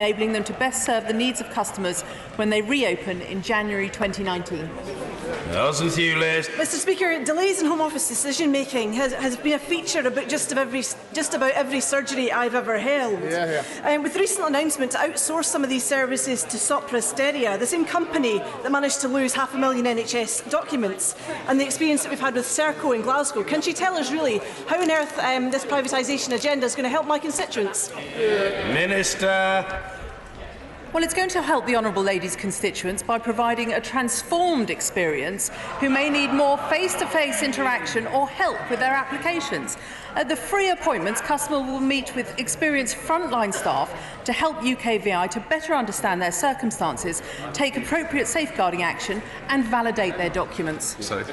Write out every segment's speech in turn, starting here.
enabling them to best serve the needs of customers when they reopen in January 2019. Mr. Speaker, delays in Home Office decision-making has been a feature about just about every surgery I've ever held. With the recent announcement to outsource some of these services to Sopra Steria, the same company that managed to lose 500,000 NHS documents, and the experience that we've had with Serco in Glasgow, can she tell us really how on earth this privatisation agenda is going to help my constituents? Minister. Well, it's going to help the Honourable Lady's constituents by providing a transformed experience who may need more face-to-face interaction or help with their applications. At the free appointments, customers will meet with experienced frontline staff to help UKVI to better understand their circumstances, take appropriate safeguarding action and validate their documents. So,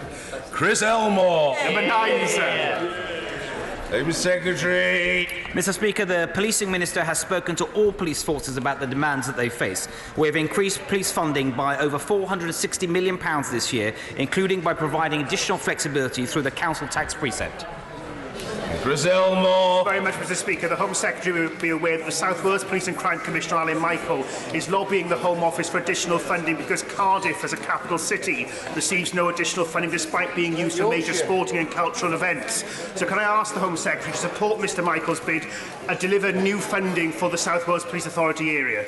Chris Elmore. Number 9, sir. Home Secretary. Mr. Speaker, the Policing Minister has spoken to all police forces about the demands that they face. We have increased police funding by over £460 million this year, including by providing additional flexibility through the council tax precept. Chris Elmore. Very much, Mr. Speaker. The Home Secretary will be aware that the South Wales Police and Crime Commissioner Alan Michael is lobbying the Home Office for additional funding because Cardiff, as a capital city, receives no additional funding despite being used for major sporting and cultural events. So can I ask the Home Secretary to support Mr Michael's bid and deliver new funding for the South Wales Police Authority area?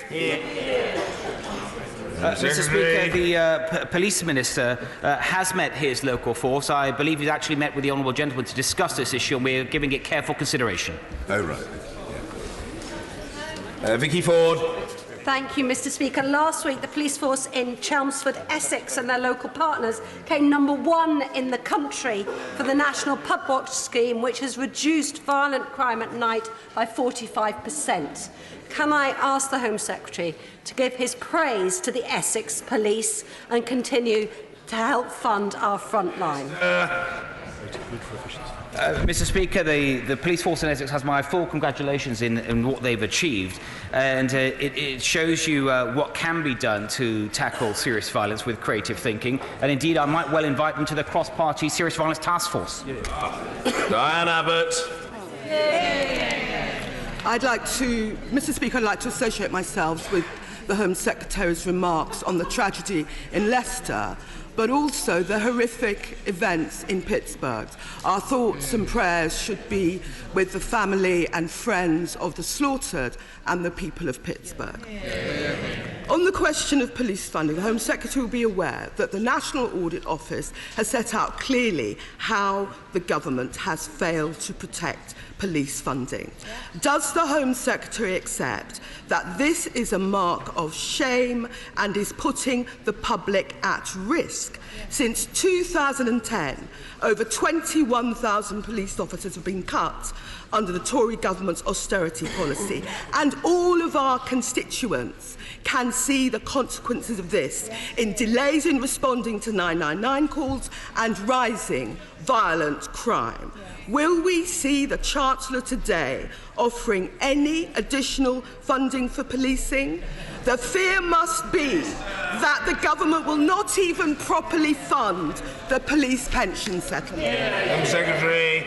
Mr. Speaker, the Police Minister has met his local force. I believe he's actually met with the Honourable Gentleman to discuss this issue, and we're giving it careful consideration. Oh, right. Vicky Ford. Thank you, Mr. Speaker. Last week, the police force in Chelmsford, Essex and their local partners came #1 in the country for the National Pub Watch scheme, which has reduced violent crime at night by 45%. Can I ask the Home Secretary to give his praise to the Essex Police and continue to help fund our front line? Mr. Speaker, the police force in Essex has my full congratulations in what they've achieved, and it shows you what can be done to tackle serious violence with creative thinking, and indeed I might well invite them to the cross-party serious violence task force. Diane Abbott. Mr. Speaker, I'd like to associate myself with the Home Secretary's remarks on the tragedy in Leicester, but also the horrific events in Pittsburgh. Our thoughts and prayers should be with the family and friends of the slaughtered and the people of Pittsburgh. On the question of police funding, the Home Secretary will be aware that the National Audit Office has set out clearly how the government has failed to protect police funding. Does the Home Secretary accept that this is a mark of shame and is putting the public at risk? Since 2010, over 21,000 police officers have been cut under the Tory government's austerity policy, and all of our constituents can see the consequences of this in delays in responding to 999 calls and rising violent crime. Will we see the Chancellor today offering any additional funding for policing? The fear must be that the government will not even properly fund the police pension settlement. Home Secretary.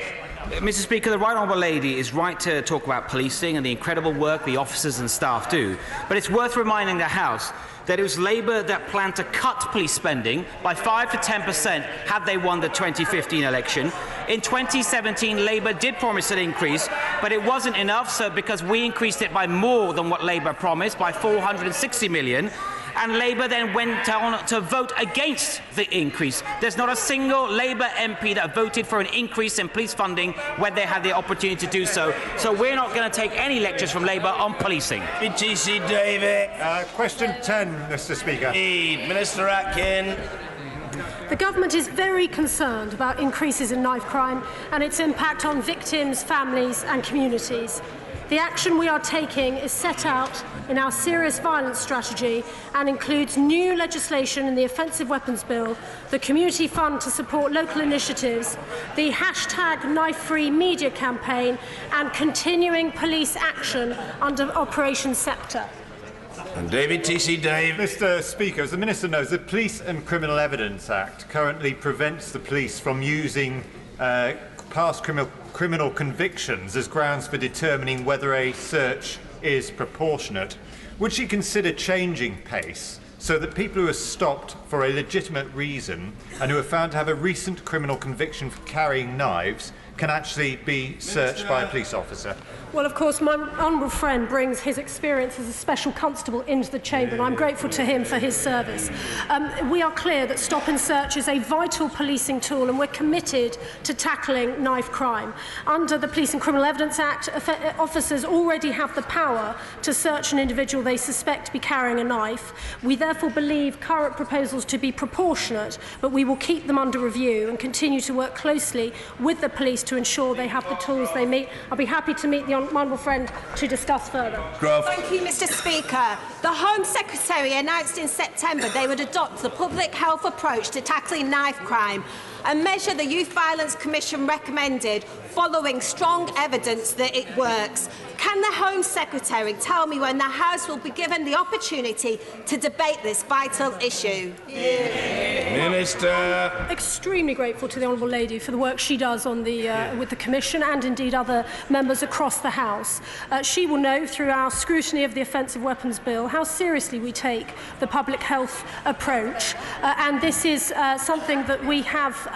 Mr. Speaker, the Right Honourable Lady is right to talk about policing and the incredible work the officers and staff do, but it's worth reminding the House that it was Labour that planned to cut police spending by 5 to 10% had they won the 2015 election. In 2017, Labour did promise an increase, but it wasn't enough, so because we increased it by more than what Labour promised, by £460 million, and Labour then went on to vote against the increase. There's not a single Labour MP that voted for an increase in police funding when they had the opportunity to do so. So we're not going to take any lectures from Labour on policing. TC David. Question 10, Mr. Speaker. Minister Atkin. The government is very concerned about increases in knife crime and its impact on victims, families and communities. The action we are taking is set out in our serious violence strategy and includes new legislation in the Offensive Weapons Bill, the Community Fund to support local initiatives, the #KnifeFree media campaign and continuing police action under Operation Sceptre. And David T.C. Dave. Mr. Speaker, as the Minister knows, the Police and Criminal Evidence Act currently prevents the police from using past criminal convictions as grounds for determining whether a search is proportionate. would she consider changing pace so that people who are stopped for a legitimate reason and who are found to have a recent criminal conviction for carrying knives can actually be searched by a police officer? Well, of course, my honourable friend brings his experience as a special constable into the chamber, and I'm grateful to him for his service. We are clear that stop and search is a vital policing tool, and we're committed to tackling knife crime. Under the Police and Criminal Evidence Act, officers already have the power to search an individual they suspect to be carrying a knife. We therefore believe current proposals to be proportionate, but we will keep them under review and continue to work closely with the police to ensure they have the tools they need. I'll be happy to meet the honourable friend to discuss further. Thank you, Mr. Speaker. The Home Secretary announced in September they would adopt the public health approach to tackling knife crime, a measure the Youth Violence Commission recommended following strong evidence that it works. Can the Home Secretary tell me when the House will be given the opportunity to debate this vital issue? Minister. Extremely grateful to the honourable lady for the work she does on the, with the Commission and indeed other members across the House. She will know through our scrutiny of the Offensive Weapons Bill how seriously we take the public health approach, and this is something that we have.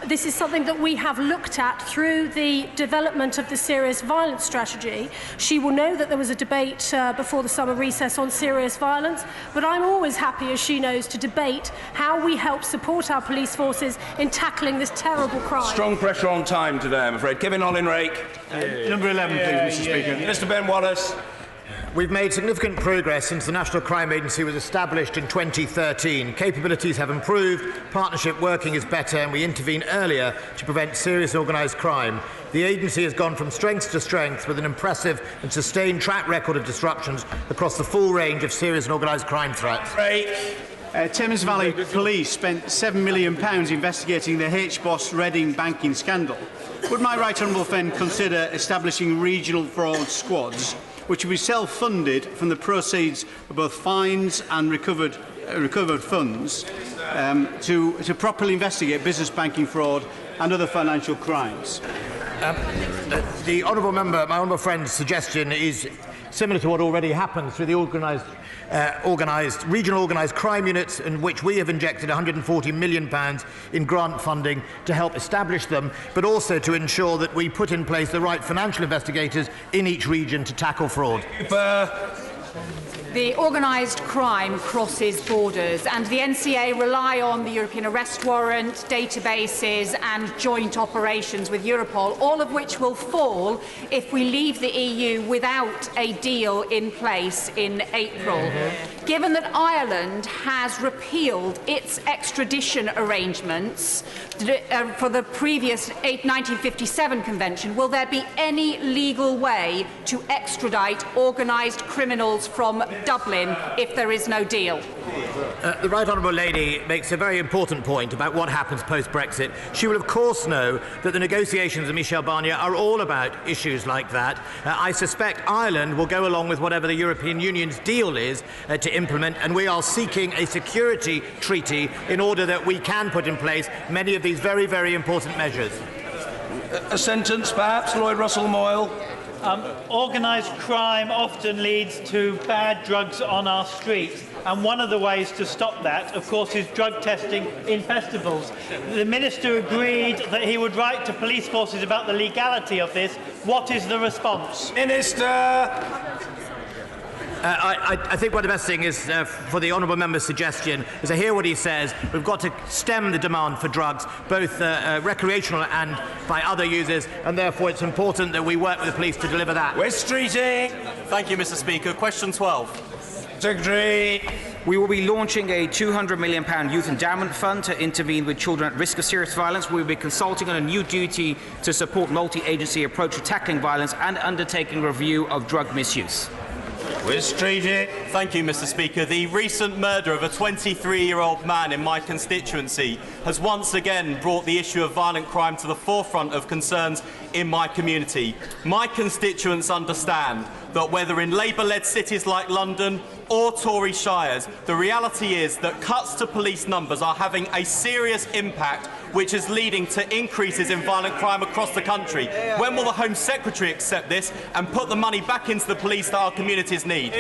This is something that we have looked at through the development of the serious violence strategy. She will know that there was a debate before the summer recess on serious violence, but I'm always happy, as she knows, to debate how we help support our police forces in tackling this terrible crime. Strong pressure on time today, I'm afraid. Kevin Ollinrake. Number 11, please, Mr. Speaker. Mr. Ben Wallace. We've made significant progress since the National Crime Agency was established in 2013. Capabilities have improved, partnership working is better, and we intervene earlier to prevent serious organised crime. The agency has gone from strength to strength with an impressive and sustained track record of disruptions across the full range of serious and organised crime threats. Thames Valley Police spent £7 million investigating the H-Boss Reading banking scandal. Would my right honourable friend consider establishing regional fraud squads, which will be self-funded from the proceeds of both fines and recovered funds, to properly investigate business banking fraud and other financial crimes? The honourable member, my honourable friend's suggestion is similar to what already happens through the regional organised crime units, in which we have injected £140 million in grant funding to help establish them, but also to ensure that we put in place the right financial investigators in each region to tackle fraud. The organised crime crosses borders, and the NCA rely on the European arrest warrant, databases and joint operations with Europol, all of which will fall if we leave the EU without a deal in place in April. Given that Ireland has repealed its extradition arrangements for the previous 1957 convention, will there be any legal way to extradite organised criminals from Dublin if there is no deal? The Right Honourable Lady makes a very important point about what happens post-Brexit. She will of course know that the negotiations with Michel Barnier are all about issues like that. I suspect Ireland will go along with whatever the European Union's deal is to implement, and we are seeking a security treaty in order that we can put in place many of these very, very important measures. A sentence, perhaps, Lloyd Russell Moyle. Organised crime often leads to bad drugs on our streets, and one of the ways to stop that, of course, is drug testing in festivals. The Minister agreed that he would write to police forces about the legality of this. What is the response? Minister! I think what the best thing is for the honourable member's suggestion is I hear what he says. We've got to stem the demand for drugs, both recreational and by other users, and therefore it's important that we work with the police to deliver that. West Streeting. Thank you, Mr. Speaker. Question 12. Secretary. We will be launching a £200 million youth endowment fund to intervene with children at risk of serious violence. We will be consulting on a new duty to support multi-agency approach to tackling violence and undertaking a review of drug misuse. Thank you, Mr. Speaker. The recent murder of a 23-year-old man in my constituency has once again brought the issue of violent crime to the forefront of concerns in my community. My constituents understand that whether in Labour-led cities like London or Tory shires, the reality is that cuts to police numbers are having a serious impact, which is leading to increases in violent crime across the country. When will the Home Secretary accept this and put the money back into the police that our communities need?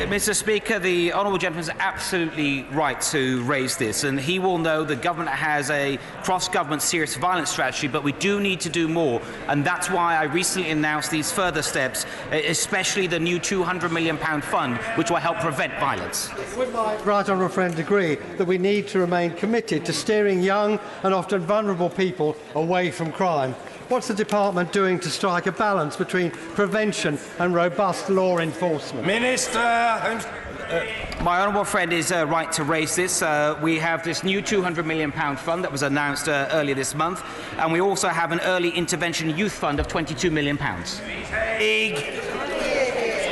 Mr. Speaker, the honourable gentleman is absolutely right to raise this, and he will know the government has a cross-government serious violence strategy, but we do need to do more, and that's why I recently announced these further steps, especially the new £200 million fund, which will help prevent violence. Would my right honourable friend agree that we need to remain committed to steering young and often vulnerable people away from crime? What's the department doing to strike a balance between prevention and robust law enforcement? Minister. My honourable friend is right to raise this. We have this new £200 million fund that was announced earlier this month, and we also have an early intervention youth fund of £22 million.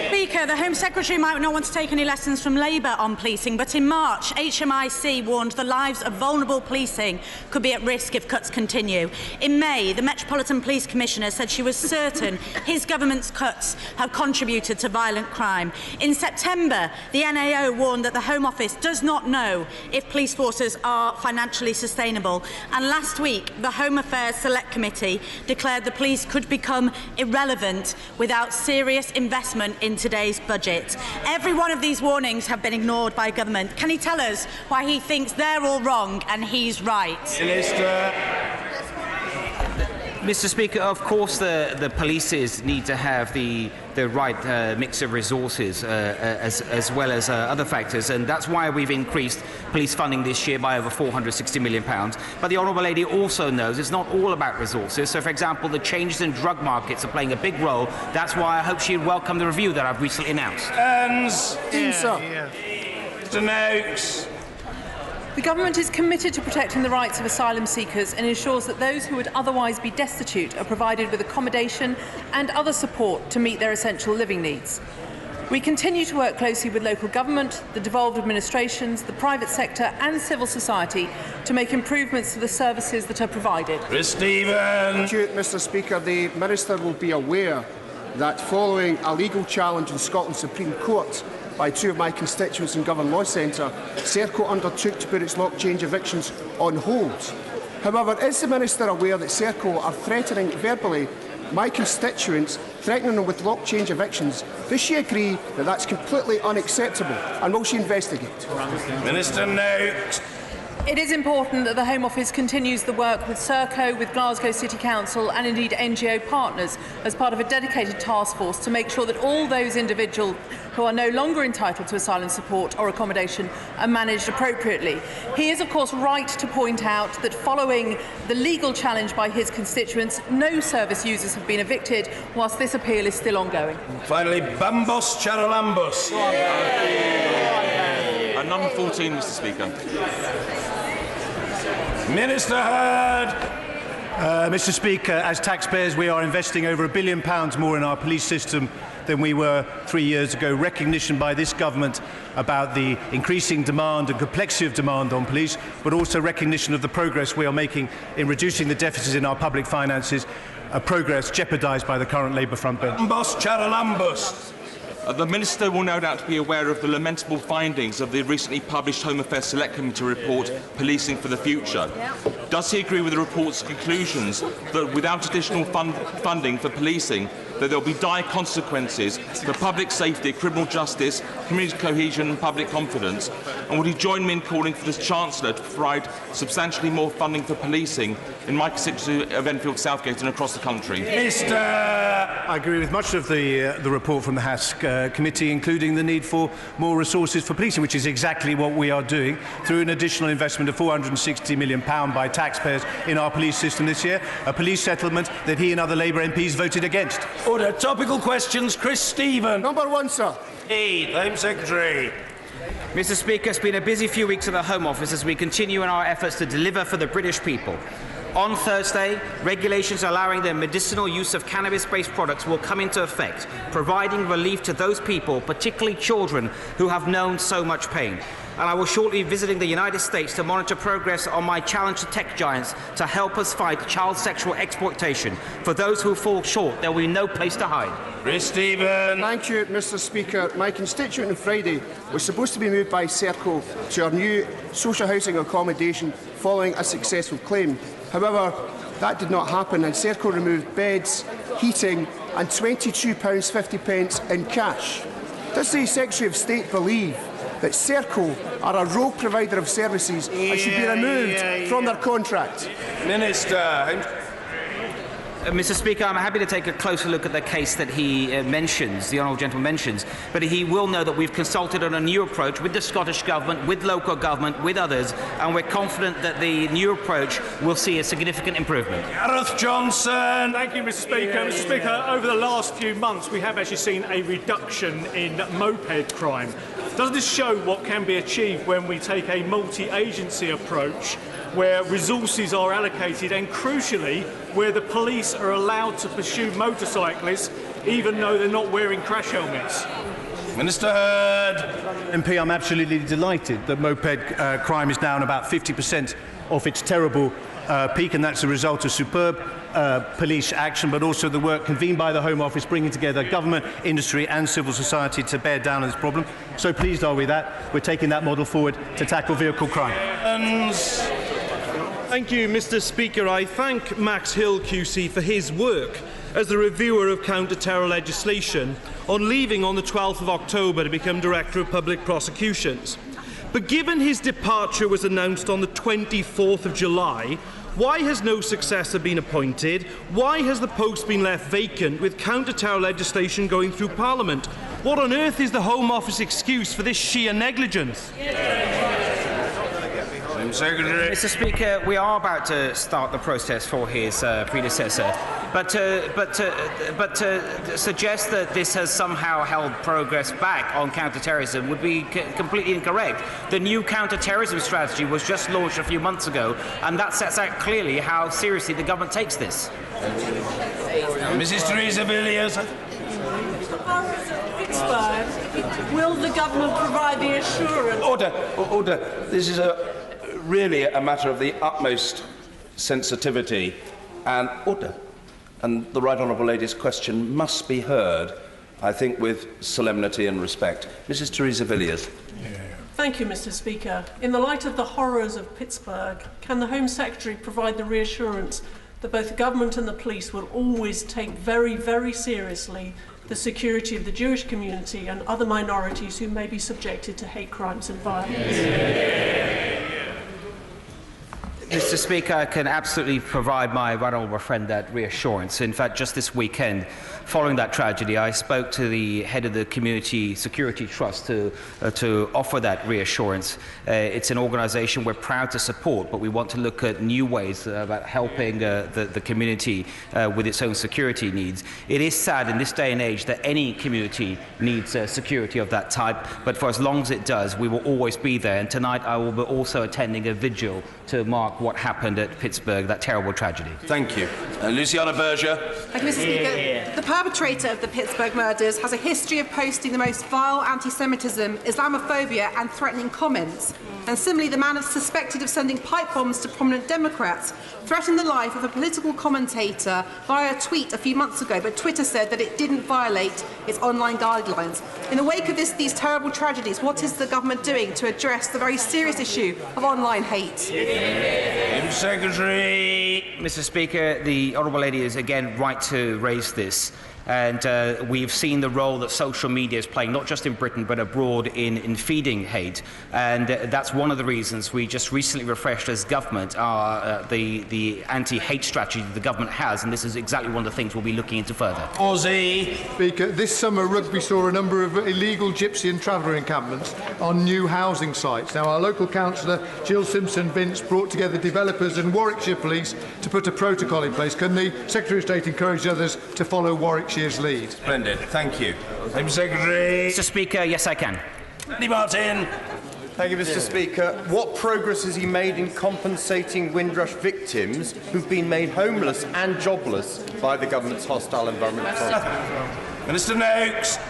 Speaker, the Home Secretary might not want to take any lessons from Labour on policing, but in March, HMIC warned the lives of vulnerable policing could be at risk if cuts continue. In May, the Metropolitan Police Commissioner said she was certain his government's cuts have contributed to violent crime. In September, the NAO warned that the Home Office does not know if police forces are financially sustainable. And last week, the Home Affairs Select Committee declared the police could become irrelevant without serious investment in today's budget. Every one of these warnings have been ignored by government. Can he tell us why he thinks they're all wrong and he's right? Minister. Mr. Speaker, of course the police need to have the right mix of resources as well as other factors, and that's why we've increased police funding this year by over £460 million. But the Honourable Lady also knows it's not all about resources. So, for example, the changes in drug markets are playing a big role. That's why I hope she'd welcome the review that I've recently announced. Mr. Noakes. The government is committed to protecting the rights of asylum seekers and ensures that those who would otherwise be destitute are provided with accommodation and other support to meet their essential living needs. We continue to work closely with local government, the devolved administrations, the private sector and civil society to make improvements to the services that are provided. Chris Stephen. Mr. Speaker, the Minister will be aware that following a legal challenge in Scotland's Supreme Court by two of my constituents in Govan Law Centre, Serco undertook to put its lock change evictions on hold. However, is the Minister aware that Serco are threatening verbally my constituents, threatening them with lock change evictions? Does she agree that that's completely unacceptable, and will she investigate? Minister Noakes. It is important that the Home Office continues the work with Serco, with Glasgow City Council and indeed NGO partners as part of a dedicated task force to make sure that all those individuals who are no longer entitled to asylum support or accommodation are managed appropriately. He is of course right to point out that following the legal challenge by his constituents, no service users have been evicted whilst this appeal is still ongoing. Finally, Bambos Charalambos. Number 14, Mr. Speaker. Minister Hurd. Mr. Speaker, as taxpayers we are investing over £1 billion more in our police system than we were 3 years ago. Recognition by this government about the increasing demand and complexity of demand on police, but also recognition of the progress we are making in reducing the deficit in our public finances, a progress jeopardised by the current Labour front bench. Bambos Charalambos. The Minister will no doubt be aware of the lamentable findings of the recently published Home Affairs Select Committee report, Policing for the Future. Does he agree with the report's conclusions that without additional funding for policing, that there will be dire consequences for public safety, criminal justice, community cohesion and public confidence? And would he join me in calling for the Chancellor to provide substantially more funding for policing in my constituency of Enfield Southgate and across the country? I agree with much of the report from the HASC committee, including the need for more resources for policing, which is exactly what we are doing through an additional investment of £460 million by taxpayers in our police system this year, a police settlement that he and other Labour MPs voted against. Order. Topical questions. Chris Stephen. Number one, sir. Home Secretary. Mr. Speaker, it's been a busy few weeks at the Home Office as we continue in our efforts to deliver for the British people. On Thursday, regulations allowing the medicinal use of cannabis-based products will come into effect, providing relief to those people, particularly children, who have known so much pain. and I will shortly be visiting the United States to monitor progress on my challenge to tech giants to help us fight child sexual exploitation. For those who fall short, there will be no place to hide. Chris Stephen. Thank you, Mr Speaker. My constituent on Friday was supposed to be moved by Serco to our new social housing accommodation following a successful claim. However, that did not happen, and Serco removed beds, heating and £22.50 in cash. Does the Secretary of State believe that Serco are a rogue provider of services and should be removed from their contract? Minister. Mr Speaker, I'm happy to take a closer look at the case that he mentions, the honourable gentleman mentions, but he will know that we've consulted on a new approach with the Scottish Government, with local government, with others, and we're confident that the new approach will see a significant improvement. Gareth Johnson. Thank you, Mr Speaker. Mr Speaker, over the last few months we have actually seen a reduction in moped crime. Does this show what can be achieved when we take a multi-agency approach where resources are allocated and, crucially, where the police are allowed to pursue motorcyclists even though they're not wearing crash helmets? Minister Hurd. MP, I'm absolutely delighted that moped crime is down about 50% off its terrible peak, and that's a result of superb police action, but also the work convened by the Home Office, bringing together government, industry and civil society to bear down on this problem. So pleased are we that we're taking that model forward to tackle vehicle crime. Thank you, Mr Speaker. I thank Max Hill QC for his work as the reviewer of counter-terror legislation on leaving on the 12th of October to become Director of Public Prosecutions. But given his departure was announced on the 24th of July, why has no successor been appointed? Why has the post been left vacant with counter-terror legislation going through Parliament? What on earth is the Home Office excuse for this sheer negligence? Secretary. Mr Speaker, we are about to start the process for his predecessor, but to suggest that this has somehow held progress back on counter-terrorism would be completely incorrect. The new counter-terrorism strategy was just launched a few months ago, and that sets out clearly how seriously the government takes this. Mrs Theresa Villiers. Will the government provide the assurance? Order. This is really a matter of the utmost sensitivity and order. And the Right Honourable Lady's question must be heard, I think, with solemnity and respect. Mrs Theresa Villiers. Thank you, Mr Speaker. In the light of the horrors of Pittsburgh, can the Home Secretary provide the reassurance that both the government and the police will always take very, very seriously the security of the Jewish community and other minorities who may be subjected to hate crimes and violence? Mr Speaker, I can absolutely provide my right honourable friend that reassurance. In fact, just this weekend, following that tragedy, I spoke to the head of the Community Security Trust to offer that reassurance. It's an organisation we're proud to support, but we want to look at new ways about helping the community with its own security needs. It is sad in this day and age that any community needs security of that type, but for as long as it does, we will always be there. And tonight I will be also attending a vigil to mark what happened at Pittsburgh, that terrible tragedy. Thank you. Luciana Berger. Thank you, Mr Speaker. The perpetrator of the Pittsburgh murders has a history of posting the most vile anti-Semitism, Islamophobia and threatening comments. And similarly, the man is suspected of sending pipe bombs to prominent Democrats, threatened the life of a political commentator via a tweet a few months ago, but Twitter said that it didn't violate its online guidelines. In the wake of these terrible tragedies, what is the government doing to address the very serious issue of online hate? Secretary. Mr Speaker, the Honourable Lady is again right to raise this. And we've seen the role that social media is playing, not just in Britain, but abroad in feeding hate. And that's one of the reasons we just recently refreshed as government the anti-hate strategy that the government has. And this is exactly one of the things we'll be looking into further. Ozzy. Speaker, this summer Rugby saw a number of illegal gypsy and traveller encampments on new housing sites. Now, our local councillor, Jill Simpson-Vince, brought together developers and Warwickshire Police to put a protocol in place. Can the Secretary of State encourage others to follow Warwickshire's lead? Splendid. Thank you. Home Secretary. Mr Speaker, yes, I can. Andy Martin. Thank you, Mr Speaker. What progress has he made in compensating Windrush victims who've been made homeless and jobless by the government's hostile environment policy? Minister Noakes.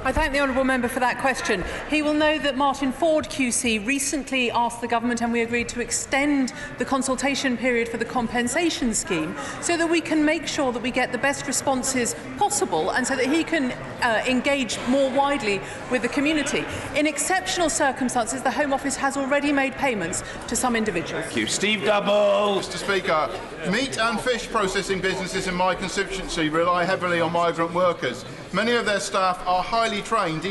I thank the honourable member for that question. He will know that Martin Ford QC recently asked the government, and we agreed to extend the consultation period for the compensation scheme so that we can make sure that we get the best responses possible and so that he can engage more widely with the community. In exceptional circumstances, the Home Office has already made payments to some individuals. Thank you. Steve Double. Mr. Speaker, meat and fish processing businesses in my constituency rely heavily on migrant workers. Many of their staff are highly trained,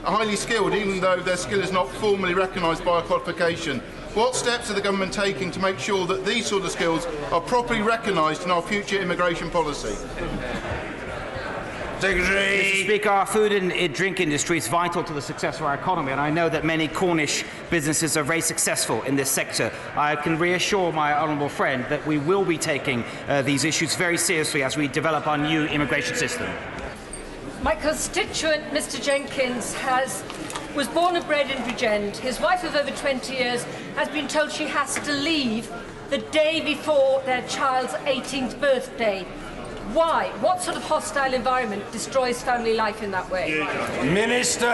highly skilled, even though their skill is not formally recognised by a qualification. What steps are the government taking to make sure that these sort of skills are properly recognised in our future immigration policy? Mr. Speaker, our food and drink industry is vital to the success of our economy, and I know that many Cornish businesses are very successful in this sector. I can reassure my honourable friend that we will be taking these issues very seriously as we develop our new immigration system. My constituent, Mr Jenkins, was born and bred in Bridgend. His wife of over 20 years has been told she has to leave the day before their child's 18th birthday. Why? What sort of hostile environment destroys family life in that way? Minister!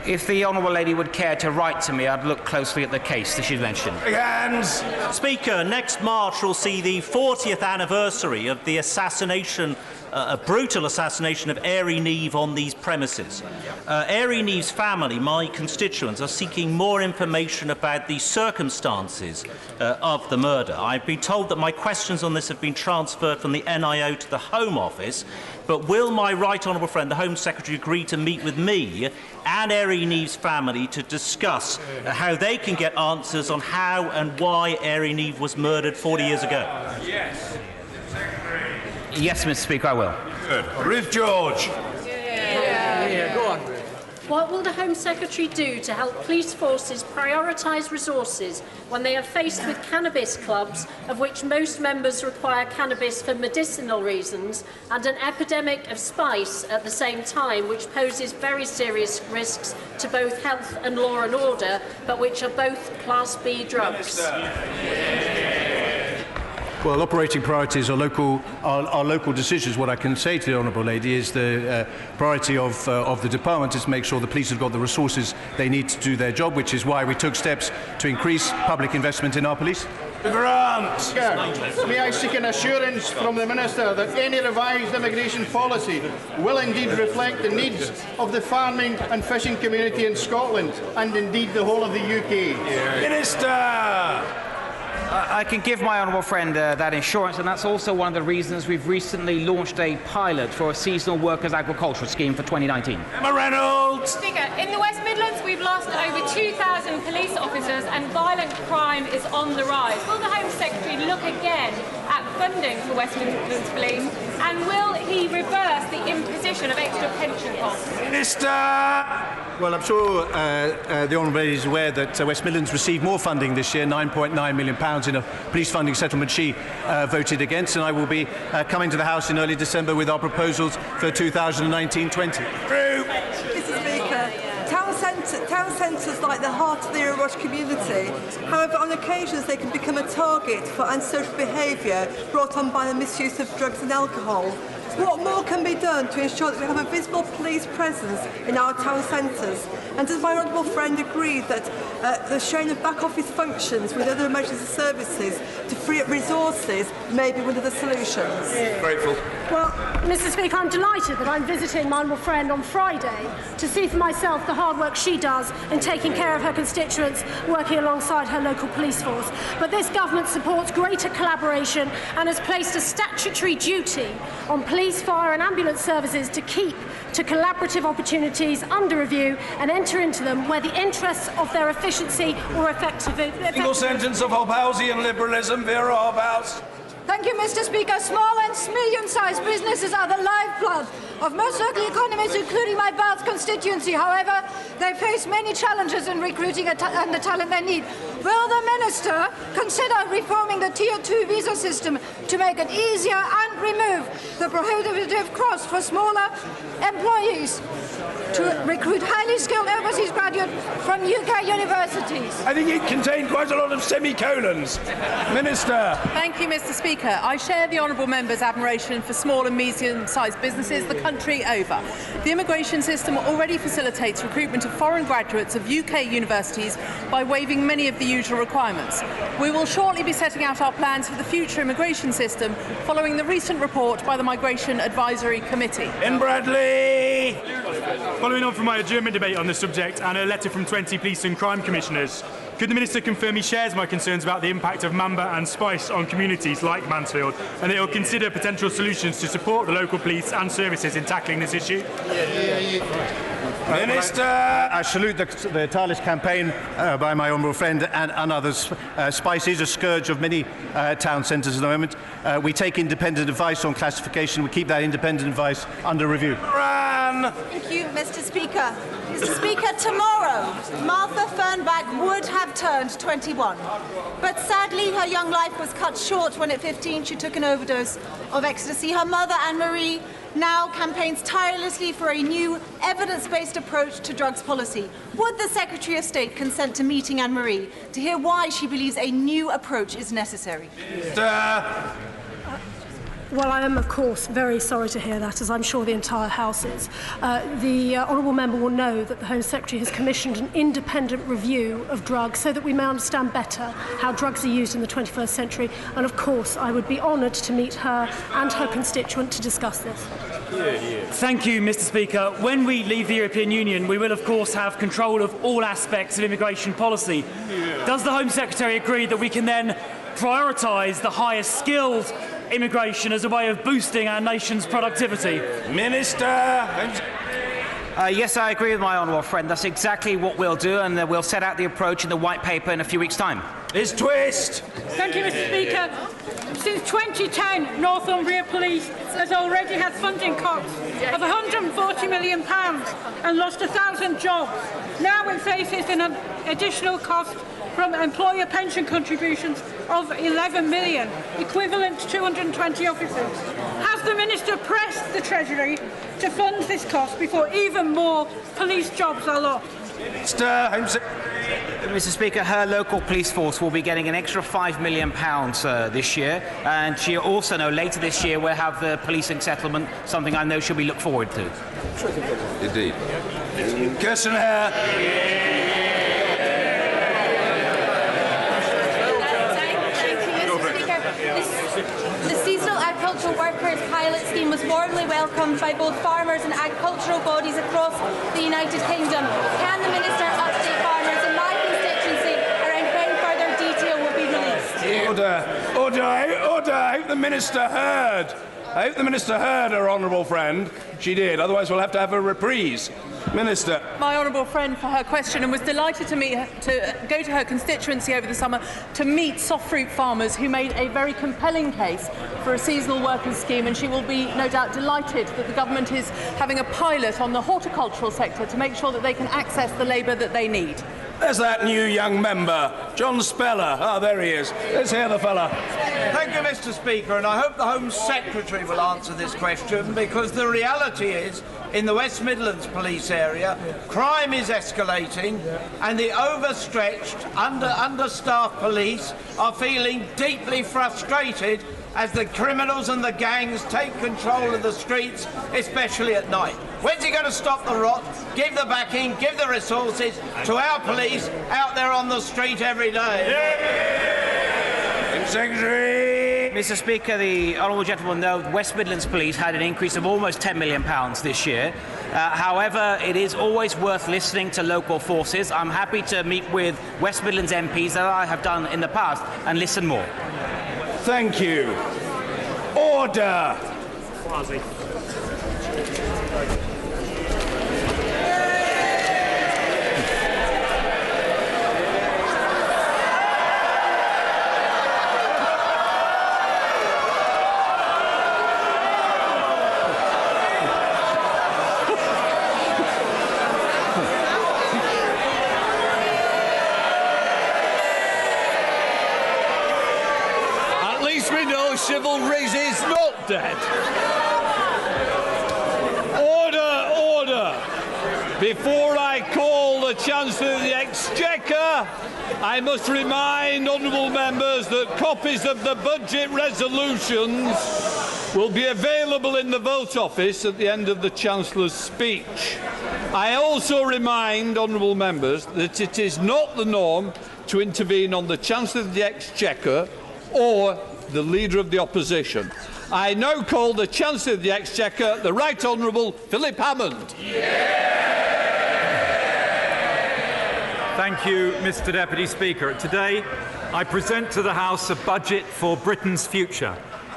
If the honourable lady would care to write to me, I'd look closely at the case that she's mentioned. Hands! Speaker, next March will see the 40th anniversary of the a brutal assassination of Airy Neve on these premises. Airy Neve's family, my constituents, are seeking more information about the circumstances of the murder. I've been told that my questions on this have been transferred from the NIO to the Home Office, but will my right honourable friend, the Home Secretary, agree to meet with me and Airy Neve's family to discuss how they can get answers on how and why Airy Neve was murdered 40 years ago? Yes. Yes, Mr. Speaker, I will. Good. Ruth George. Go on. What will the Home Secretary do to help police forces prioritise resources when they are faced with cannabis clubs, of which most members require cannabis for medicinal reasons, and an epidemic of spice at the same time, which poses very serious risks to both health and law and order, but which are both Class B drugs? Well, operating priorities are local decisions. What I can say to the honourable lady is the priority of the department is to make sure the police have got the resources they need to do their job, which is why we took steps to increase public investment in our police. Grant! May I seek an assurance from the Minister that any revised immigration policy will indeed reflect the needs of the farming and fishing community in Scotland and indeed the whole of the UK? Minister! I can give my honourable friend that assurance, and that's also one of the reasons we've recently launched a pilot for a seasonal workers agricultural scheme for 2019. Emma Reynolds! Speaker, in the West Midlands we've lost over 2,000 police officers and violent crime is on the rise. Will the Home Secretary look again at funding for West Midlands Police, and will he reverse the imposition of extra pension costs? Minister! Well, I'm sure the honourable lady is aware that West Midlands received more funding this year, £9.9 million in a police funding settlement she voted against, and I will be coming to the House in early December with our proposals for 2019-20. Mr. Speaker, town centres like the heart of the Eurorush community, however, on occasions they can become a target for antisocial behaviour brought on by the misuse of drugs and alcohol. What more can be done to ensure that we have a visible police presence in our town centres? And does my honourable friend agree that the sharing of back office functions with other emergency services to free up resources may be one of the solutions? Grateful. Well, Mr. Speaker, I'm delighted that I'm visiting my honourable friend on Friday to see for myself the hard work she does in taking care of her constituents, working alongside her local police force. But this government supports greater collaboration and has placed a statutory duty on police, fire and ambulance services to keep to collaborative opportunities under review and enter into them where the interests of their efficiency or effectiveness... Single sentence of Hobhousian liberalism, Vera Hobhouse. Thank you, Mr. Speaker. Small and medium-sized businesses are the lifeblood of most local economies, including my Bath constituency. However, they face many challenges in recruiting and the talent they need. Will the Minister consider reforming the Tier 2 visa system to make it easier and remove the prohibitive cost for smaller employees? to recruit highly skilled overseas graduates from UK universities. I think it contained quite a lot of semicolons. Minister. Thank you, Mr. Speaker. I share the honourable member's admiration for small and medium-sized businesses the country over. The immigration system already facilitates recruitment of foreign graduates of UK universities by waiving many of the usual requirements. We will shortly be setting out our plans for the future immigration system following the recent report by the Migration Advisory Committee. In Bradley. Following on from my adjournment debate on the subject and a letter from 20 police and crime commissioners, could the Minister confirm he shares my concerns about the impact of Mamba and Spice on communities like Mansfield, and that he will consider potential solutions to support the local police and services in tackling this issue? Minister! I salute the tireless campaign by my honourable friend and others. Spice is a scourge of many town centres at the moment. We take independent advice on classification. We keep that independent advice under review. Thank you, Mr. Speaker. Mr. Speaker, tomorrow, Martha Fernback would have turned 21. But sadly, her young life was cut short when at 15 she took an overdose of ecstasy. Her mother, Anne-Marie, now campaigns tirelessly for a new evidence-based approach to drugs policy. Would the Secretary of State consent to meeting Anne-Marie to hear why she believes a new approach is necessary? Well, I am, of course, very sorry to hear that, as I'm sure the entire House is. The honourable member will know that the Home Secretary has commissioned an independent review of drugs so that we may understand better how drugs are used in the 21st century. And, of course, I would be honoured to meet her and her constituent to discuss this. Thank you, Mr. Speaker. When we leave the European Union, we will, of course, have control of all aspects of immigration policy. Does the Home Secretary agree that we can then prioritise the highest skilled immigration as a way of boosting our nation's productivity? Minister! Yes, I agree with my honourable friend. That's exactly what we'll do, and we'll set out the approach in the White Paper in a few weeks' time. Liz Twist! Thank you, Mr. Speaker. Since 2010, Northumbria Police has already had funding cuts of £140 million and lost 1,000 jobs. Now it faces an additional cost from employer pension contributions of £11 million, equivalent to 220 officers. Has the Minister pressed the Treasury to fund this cost before even more police jobs are lost? Mr. Speaker, her local police force will be getting an extra £5 million this year, and she also know later this year we'll have the policing settlement, something I know she'll be look forward to. Indeed. Kirsten Hare. The seasonal agricultural workers pilot scheme was warmly welcomed by both farmers and agricultural bodies across the United Kingdom. Can the Minister update farmers in my constituency around when further detail will be released? Order! I hope the Minister heard. I hope the Minister heard her honourable friend. She did, otherwise we'll have to have a reprise. Minister. My honourable friend for her question, and was delighted to go to her constituency over the summer to meet soft fruit farmers who made a very compelling case for a seasonal workers scheme, and she will be no doubt delighted that the government is having a pilot on the horticultural sector to make sure that they can access the labour that they need. There's that new young member, John Speller. Ah, there he is. Let's hear the fella. Thank you, Mr. Speaker, and I hope the Home Secretary will answer this question, because the reality is, in the West Midlands police area, crime is escalating, and the overstretched, understaffed police are feeling deeply frustrated as the criminals and the gangs take control of the streets, especially at night. When's he going to stop the rot, give the backing, give the resources to our police out there on the street every day? Secretary. Mr. Speaker, the honourable gentleman knows West Midlands Police had an increase of almost £10 million this year. However, it is always worth listening to local forces. I'm happy to meet with West Midlands MPs, that I have done in the past, and listen more. Thank you. Order. Chivalry is not dead. Order, order. Before I call the Chancellor of the Exchequer, I must remind honourable members that copies of the budget resolutions will be available in the vote office at the end of the Chancellor's speech. I also remind honourable members that it is not the norm to intervene on the Chancellor of the Exchequer or the Leader of the Opposition. I now call the Chancellor of the Exchequer, the Right Honourable Philip Hammond. Thank you, Mr. Deputy Speaker. Today, I present to the House a budget for Britain's future,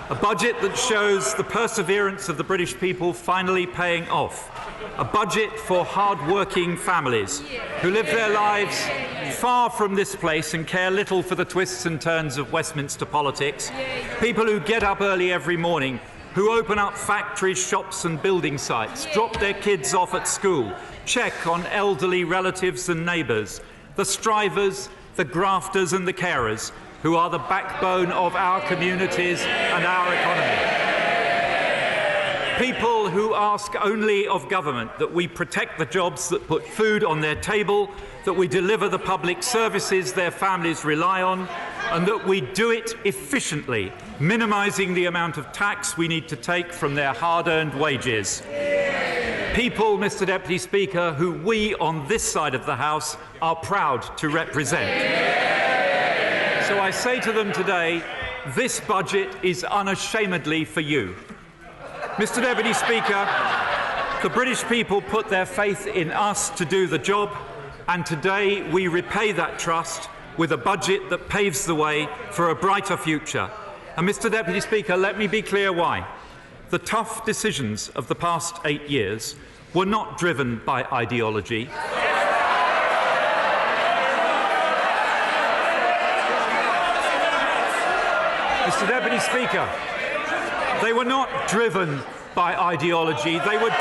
a budget that shows the perseverance of the British people finally paying off, a budget for hard-working families who live their lives far from this place and care little for the twists and turns of Westminster politics, people who get up early every morning, who open up factories, shops and building sites, drop their kids off at school, check on elderly relatives and neighbours, the strivers, the grafters and the carers, who are the backbone of our communities and our economy. People who ask only of government that we protect the jobs that put food on their table, that we deliver the public services their families rely on, and that we do it efficiently, minimising the amount of tax we need to take from their hard-earned wages. People, Mr. Deputy Speaker, who we on this side of the House are proud to represent. So I say to them today, this budget is unashamedly for you. Mr. Deputy Speaker, the British people put their faith in us to do the job, and today we repay that trust with a budget that paves the way for a brighter future. And Mr. Deputy Speaker, let me be clear why. The tough decisions of the past 8 years were not driven by ideology. Mr. Deputy Speaker, they were not driven by ideology. They were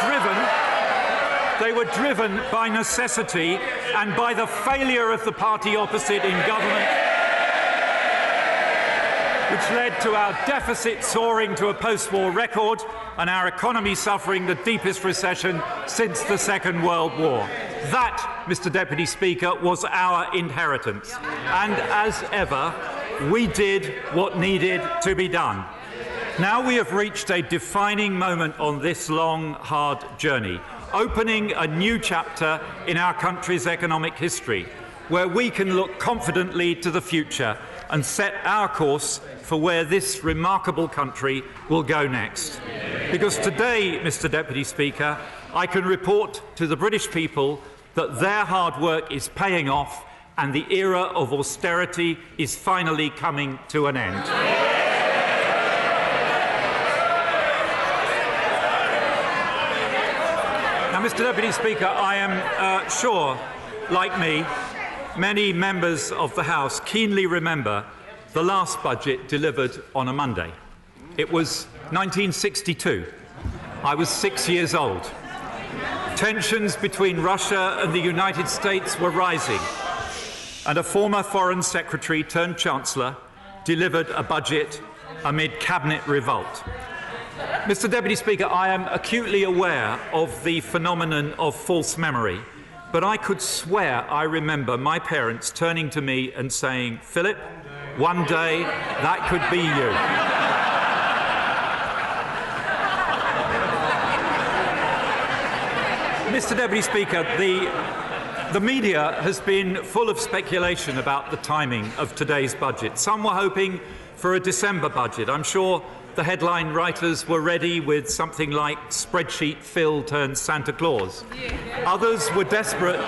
driven by necessity and by the failure of the party opposite in government, which led to our deficit soaring to a post-war record and our economy suffering the deepest recession since the Second World War. That, Mr. Deputy Speaker, was our inheritance. And as ever, we did what needed to be done. Now we have reached a defining moment on this long, hard journey, opening a new chapter in our country's economic history, where we can look confidently to the future and set our course for where this remarkable country will go next. Because today, Mr. Deputy Speaker, I can report to the British people that their hard work is paying off and the era of austerity is finally coming to an end. Now, Mr. Deputy Speaker, I am sure, like me, many members of the House keenly remember the last budget delivered on a Monday. It was 1962. I was 6 years old. Tensions between Russia and the United States were rising, and a former Foreign Secretary turned Chancellor delivered a budget amid cabinet revolt. Mr. Deputy Speaker, I am acutely aware of the phenomenon of false memory, but I could swear I remember my parents turning to me and saying, "Philip, one day that could be you." Mr. Deputy Speaker, the media has been full of speculation about the timing of today's budget. Some were hoping for a December budget. I'm sure the headline writers were ready with something like "Spreadsheet Phil turns Santa Claus." Others were desperate.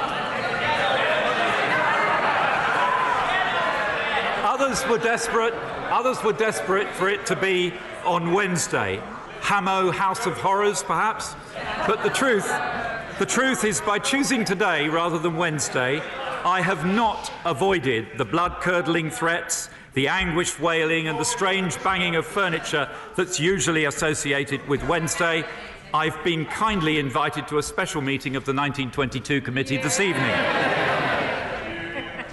Others were desperate for it to be on Wednesday. Hamo House of Horrors, perhaps. But the truth is, by choosing today rather than Wednesday, I have not avoided the blood-curdling threats, the anguished wailing and the strange banging of furniture that's usually associated with Wednesday. I've been kindly invited to a special meeting of the 1922 committee this evening.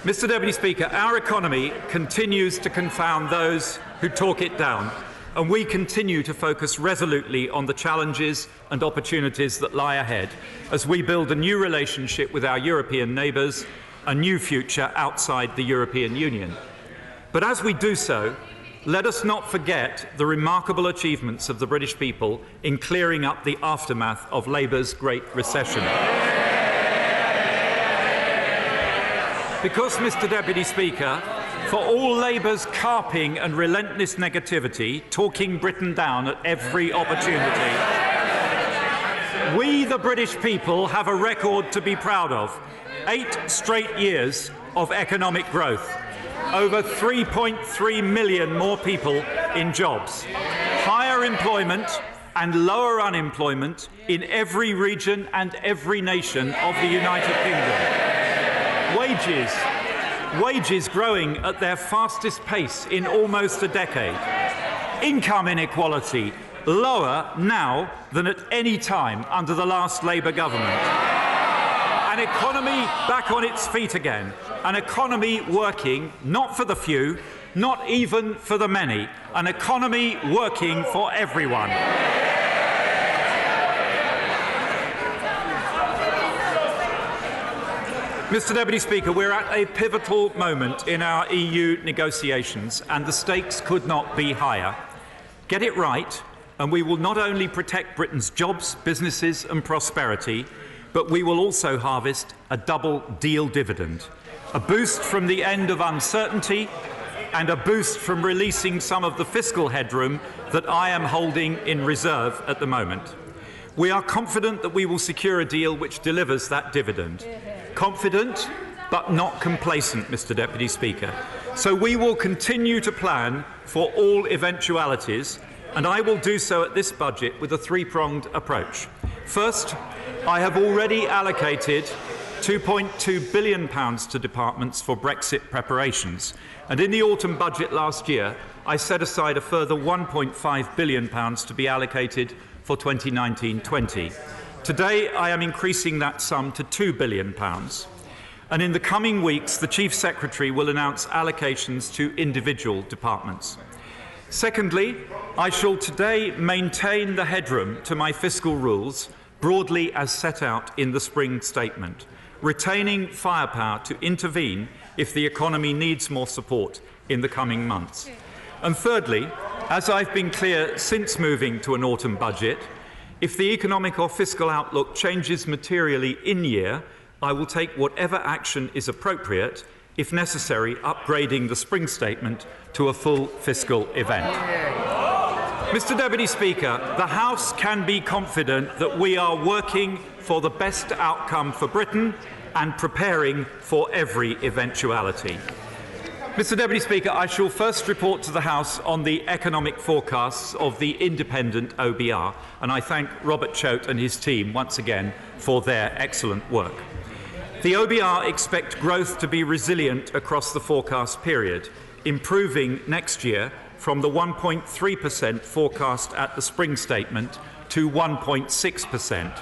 Mr. Deputy Speaker, our economy continues to confound those who talk it down. and we continue to focus resolutely on the challenges and opportunities that lie ahead as we build a new relationship with our European neighbours, a new future outside the European Union. But as we do so, let us not forget the remarkable achievements of the British people in clearing up the aftermath of Labour's Great Recession. Because, Mr Deputy Speaker, for all Labour's carping and relentless negativity, talking Britain down at every opportunity, we, the British people, have a record to be proud of. 8 straight years of economic growth. Over 3.3 million more people in jobs. Higher employment and lower unemployment in every region and every nation of the United Kingdom. Wages growing at their fastest pace in almost a decade. Income inequality lower now than at any time under the last Labour government. An economy back on its feet again. An economy working not for the few, not even for the many. An economy working for everyone. Mr Deputy Speaker, we're at a pivotal moment in our EU negotiations and the stakes could not be higher. Get it right and we will not only protect Britain's jobs, businesses and prosperity, but we will also harvest a double deal dividend. A boost from the end of uncertainty and a boost from releasing some of the fiscal headroom that I am holding in reserve at the moment. We are confident that we will secure a deal which delivers that dividend. Confident, but not complacent, Mr Deputy Speaker. So we will continue to plan for all eventualities, and I will do so at this budget with a three-pronged approach. First, I have already allocated £2.2 billion to departments for Brexit preparations, and in the autumn budget last year, I set aside a further £1.5 billion to be allocated for 2019-20. Today, I am increasing that sum to £2 billion. And in the coming weeks, the Chief Secretary will announce allocations to individual departments. Secondly, I shall today maintain the headroom to my fiscal rules broadly as set out in the spring statement, retaining firepower to intervene if the economy needs more support in the coming months. And thirdly, as I've been clear since moving to an autumn budget, if the economic or fiscal outlook changes materially in year, I will take whatever action is appropriate, if necessary, upgrading the spring statement to a full fiscal event. Mr Deputy Speaker, the House can be confident that we are working for the best outcome for Britain and preparing for every eventuality. Mr Deputy Speaker, I shall first report to the House on the economic forecasts of the independent OBR, and I thank Robert Choate and his team once again for their excellent work. The OBR expect growth to be resilient across the forecast period, improving next year from the 1.3% forecast at the spring statement to 1.6%,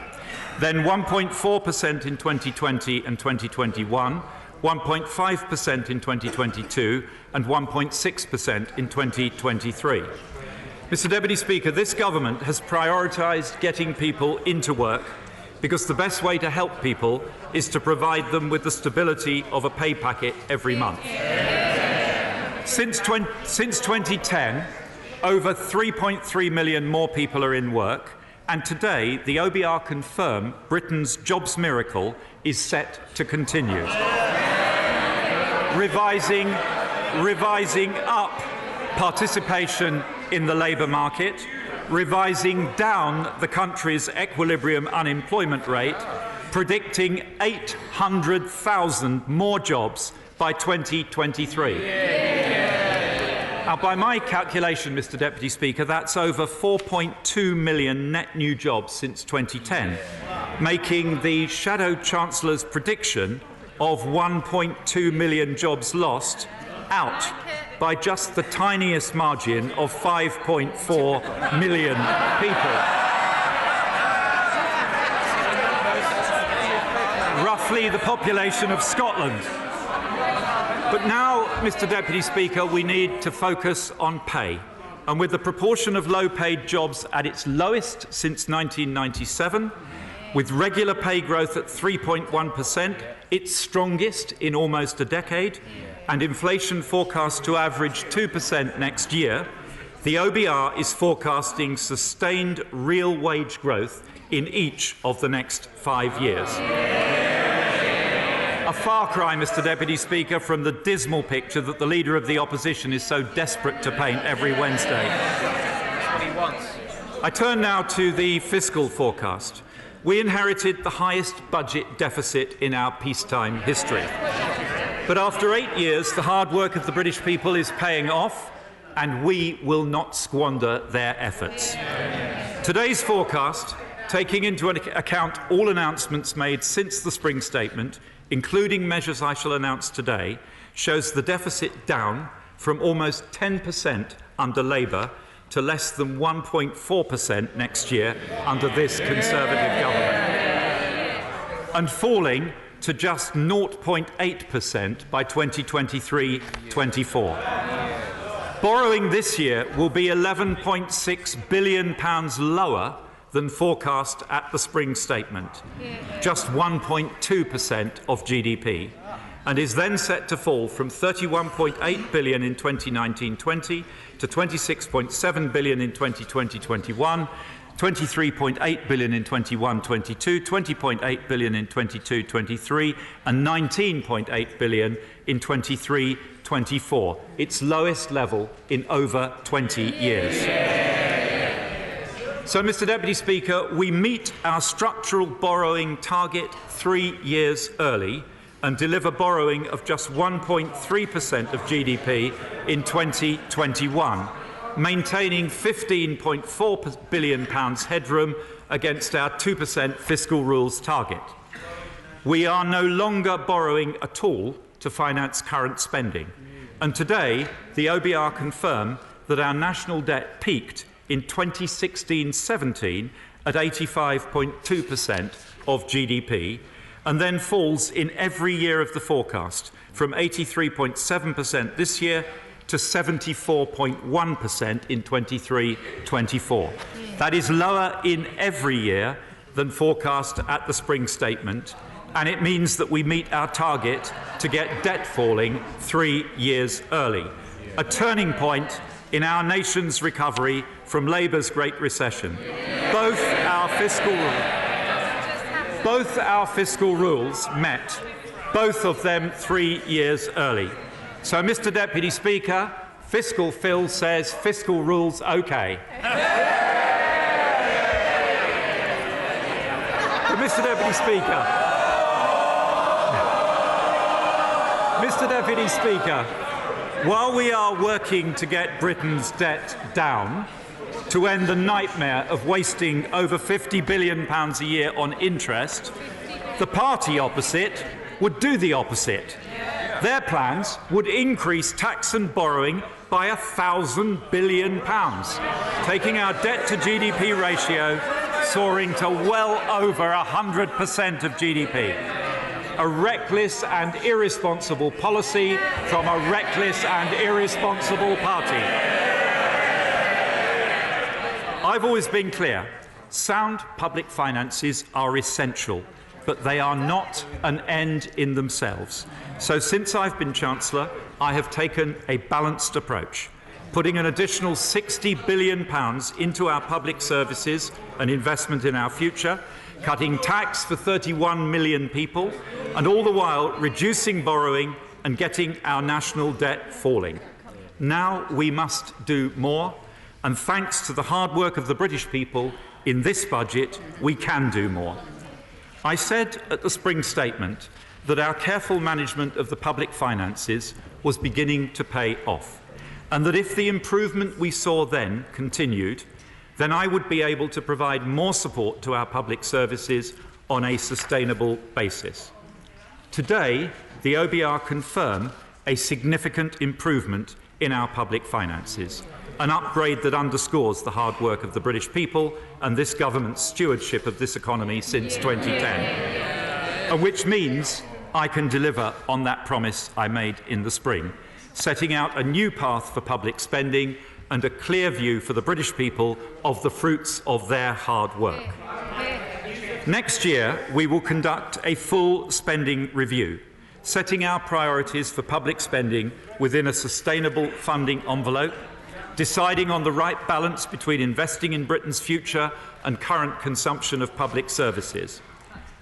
then 1.4% in 2020 and 2021, 1.5% in 2022 and 1.6% in 2023. Mr Deputy Speaker, this government has prioritised getting people into work because the best way to help people is to provide them with the stability of a pay packet every month. Since 2010, over 3.3 million more people are in work, and today the OBR confirm Britain's jobs miracle is set to continue. Revising up participation in the labour market, revising down the country's equilibrium unemployment rate, predicting 800,000 more jobs by 2023. Now, by my calculation, Mr Deputy Speaker, that's over 4.2 million net new jobs since 2010, making the Shadow Chancellor's prediction of 1.2 million jobs lost out by just the tiniest margin of 5.4 million people. Roughly the population of Scotland. But now, Mr Deputy Speaker, we need to focus on pay. and with the proportion of low-paid jobs at its lowest since 1997, with regular pay growth at 3.1%, its strongest in almost a decade, and inflation forecast to average 2% next year, the OBR is forecasting sustained real wage growth in each of the next 5 years. A far cry, Mr Deputy Speaker, from the dismal picture that the Leader of the Opposition is so desperate to paint every Wednesday. That's what he wants. I turn now to the fiscal forecast. We inherited the highest budget deficit in our peacetime history. But after 8 years, the hard work of the British people is paying off, and we will not squander their efforts. Today's forecast, taking into account all announcements made since the spring statement, including measures I shall announce today, shows the deficit down from almost 10% under Labour to less than 1.4% next year under this Conservative government, and falling to just 0.8% by 2023-24. Borrowing this year will be £11.6 billion lower than forecast at the spring statement, just 1.2% of GDP, and is then set to fall from £31.8 billion in 2019-20 to £26.7 billion in 2020-21, £23.8 billion in 21-22, £20.8 billion in 22-23, and £19.8 billion in 23-24, its lowest level in over 20 years. So, Mr Deputy Speaker, we meet our structural borrowing target 3 years early and deliver borrowing of just 1.3% of GDP in 2021, maintaining £15.4 billion headroom against our 2% fiscal rules target. We are no longer borrowing at all to finance current spending, and today the OBR confirm that our national debt peaked in 2016-17 at 85.2% of GDP, and then falls in every year of the forecast, from 83.7% this year to 74.1% in 23-24. That is lower in every year than forecast at the spring statement, and it means that we meet our target to get debt falling 3 years early, a turning point in our nation's recovery from Labour's Great Recession. Both our fiscal rules met, both of them 3 years early. So, Mr Deputy Speaker, Fiscal Phil says fiscal rules OK. But Mr Deputy Speaker, while we are working to get Britain's debt down, to end the nightmare of wasting over £50 billion a year on interest, the party opposite would do the opposite. Their plans would increase tax and borrowing by £1,000 billion, taking our debt to GDP ratio soaring to well over 100% of GDP. A reckless and irresponsible policy from a reckless and irresponsible party. I've always been clear, sound public finances are essential, but they are not an end in themselves. So since I've been Chancellor, I have taken a balanced approach, putting an additional £60 billion into our public services and investment in our future, cutting tax for 31 million people, and all the while reducing borrowing and getting our national debt falling. Now we must do more, and thanks to the hard work of the British people, in this budget we can do more. I said at the spring statement that our careful management of the public finances was beginning to pay off, and that if the improvement we saw then continued, then I would be able to provide more support to our public services on a sustainable basis. Today, the OBR confirm a significant improvement in our public finances, an upgrade that underscores the hard work of the British people and this government's stewardship of this economy since 2010, and which means I can deliver on that promise I made in the spring, setting out a new path for public spending and a clear view for the British people of the fruits of their hard work. Next year, we will conduct a full spending review, setting our priorities for public spending within a sustainable funding envelope, deciding on the right balance between investing in Britain's future and current consumption of public services.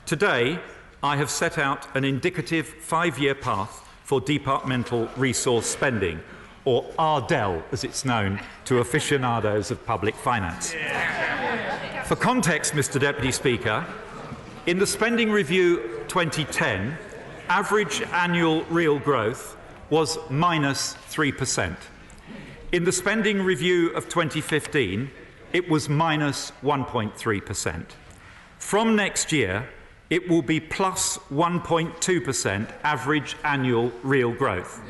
Today, I have set out an indicative 5-year path for departmental resource spending, or RDEL as it's known to aficionados of public finance. For context, Mr. Deputy Speaker, in the Spending Review 2010, average annual real growth was -3%. In the Spending Review of 2015, it was -1.3%. From next year, it will be +1.2% average annual real growth.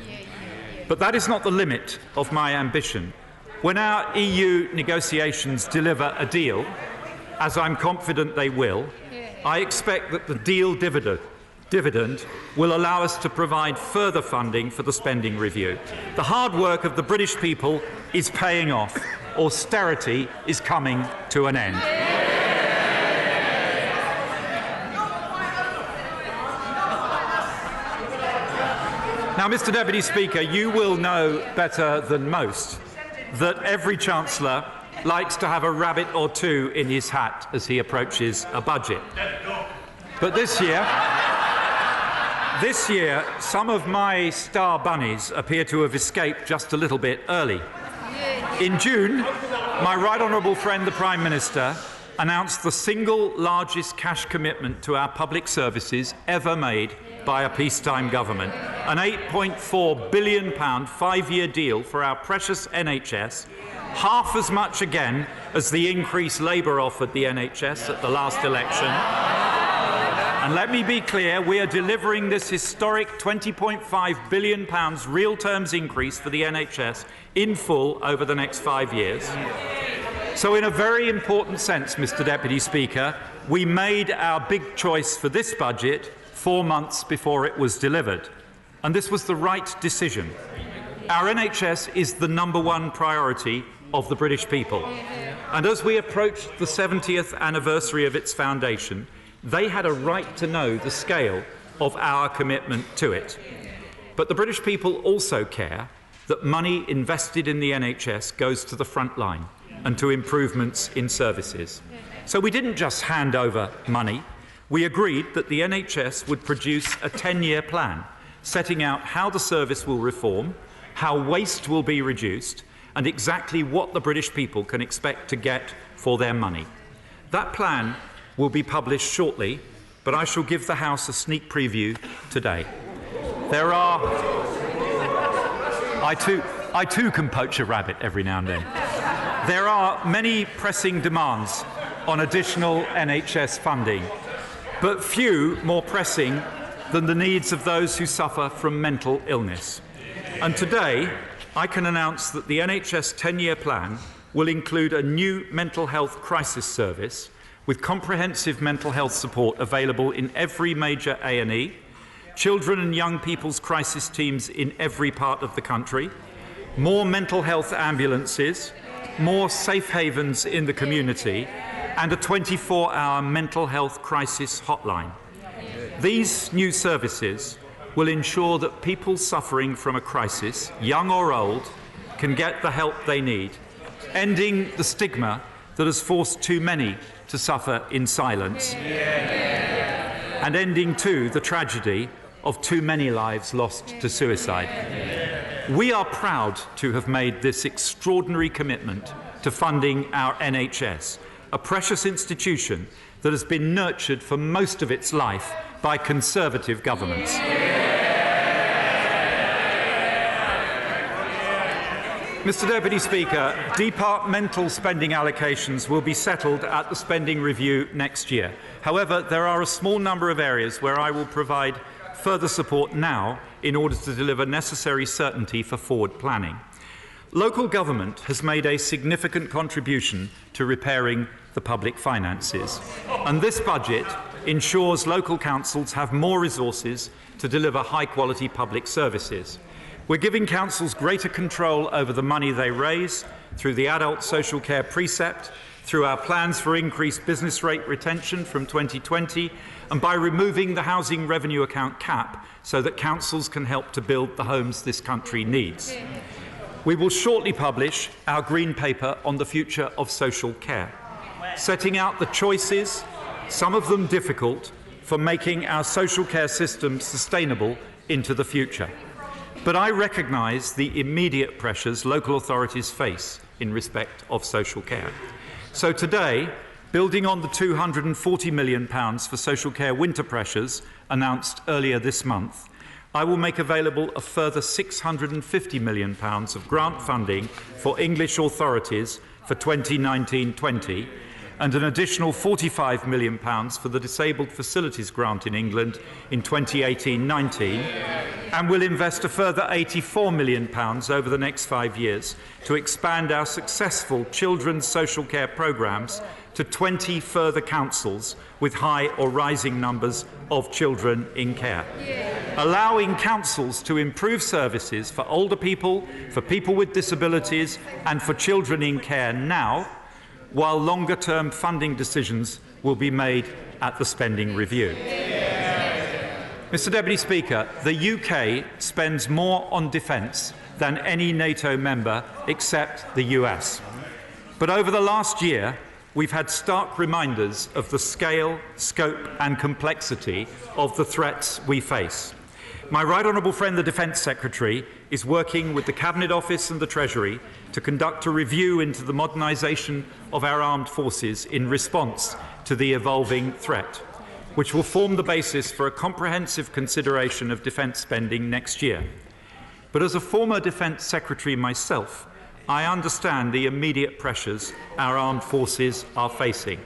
But that is not the limit of my ambition. When our EU negotiations deliver a deal, as I'm confident they will, I expect that the deal dividend will allow us to provide further funding for the spending review. The hard work of the British people is paying off. Austerity is coming to an end. Now, Mr. Deputy Speaker, you will know better than most that every Chancellor likes to have a rabbit or two in his hat as he approaches a budget. But this year, some of my star bunnies appear to have escaped just a little bit early. In June, my right honourable friend, the Prime Minister, announced the single largest cash commitment to our public services ever made by a peacetime government, an £8.4 billion 5-year deal for our precious NHS, half as much again as the increase Labour offered the NHS at the last election. And let me be clear, we are delivering this historic £20.5 billion real terms increase for the NHS in full over the next 5 years. So in a very important sense, Mr. Deputy Speaker, we made our big choice for this budget 4 months before it was delivered. And this was the right decision. Our NHS is the #1 priority of the British people. And as we approached the 70th anniversary of its foundation, they had a right to know the scale of our commitment to it. But the British people also care that money invested in the NHS goes to the front line and to improvements in services. So we didn't just hand over money. We agreed that the NHS would produce a 10-year plan, setting out how the service will reform, how waste will be reduced, and exactly what the British people can expect to get for their money. That plan will be published shortly, but I shall give the House a sneak preview today. I too can poach a rabbit every now and then. There are many pressing demands on additional NHS funding, but few more pressing than the needs of those who suffer from mental illness. And today, I can announce that the NHS 10-year plan will include a new mental health crisis service with comprehensive mental health support available in every major A&E, children and young people's crisis teams in every part of the country, more mental health ambulances, more safe havens in the community, and a 24-hour mental health crisis hotline. These new services will ensure that people suffering from a crisis, young or old, can get the help they need, ending the stigma that has forced too many to suffer in silence, and ending, too, the tragedy of too many lives lost to suicide. We are proud to have made this extraordinary commitment to funding our NHS, a precious institution that has been nurtured for most of its life by Conservative governments. Mr. Deputy Speaker, departmental spending allocations will be settled at the spending review next year. However, there are a small number of areas where I will provide further support now in order to deliver necessary certainty for forward planning. Local government has made a significant contribution to repairing the public finances, and this budget ensures local councils have more resources to deliver high-quality public services. We're giving councils greater control over the money they raise through the adult social care precept, through our plans for increased business rate retention from 2020, and by removing the housing revenue account cap so that councils can help to build the homes this country needs. We will shortly publish our Green Paper on the future of social care, setting out the choices, some of them difficult, for making our social care system sustainable into the future. But I recognise the immediate pressures local authorities face in respect of social care. So today, building on the £240 million for social care winter pressures announced earlier this month, I will make available a further £650 million of grant funding for English authorities for 2019-20 and an additional £45 million for the Disabled Facilities Grant in England in 2018-19, and will invest a further £84 million over the next 5 years to expand our successful children's social care programmes to 20 further councils with high or rising numbers of children in care, allowing councils to improve services for older people, for people with disabilities and for children in care now, while longer-term funding decisions will be made at the spending review. Mr Deputy Speaker, the UK spends more on defence than any NATO member except the US. But over the last year, we've had stark reminders of the scale, scope and complexity of the threats we face. My right honourable friend, the Defence Secretary, is working with the Cabinet Office and the Treasury to conduct a review into the modernisation of our armed forces in response to the evolving threat, which will form the basis for a comprehensive consideration of defence spending next year. But as a former Defence Secretary myself, I understand the immediate pressures our armed forces are facing.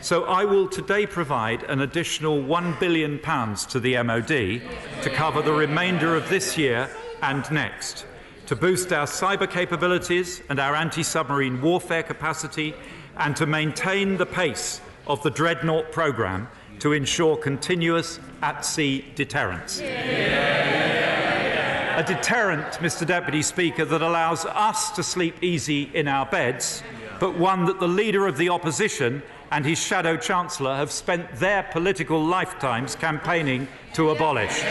So I will today provide an additional £1 billion to the MOD to cover the remainder of this year and next, to boost our cyber capabilities and our anti-submarine warfare capacity, and to maintain the pace of the Dreadnought programme to ensure continuous at-sea deterrence. A deterrent, Mr Deputy Speaker, that allows us to sleep easy in our beds, but one that the Leader of the Opposition and his Shadow Chancellor have spent their political lifetimes campaigning to abolish.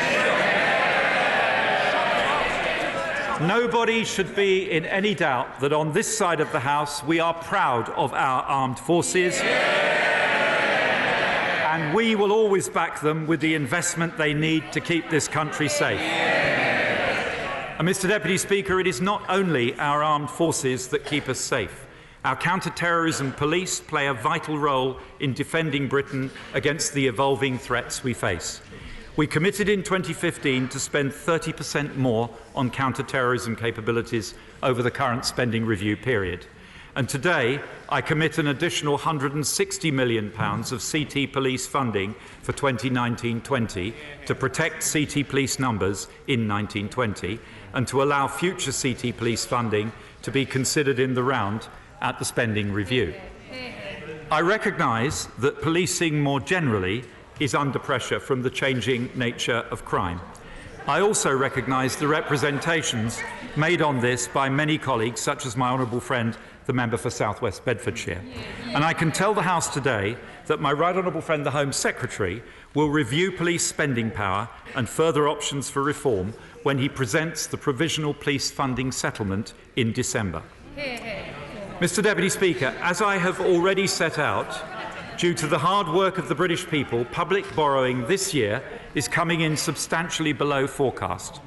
Nobody should be in any doubt that on this side of the House we are proud of our armed forces, and we will always back them with the investment they need to keep this country safe. And Mr Deputy Speaker, it is not only our armed forces that keep us safe. Our counter-terrorism police play a vital role in defending Britain against the evolving threats we face. We committed in 2015 to spend 30% more on counter-terrorism capabilities over the current spending review period. And today, I commit an additional £160 million of CT police funding for 2019-20 to protect CT police numbers in 1920 and to allow future CT police funding to be considered in the round at the spending review. I recognise that policing more generally is under pressure from the changing nature of crime. I also recognise the representations made on this by many colleagues, such as my honourable friend, the member for South West Bedfordshire. And I can tell the House today that my right honourable friend, the Home Secretary, will review police spending power and further options for reform when he presents the provisional police funding settlement in December. Mr Deputy Speaker, as I have already set out, due to the hard work of the British people, public borrowing this year is coming in substantially below forecast.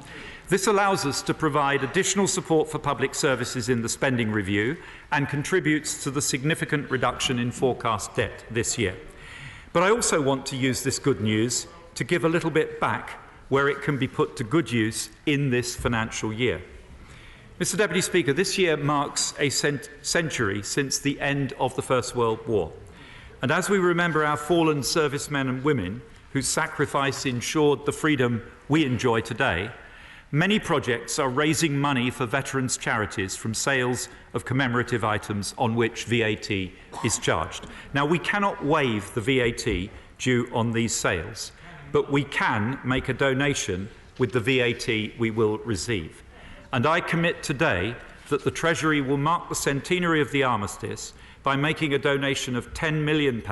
This allows us to provide additional support for public services in the spending review and contributes to the significant reduction in forecast debt this year. But I also want to use this good news to give a little bit back where it can be put to good use in this financial year. Mr Deputy Speaker, this year marks a century since the end of the First World War. And as we remember our fallen servicemen and women whose sacrifice ensured the freedom we enjoy today, many projects are raising money for veterans' charities from sales of commemorative items on which VAT is charged. Now, we cannot waive the VAT due on these sales, but we can make a donation with the VAT we will receive. and I commit today that the Treasury will mark the centenary of the armistice by making a donation of £10 million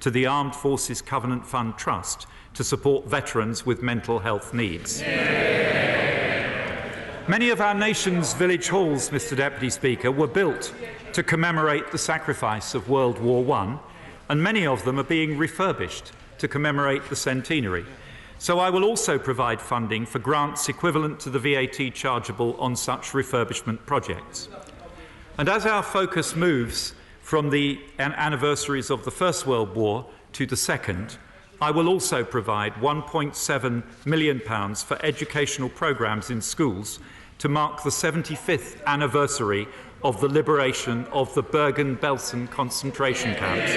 to the Armed Forces Covenant Fund Trust to support veterans with mental health needs. Many of our nation's village halls, Mr. Deputy Speaker, were built to commemorate the sacrifice of World War I, and many of them are being refurbished to commemorate the centenary. So I will also provide funding for grants equivalent to the VAT chargeable on such refurbishment projects. And as our focus moves from the anniversaries of the First World War to the Second, I will also provide £1.7 million for educational programmes in schools to mark the 75th anniversary of the liberation of the Bergen-Belsen concentration camps,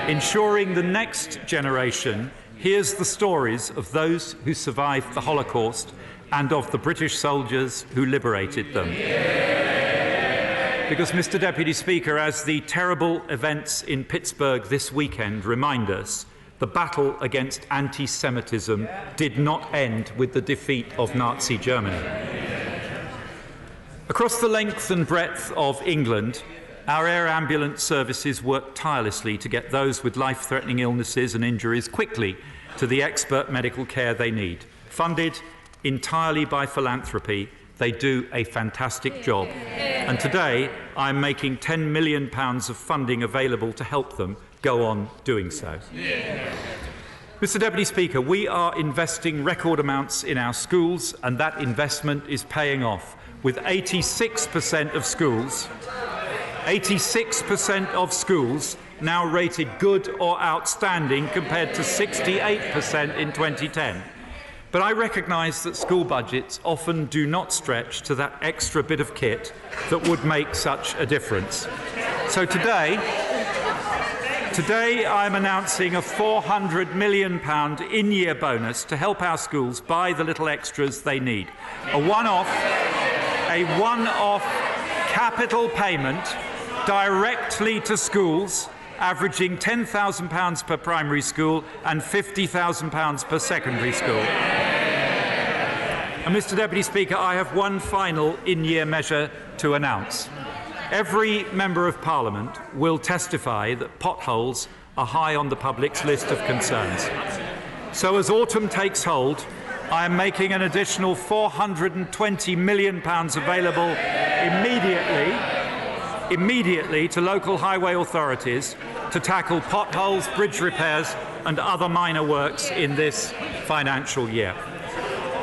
ensuring the next generation hears the stories of those who survived the Holocaust and of the British soldiers who liberated them. Because, Mr. Deputy Speaker, as the terrible events in Pittsburgh this weekend remind us, the battle against anti-Semitism did not end with the defeat of Nazi Germany. Across the length and breadth of England, our air ambulance services work tirelessly to get those with life-threatening illnesses and injuries quickly to the expert medical care they need. Funded entirely by philanthropy, they do a fantastic job. And today, I'm making £10 million of funding available to help them go on doing so. Mr. Deputy Speaker, we are investing record amounts in our schools, and that investment is paying off, with 86% of schools now rated good or outstanding, compared to 68% in 2010. But I recognise that school budgets often do not stretch to that extra bit of kit that would make such a difference. So today I'm announcing a £400 million in-year bonus to help our schools buy the little extras they need. A one-off capital payment directly to schools, averaging £10,000 per primary school and £50,000 per secondary school. And, Mr. Deputy Speaker, I have one final in-year measure to announce. Every Member of Parliament will testify that potholes are high on the public's list of concerns. So as autumn takes hold, I am making an additional £420 million available immediately to local highway authorities to tackle potholes, bridge repairs and other minor works in this financial year.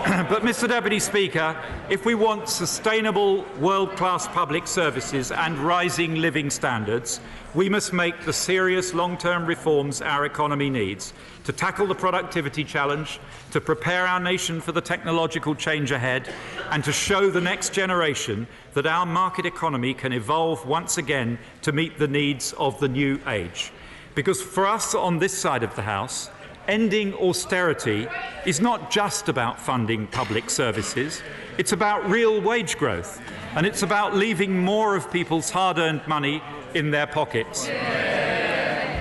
But, Mr. Deputy Speaker, if we want sustainable world-class public services and rising living standards, we must make the serious long-term reforms our economy needs to tackle the productivity challenge, to prepare our nation for the technological change ahead, and to show the next generation that our market economy can evolve once again to meet the needs of the new age. Because for us on this side of the House, ending austerity is not just about funding public services, it's about real wage growth, and it's about leaving more of people's hard-earned money in their pockets.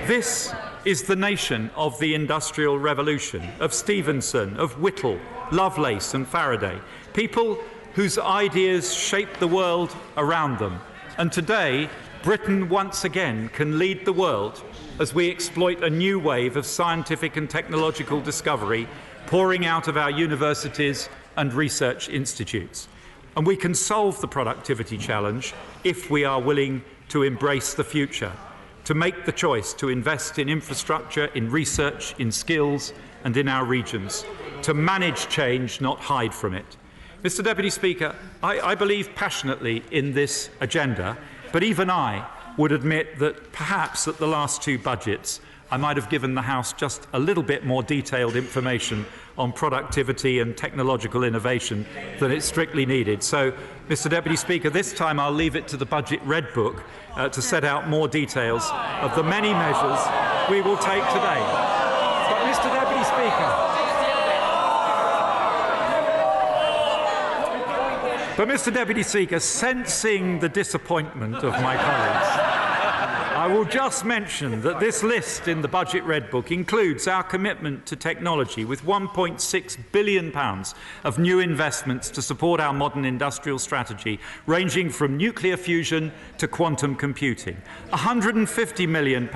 This is the nation of the Industrial Revolution, of Stevenson, of Whittle, Lovelace and Faraday, people whose ideas shaped the world around them. And today, Britain once again can lead the world as we exploit a new wave of scientific and technological discovery pouring out of our universities and research institutes. And we can solve the productivity challenge if we are willing to embrace the future, to make the choice to invest in infrastructure, in research, in skills and in our regions, to manage change, not hide from it. Mr. Deputy Speaker, I believe passionately in this agenda, but even I would admit that perhaps at the last two budgets I might have given the House just a little bit more detailed information on productivity and technological innovation than it's strictly needed. So, Mr. Deputy Speaker, this time I'll leave it to the Budget Red Book to set out more details of the many measures we will take today. But, Mr. Deputy Speaker, sensing the disappointment of my colleagues, I I will just mention that this list in the Budget Red Book includes our commitment to technology with £1.6 billion of new investments to support our modern industrial strategy, ranging from nuclear fusion to quantum computing. £150 million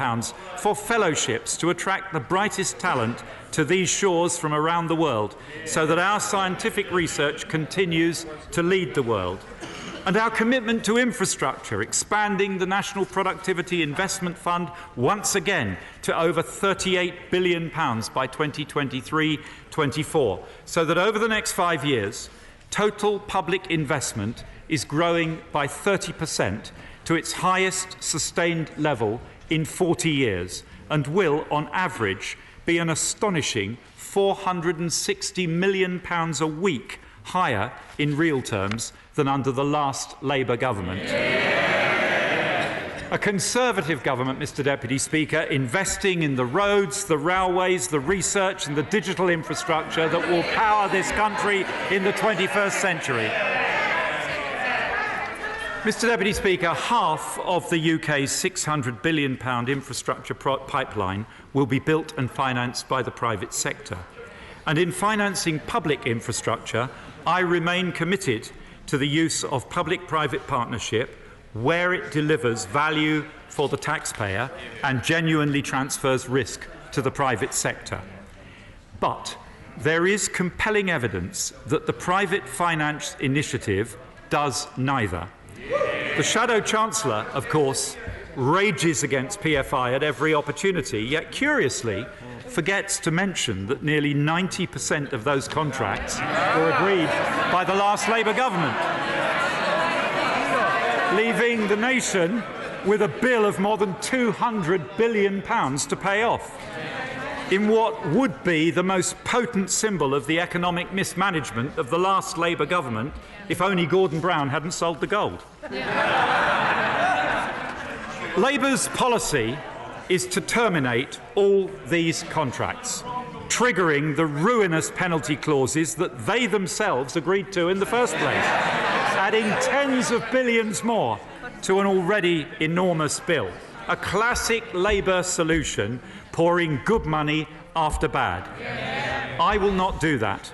for fellowships to attract the brightest talent to these shores from around the world, so that our scientific research continues to lead the world. And our commitment to infrastructure, expanding the National Productivity Investment Fund once again to over £38 billion by 2023-24, so that over the next 5 years, total public investment is growing by 30% to its highest sustained level in 40 years, and will, on average, be an astonishing £460 million a week higher in real terms than under the last Labour government. A Conservative government, Mr Deputy Speaker, investing in the roads, the railways, the research and the digital infrastructure that will power this country in the 21st century. Mr Deputy Speaker, half of the UK's £600 billion infrastructure pipeline will be built and financed by the private sector. And in financing public infrastructure, I remain committed to the use of public-private partnership where it delivers value for the taxpayer and genuinely transfers risk to the private sector. But there is compelling evidence that the private finance initiative does neither. The Shadow Chancellor, of course, rages against PFI at every opportunity, yet curiously forgets to mention that nearly 90% of those contracts were agreed by the last Labour government, leaving the nation with a bill of more than £200 billion to pay off, in what would be the most potent symbol of the economic mismanagement of the last Labour government, if only Gordon Brown hadn't sold the gold. Labour's policy is to terminate all these contracts, triggering the ruinous penalty clauses that they themselves agreed to in the first place, adding tens of billions more to an already enormous bill. A classic Labour solution, pouring good money after bad. I will not do that.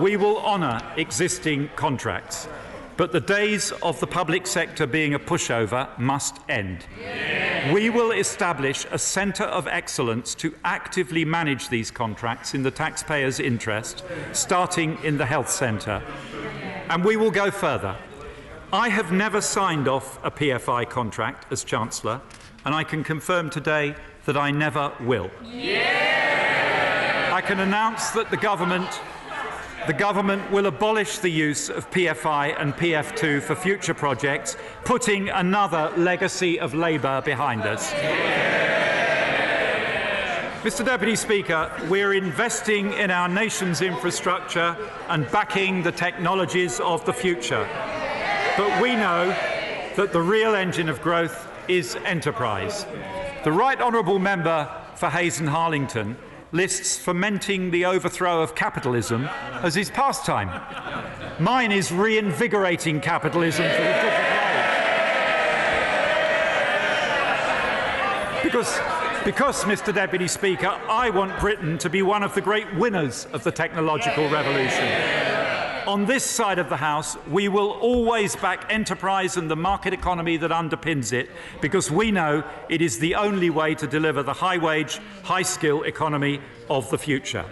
We will honour existing contracts. But the days of the public sector being a pushover must end. We will establish a centre of excellence to actively manage these contracts in the taxpayer's interest, starting in the health centre. And we will go further. I have never signed off a PFI contract as Chancellor, and I can confirm today that I never will. I can announce that the government will abolish the use of PFI and PF2 for future projects, putting another legacy of Labour behind us. Mr Deputy Speaker, we're investing in our nation's infrastructure and backing the technologies of the future. But we know that the real engine of growth is enterprise. The Right Honourable Member for Hayes and Harlington lists fomenting the overthrow of capitalism as his pastime. Mine is reinvigorating capitalism for the digital age. Because, Mr Deputy Speaker, I want Britain to be one of the great winners of the technological revolution. On this side of the House, we will always back enterprise and the market economy that underpins it, because we know it is the only way to deliver the high-wage, high-skill economy of the future.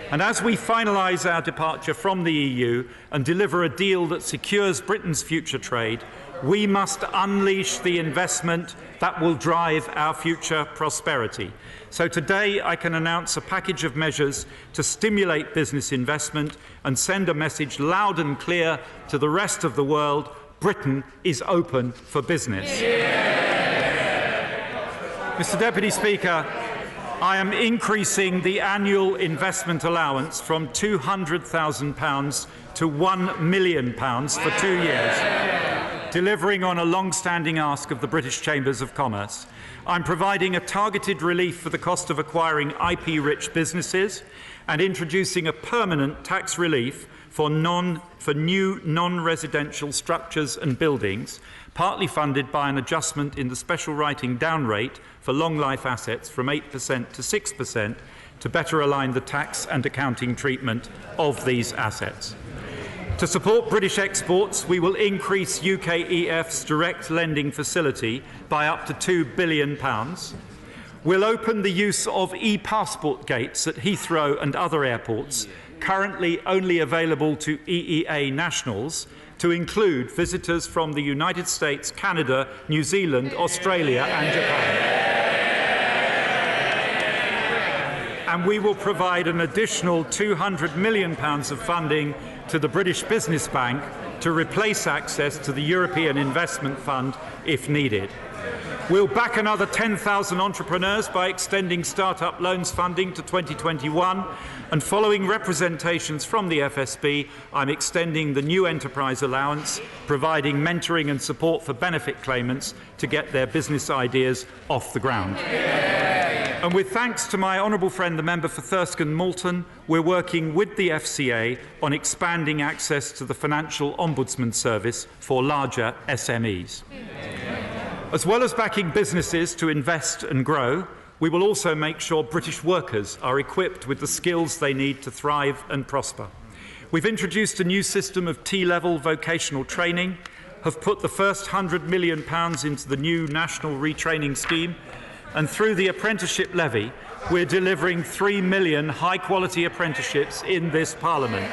And as we finalise our departure from the EU and deliver a deal that secures Britain's future trade, we must unleash the investment that will drive our future prosperity. So today I can announce a package of measures to stimulate business investment and send a message loud and clear to the rest of the world: Britain is open for business. Mr Deputy Speaker, I am increasing the annual investment allowance from £200,000 to £1 million for 2 years, delivering on a long-standing ask of the British Chambers of Commerce. I'm providing a targeted relief for the cost of acquiring IP-rich businesses and introducing a permanent tax relief for new non-residential structures and buildings, partly funded by an adjustment in the special writing down rate for long-life assets from 8% to 6% to better align the tax and accounting treatment of these assets. To support British exports, we will increase UKEF's direct lending facility by up to £2 billion. We'll open the use of e-passport gates at Heathrow and other airports, currently only available to EEA nationals, to include visitors from the United States, Canada, New Zealand, Australia and Japan. And we will provide an additional £200 million of funding to the British Business Bank to replace access to the European Investment Fund if needed. We'll back another 10,000 entrepreneurs by extending start-up loans funding to 2021, and following representations from the FSB, I'm extending the new enterprise allowance, providing mentoring and support for benefit claimants to get their business ideas off the ground. And with thanks to my honourable friend, the member for Thurston Moulton, we're working with the FCA on expanding access to the Financial Ombudsman Service for larger SMEs. As well as backing businesses to invest and grow, we will also make sure British workers are equipped with the skills they need to thrive and prosper. We've introduced a new system of T-level vocational training, have put the first £100 million into the new national retraining scheme, and through the apprenticeship levy, we're delivering 3 million high-quality apprenticeships in this Parliament.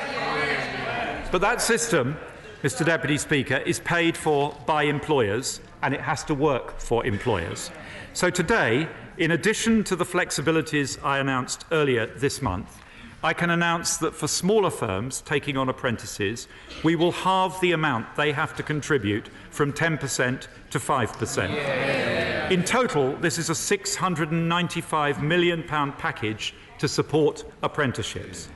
But that system, Mr. Deputy Speaker, is paid for by employers, and it has to work for employers. So today, in addition to the flexibilities I announced earlier this month, I can announce that for smaller firms taking on apprentices, we will halve the amount they have to contribute from 10% to 5%. In total, this is a £695 million package to support apprenticeships.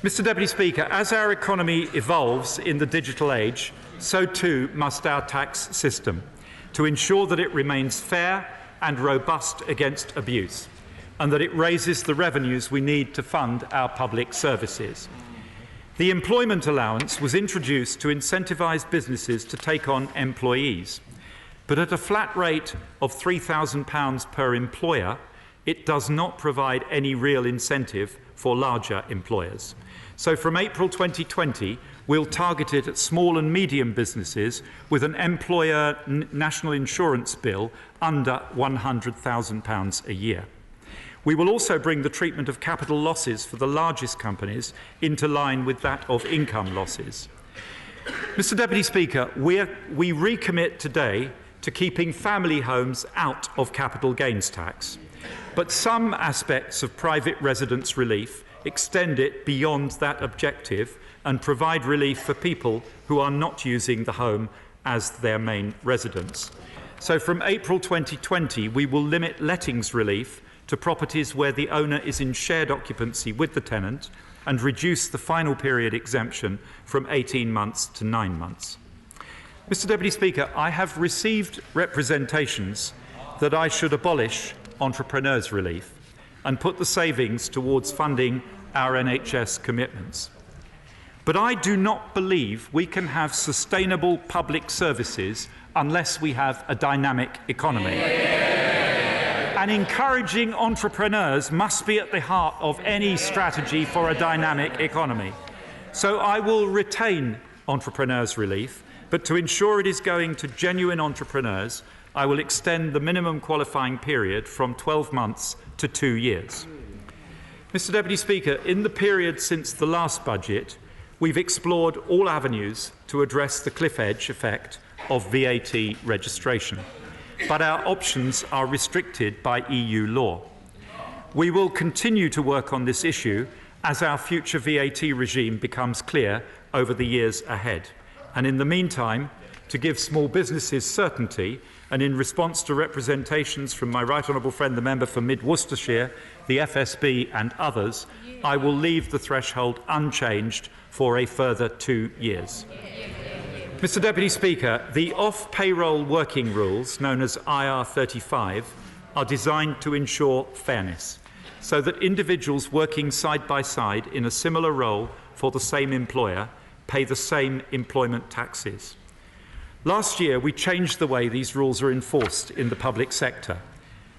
Mr. Deputy Speaker, as our economy evolves in the digital age, so too must our tax system, to ensure that it remains fair and robust against abuse, and that it raises the revenues we need to fund our public services. The employment allowance was introduced to incentivise businesses to take on employees, but at a flat rate of £3,000 per employer, it does not provide any real incentive for larger employers. So from April 2020, we'll target it at small and medium businesses with an employer national insurance bill under £100,000 a year. We will also bring the treatment of capital losses for the largest companies into line with that of income losses. Mr. Deputy Speaker, we recommit today to keeping family homes out of capital gains tax, but some aspects of private residence relief extend it beyond that objective and provide relief for people who are not using the home as their main residence. So from April 2020, we will limit lettings relief to properties where the owner is in shared occupancy with the tenant and reduce the final period exemption from 18 months to 9 months. Mr. Deputy Speaker, I have received representations that I should abolish entrepreneurs' relief and put the savings towards funding our NHS commitments. But I do not believe we can have sustainable public services unless we have a dynamic economy. And encouraging entrepreneurs must be at the heart of any strategy for a dynamic economy. So I will retain entrepreneurs' relief, but to ensure it is going to genuine entrepreneurs, I will extend the minimum qualifying period from 12 months to 2 years. Mr. Deputy Speaker, in the period since the last budget, we've explored all avenues to address the cliff edge effect of VAT registration, but our options are restricted by EU law. We will continue to work on this issue as our future VAT regime becomes clear over the years ahead. And in the meantime, to give small businesses certainty, and in response to representations from my right honourable friend, the member for Mid Worcestershire, the FSB and others, I will leave the threshold unchanged for a further 2 years. Mr. Deputy Speaker, the off-payroll working rules, known as IR35, are designed to ensure fairness, so that individuals working side by side in a similar role for the same employer pay the same employment taxes. Last year, we changed the way these rules are enforced in the public sector,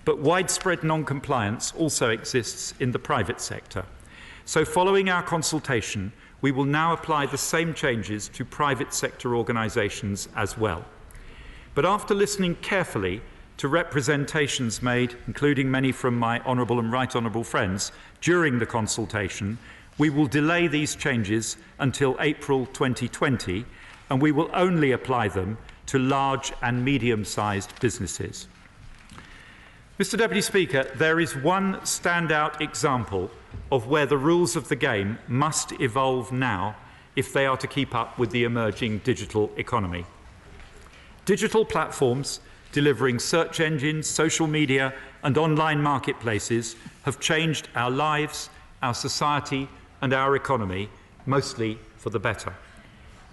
but widespread non-compliance also exists in the private sector. So following our consultation, we will now apply the same changes to private sector organisations as well. But after listening carefully to representations made, including many from my honourable and right honourable friends, during the consultation, we will delay these changes until April 2020, and we will only apply them to large and medium-sized businesses. Mr. Deputy Speaker, there is one standout example of where the rules of the game must evolve now if they are to keep up with the emerging digital economy. Digital platforms delivering search engines, social media and online marketplaces have changed our lives, our society and our economy, mostly for the better.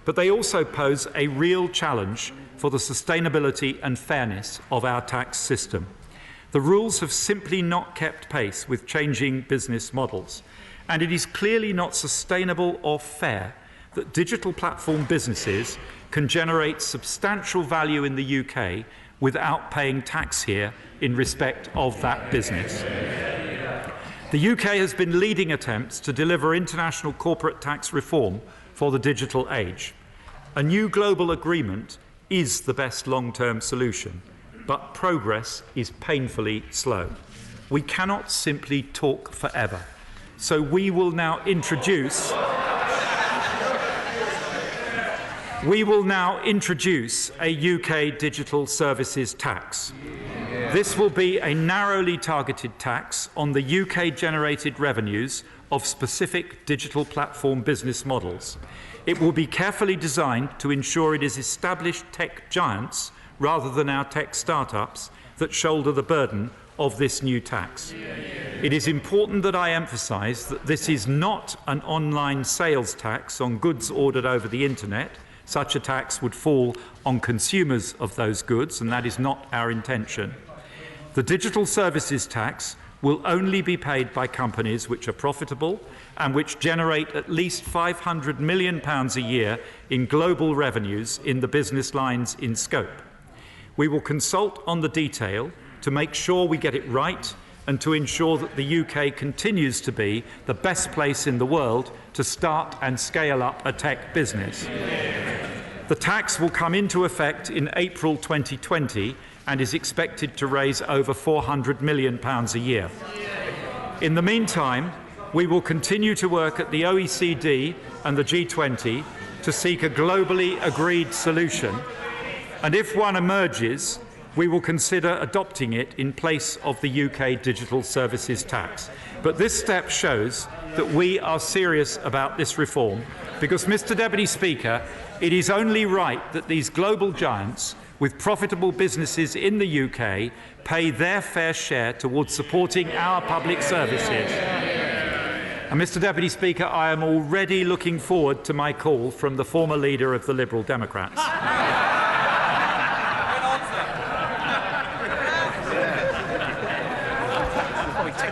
But they also pose a real challenge for the sustainability and fairness of our tax system. The rules have simply not kept pace with changing business models, and it is clearly not sustainable or fair that digital platform businesses can generate substantial value in the UK without paying tax here in respect of that business. The UK has been leading attempts to deliver international corporate tax reform for the digital age. A new global agreement is the best long-term solution, but progress is painfully slow. We cannot simply talk forever. So we will now introduce a UK digital services tax. This will be a narrowly targeted tax on the UK-generated revenues of specific digital platform business models. It will be carefully designed to ensure it is established tech giants rather than our tech startups that shoulder the burden of this new tax. It is important that I emphasise that this is not an online sales tax on goods ordered over the internet. Such a tax would fall on consumers of those goods, and that is not our intention. The digital services tax will only be paid by companies which are profitable and which generate at least £500 million a year in global revenues in the business lines in scope. We will consult on the detail to make sure we get it right and to ensure that the UK continues to be the best place in the world to start and scale up a tech business. The tax will come into effect in April 2020 and is expected to raise over £400 million a year. In the meantime, we will continue to work at the OECD and the G20 to seek a globally agreed solution, and if one emerges, we will consider adopting it in place of the UK digital services tax. But this step shows that we are serious about this reform because, Mr. Deputy Speaker, it is only right that these global giants with profitable businesses in the UK pay their fair share towards supporting our public services. And, Mr. Deputy Speaker, I am already looking forward to my call from the former leader of the Liberal Democrats.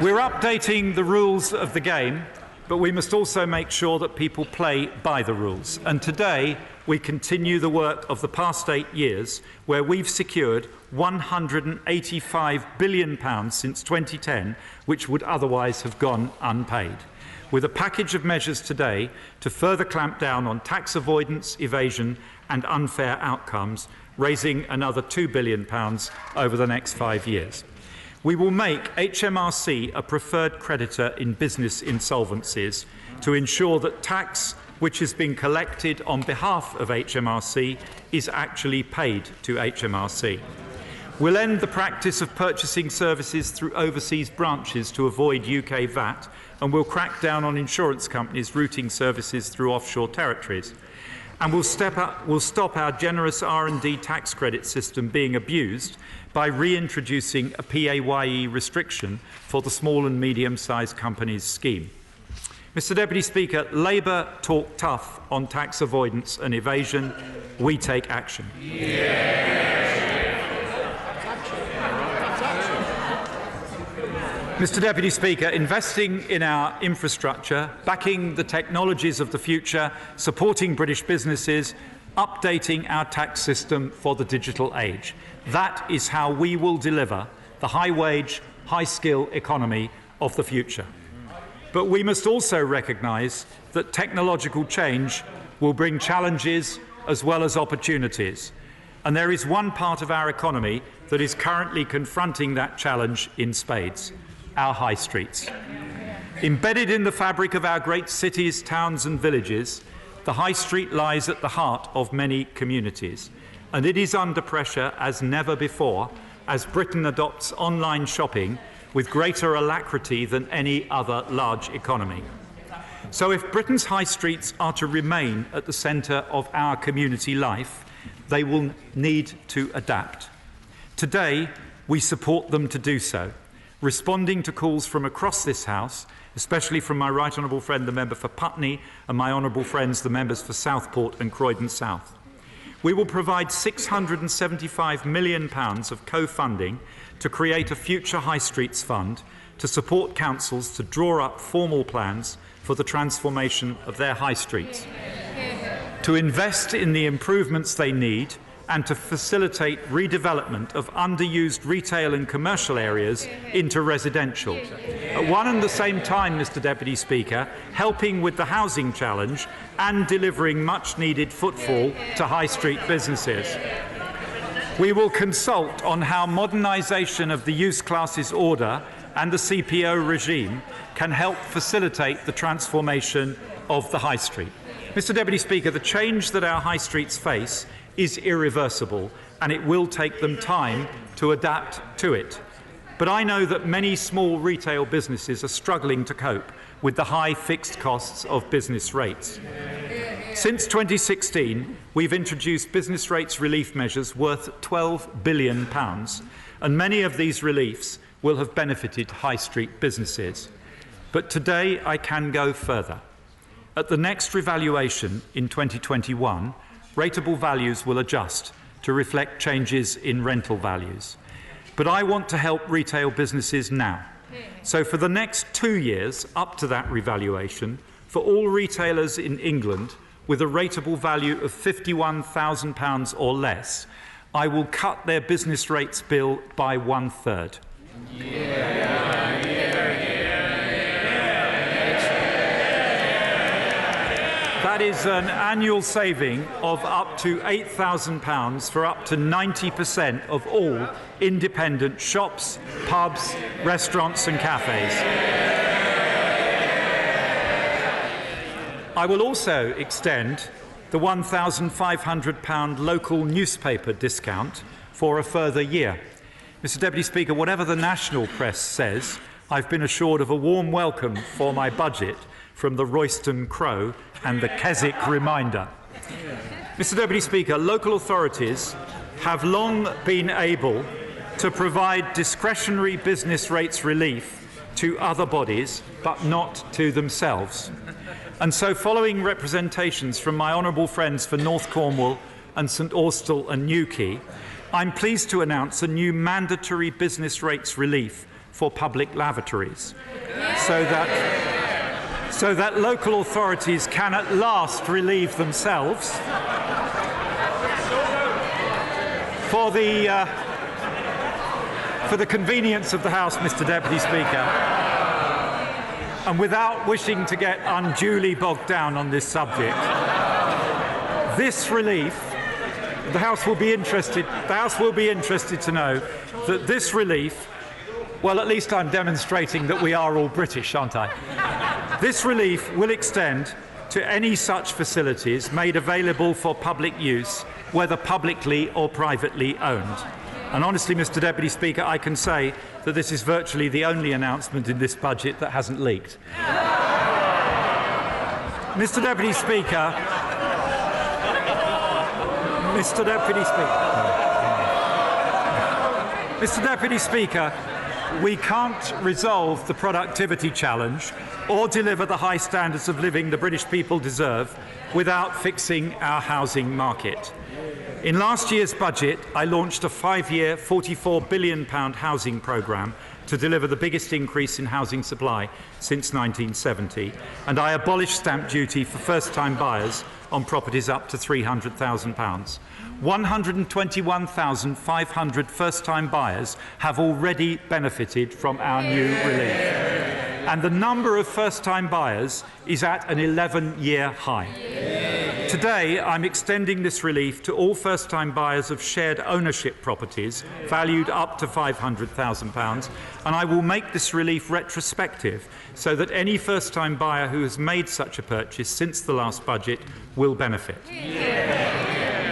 We're updating the rules of the game, but we must also make sure that people play by the rules. And today, we continue the work of the past 8 years, where we've secured £185 billion since 2010, which would otherwise have gone unpaid, with a package of measures today to further clamp down on tax avoidance, evasion and unfair outcomes, raising another £2 billion over the next 5 years. We will make HMRC a preferred creditor in business insolvencies to ensure that tax which has been collected on behalf of HMRC is actually paid to HMRC. We'll end the practice of purchasing services through overseas branches to avoid UK VAT, and we'll crack down on insurance companies routing services through offshore territories. And we'll stop our generous R&D tax credit system being abused by reintroducing a PAYE restriction for the small and medium-sized companies scheme. Mr. Deputy Speaker, Labour talk tough on tax avoidance and evasion. We take action. Mr Deputy Speaker, investing in our infrastructure, backing the technologies of the future, supporting British businesses, updating our tax system for the digital age. That is how we will deliver the high-wage, high-skill economy of the future. But we must also recognise that technological change will bring challenges as well as opportunities. And there is one part of our economy that is currently confronting that challenge in spades: our high streets. Embedded in the fabric of our great cities, towns and villages, the high street lies at the heart of many communities, and it is under pressure as never before as Britain adopts online shopping with greater alacrity than any other large economy. So if Britain's high streets are to remain at the centre of our community life, they will need to adapt. Today, we support them to do so, responding to calls from across this House, especially from my right honourable friend, the member for Putney, and my honourable friends, the members for Southport and Croydon South. We will provide £675 million of co-funding to create a future High Streets Fund to support councils to draw up formal plans for the transformation of their high streets, to invest in the improvements they need and to facilitate redevelopment of underused retail and commercial areas into residential. At one and the same time, Mr Deputy Speaker, helping with the housing challenge and delivering much-needed footfall to high street businesses. We will consult on how modernisation of the use classes order and the CPO regime can help facilitate the transformation of the high street. Mr Deputy Speaker, the change that our high streets face is irreversible, and it will take them time to adapt to it. But I know that many small retail businesses are struggling to cope with the high fixed costs of business rates. Since 2016, we've introduced business rates relief measures worth £12 billion, and many of these reliefs will have benefited high street businesses. But today I can go further. At the next revaluation in 2021, rateable values will adjust to reflect changes in rental values. But I want to help retail businesses now. So for the next 2 years, up to that revaluation, for all retailers in England with a rateable value of £51,000 or less, I will cut their business rates bill by 1/3. That is an annual saving of up to £8,000 for up to 90% of all independent shops, pubs, restaurants and cafes. I will also extend the £1,500 local newspaper discount for a further year. Mr Deputy Speaker, whatever the national press says, I've been assured of a warm welcome for my budget from the Royston Crow and the Keswick Reminder. Mr Deputy Speaker, local authorities have long been able to provide discretionary business rates relief to other bodies, but not to themselves. And so, following representations from my honourable friends for North Cornwall and St Austell and Newquay, I'm pleased to announce a new mandatory business rates relief for public lavatories, so that local authorities can at last relieve themselves for the convenience of the House, Mr Deputy Speaker, and without wishing to get unduly bogged down on this subject, this relief, the House will be interested to know that this relief, well, at least I'm demonstrating that we are all British, aren't I? This relief will extend to any such facilities made available for public use, whether publicly or privately owned. And honestly, Mr Deputy Speaker, I can say that this is virtually the only announcement in this budget that hasn't leaked. Mr Deputy Speaker, Mr Deputy Speaker, we can't resolve the productivity challenge or deliver the high standards of living the British people deserve without fixing our housing market. In last year's budget, I launched a 5-year, £44 billion housing programme to deliver the biggest increase in housing supply since 1970, and I abolished stamp duty for first-time buyers on properties up to £300,000. 121,500 first-time buyers have already benefited from our new relief, and the number of first-time buyers is at an 11-year high. Today, I'm extending this relief to all first-time buyers of shared ownership properties valued up to £500,000, and I will make this relief retrospective so that any first-time buyer who has made such a purchase since the last budget will benefit.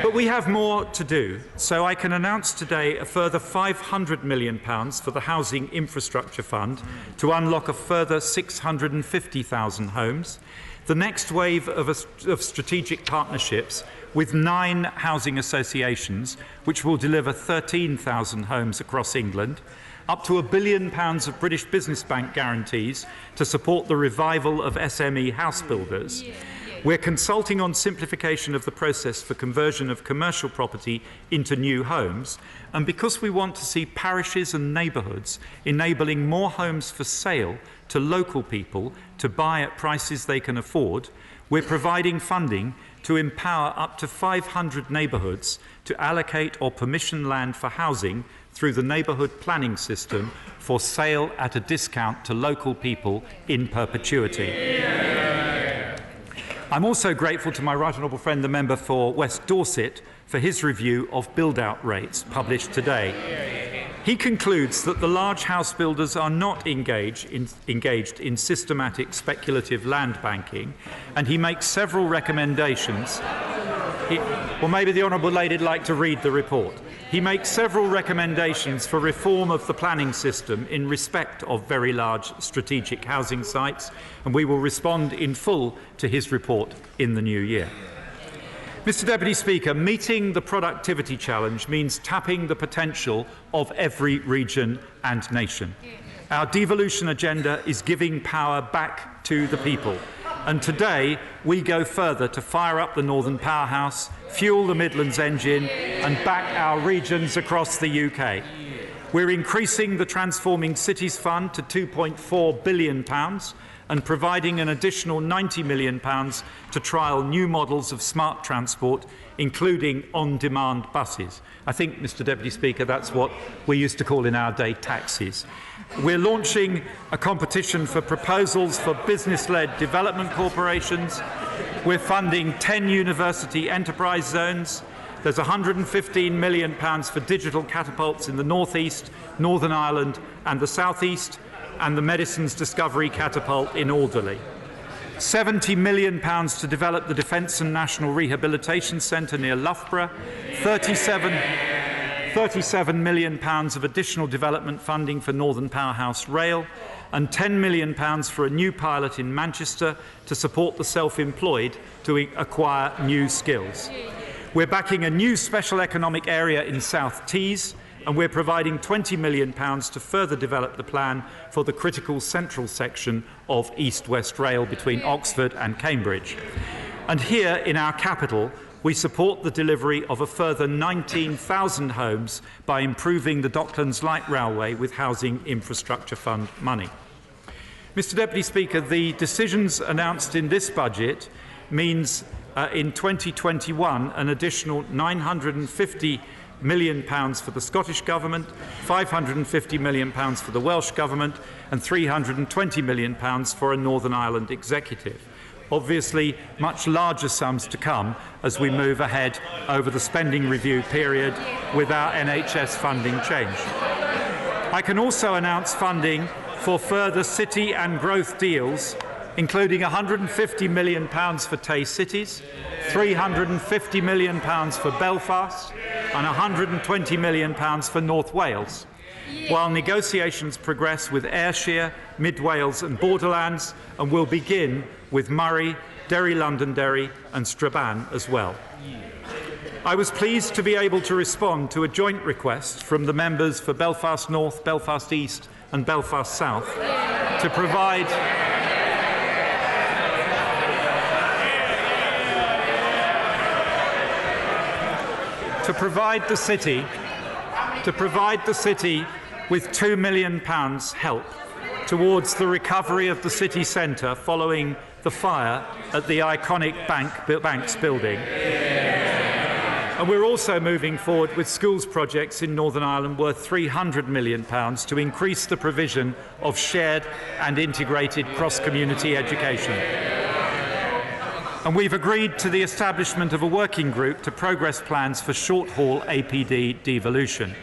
But we have more to do, so I can announce today a further £500 million for the Housing Infrastructure Fund to unlock a further 650,000 homes, the next wave of strategic partnerships with 9 housing associations, which will deliver 13,000 homes across England, up to £1 billion of British Business Bank guarantees to support the revival of SME house builders. We're consulting on simplification of the process for conversion of commercial property into new homes, and because we want to see parishes and neighbourhoods enabling more homes for sale to local people to buy at prices they can afford, we're providing funding to empower up to 500 neighbourhoods to allocate or permission land for housing through the neighbourhood planning system for sale at a discount to local people in perpetuity. I'm also grateful to my right honourable friend, the member for West Dorset, for his review of build-out rates published today. He concludes that the large house builders are not engaged in systematic speculative land banking, and he makes several recommendations. Well, maybe the honourable lady would like to read the report. He makes several recommendations for reform of the planning system in respect of very large strategic housing sites, and we will respond in full to his report in the new year. Mr Deputy Speaker, meeting the productivity challenge means tapping the potential of every region and nation. Our devolution agenda is giving power back to the people. And today, we go further to fire up the Northern Powerhouse, fuel the Midlands engine, and back our regions across the UK. We're increasing the Transforming Cities Fund to £2.4 billion and providing an additional £90 million to trial new models of smart transport, including on-demand buses. I think, Mr Deputy Speaker, that's what we used to call in our day taxis. We're launching a competition for proposals for business-led development corporations. We're funding 10 university enterprise zones. There's £115 million for digital catapults in the North East, Northern Ireland and the South East, and the Medicines Discovery Catapult in Alderley. £70 million to develop the Defence and National Rehabilitation Centre near Loughborough, £37 million of additional development funding for Northern Powerhouse Rail, and £10 million for a new pilot in Manchester to support the self-employed to acquire new skills. We're backing a new special economic area in South Tees, and we're providing £20 million to further develop the plan for the critical central section of East-West Rail between Oxford and Cambridge. And here in our capital, we support the delivery of a further 19,000 homes by improving the Docklands Light Railway with Housing Infrastructure Fund money. Mr Deputy Speaker, the decisions announced in this budget means in 2021 an additional £950 million for the Scottish Government, £550 million for the Welsh Government and £320 million for a Northern Ireland executive. Obviously, much larger sums to come as we move ahead over the spending review period with our NHS funding change. I can also announce funding for further city and growth deals, including £150 million for Tay Cities, £350 million for Belfast and £120 million for North Wales, while negotiations progress with Ayrshire, Mid Wales and Borderlands, and will begin with Murray, Derry Londonderry and Strabane as well. I was pleased to be able to respond to a joint request from the members for Belfast North, Belfast East and Belfast South to provide to provide the city with £2 million help towards the recovery of the city centre following the fire at the iconic Banks building. And we're also moving forward with schools projects in Northern Ireland worth £300 million to increase the provision of shared and integrated cross-community education. And we've agreed to the establishment of a working group to progress plans for short-haul APD devolution.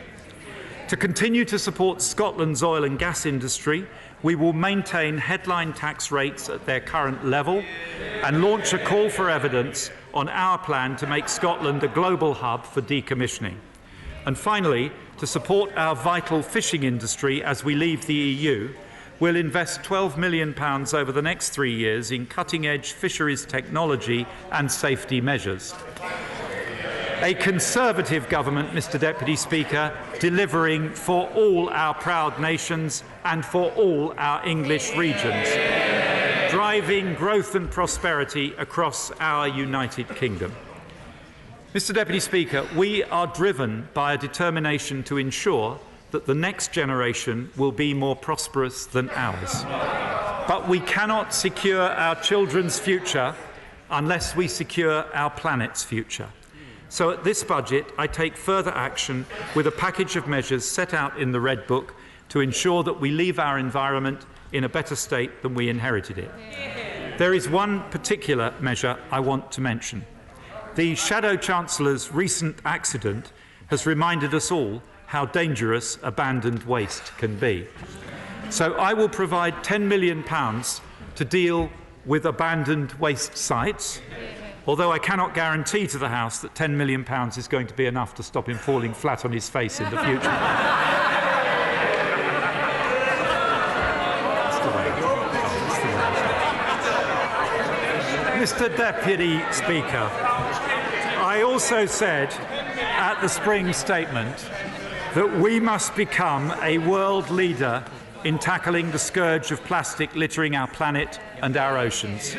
To continue to support Scotland's oil and gas industry, we will maintain headline tax rates at their current level and launch a call for evidence on our plan to make Scotland a global hub for decommissioning. And finally, to support our vital fishing industry as we leave the EU, we'll invest £12 million over the next 3 years in cutting-edge fisheries technology and safety measures. A Conservative government, Mr Deputy Speaker, delivering for all our proud nations and for all our English regions, driving growth and prosperity across our United Kingdom. Mr Deputy Speaker, we are driven by a determination to ensure that the next generation will be more prosperous than ours. But we cannot secure our children's future unless we secure our planet's future. So at this budget, I take further action with a package of measures set out in the Red Book to ensure that we leave our environment in a better state than we inherited it. There is one particular measure I want to mention. The Shadow Chancellor's recent accident has reminded us all how dangerous abandoned waste can be. So I will provide £10 million to deal with abandoned waste sites, although I cannot guarantee to the House that £10 million is going to be enough to stop him falling flat on his face in the future. Mr Deputy Speaker, I also said at the spring statement that we must become a world leader in tackling the scourge of plastic littering our planet and our oceans.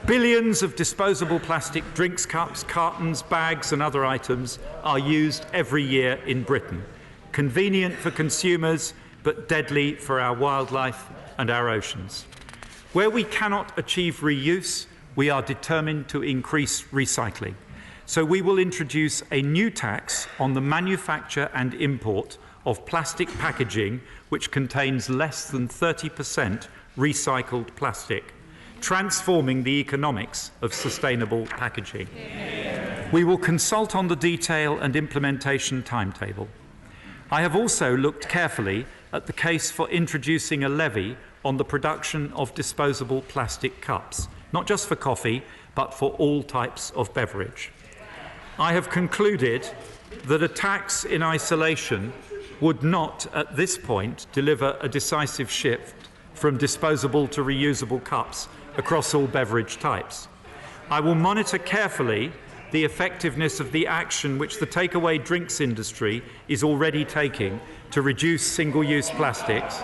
Billions of disposable plastic drinks cups, cartons, bags and other items are used every year in Britain. Convenient for consumers, but deadly for our wildlife and our oceans. Where we cannot achieve reuse, we are determined to increase recycling. So we will introduce a new tax on the manufacture and import of plastic packaging which contains less than 30% recycled plastic, transforming the economics of sustainable packaging. We will consult on the detail and implementation timetable. I have also looked carefully at the case for introducing a levy on the production of disposable plastic cups, not just for coffee, but for all types of beverage. I have concluded that a tax in isolation would not, at this point, deliver a decisive shift from disposable to reusable cups across all beverage types. I will monitor carefully the effectiveness of the action which the takeaway drinks industry is already taking to reduce single-use plastics,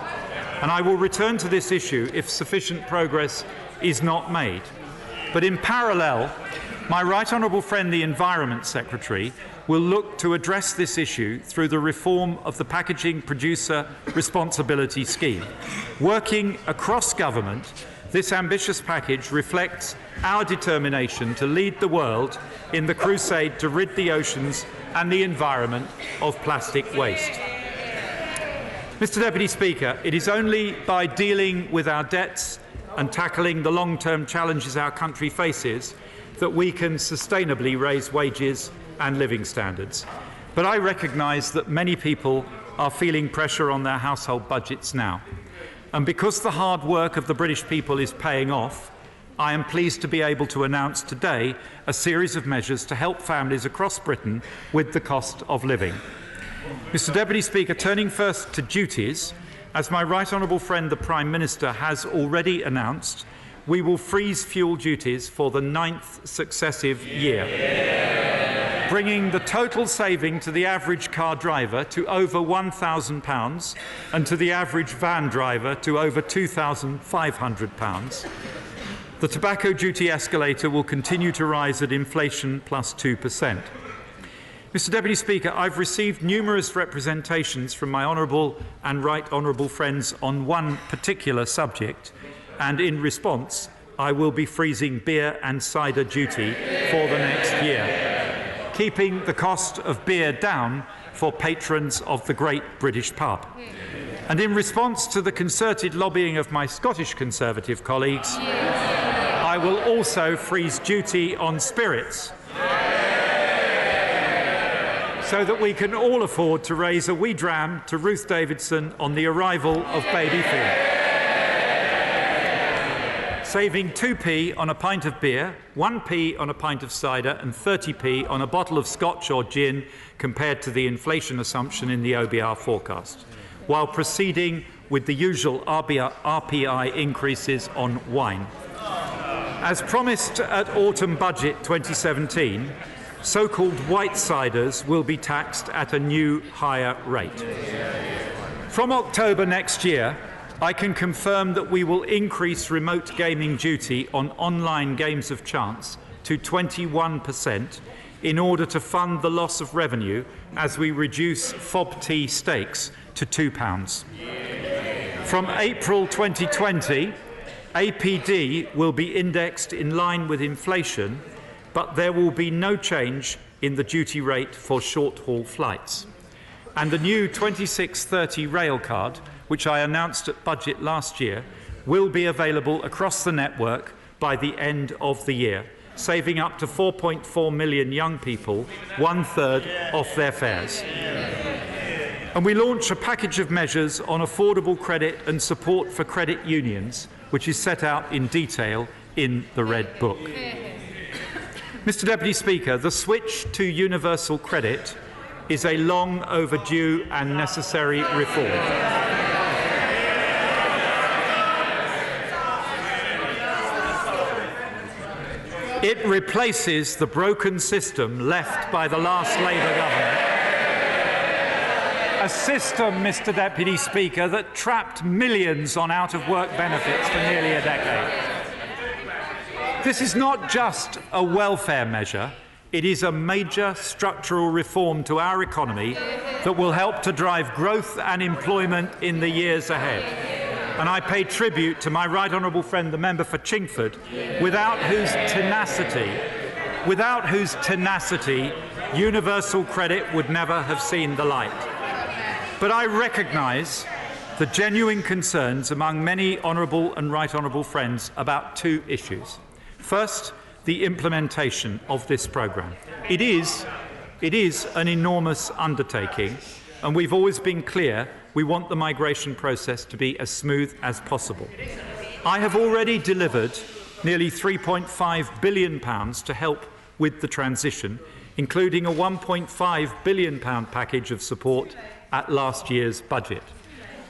and I will return to this issue if sufficient progress is not made. But in parallel, my right honourable friend, the Environment Secretary, will look to address this issue through the reform of the Packaging Producer Responsibility Scheme. Working across government, this ambitious package reflects our determination to lead the world in the crusade to rid the oceans and the environment of plastic waste. Mr Deputy Speaker, it is only by dealing with our debts and tackling the long-term challenges our country faces that we can sustainably raise wages and living standards. But I recognise that many people are feeling pressure on their household budgets now. And because the hard work of the British people is paying off, I am pleased to be able to announce today a series of measures to help families across Britain with the cost of living. Mr Deputy Speaker, turning first to duties, as my right honourable friend the Prime Minister has already announced, we will freeze fuel duties for the 9th successive year, bringing the total saving to the average car driver to over £1,000 and to the average van driver to over £2,500. The tobacco duty escalator will continue to rise at inflation plus 2%. Mr Deputy Speaker, I've received numerous representations from my honourable and right honourable friends on one particular subject, and in response I will be freezing beer and cider duty for the next year, keeping the cost of beer down for patrons of the Great British Pub. And in response to the concerted lobbying of my Scottish Conservative colleagues, I will also freeze duty on spirits, so that we can all afford to raise a wee dram to Ruth Davidson on the arrival of baby Philip. Saving 2p on a pint of beer, 1p on a pint of cider and 30p on a bottle of scotch or gin compared to the inflation assumption in the OBR forecast, while proceeding with the usual RPI increases on wine. As promised at Autumn Budget 2017, so-called white ciders will be taxed at a new higher rate. From October next year, I can confirm that we will increase remote gaming duty on online games of chance to 21% in order to fund the loss of revenue as we reduce FOB-T stakes to £2. From April 2020, APD will be indexed in line with inflation, but there will be no change in the duty rate for short-haul flights. And the new 2630 rail card, which I announced at budget last year, will be available across the network by the end of the year, saving up to 4.4 million young people 1/3 off their fares. And we launch a package of measures on affordable credit and support for credit unions, which is set out in detail in the Red Book. Mr Deputy Speaker, the switch to universal credit is a long overdue and necessary reform. It replaces the broken system left by the last Labour government. A system, Mr Deputy Speaker, that trapped millions on out-of-work benefits for nearly a decade. This is not just a welfare measure, it is a major structural reform to our economy that will help to drive growth and employment in the years ahead. And I pay tribute to my right honourable friend, the member for Chingford, without whose tenacity universal credit would never have seen the light. But I recognise the genuine concerns among many honourable and right honourable friends about two issues. First, the implementation of this programme. It is an enormous undertaking, and we've always been clear we want the migration process to be as smooth as possible. I have already delivered nearly £3.5 billion to help with the transition, including a £1.5 billion package of support at last year's budget.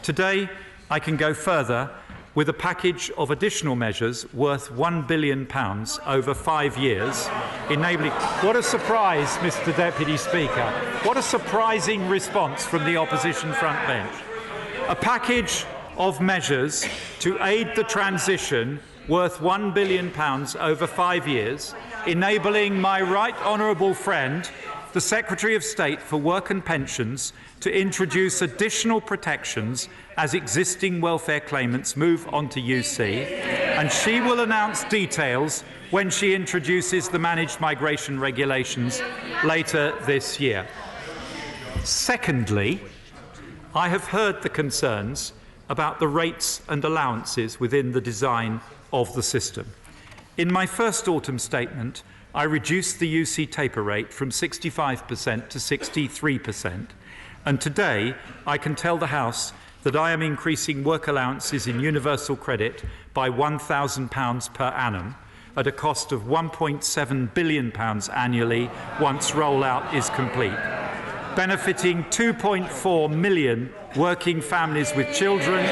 Today, I can go further with a package of additional measures worth £1 billion over 5 years, enabling... What a surprise, Mr Deputy Speaker. What a surprising response from the opposition front bench. A package of measures to aid the transition worth £1 billion over 5 years, enabling my right honourable friend, the Secretary of State for Work and Pensions, to introduce additional protections as existing welfare claimants move on to UC, and she will announce details when she introduces the managed migration regulations later this year. Secondly, I have heard the concerns about the rates and allowances within the design of the system. In my first autumn statement, I reduced the UC taper rate from 65% to 63%, and today I can tell the House that I am increasing work allowances in universal credit by £1,000 per annum at a cost of £1.7 billion annually once rollout is complete, benefiting 2.4 million working families with children,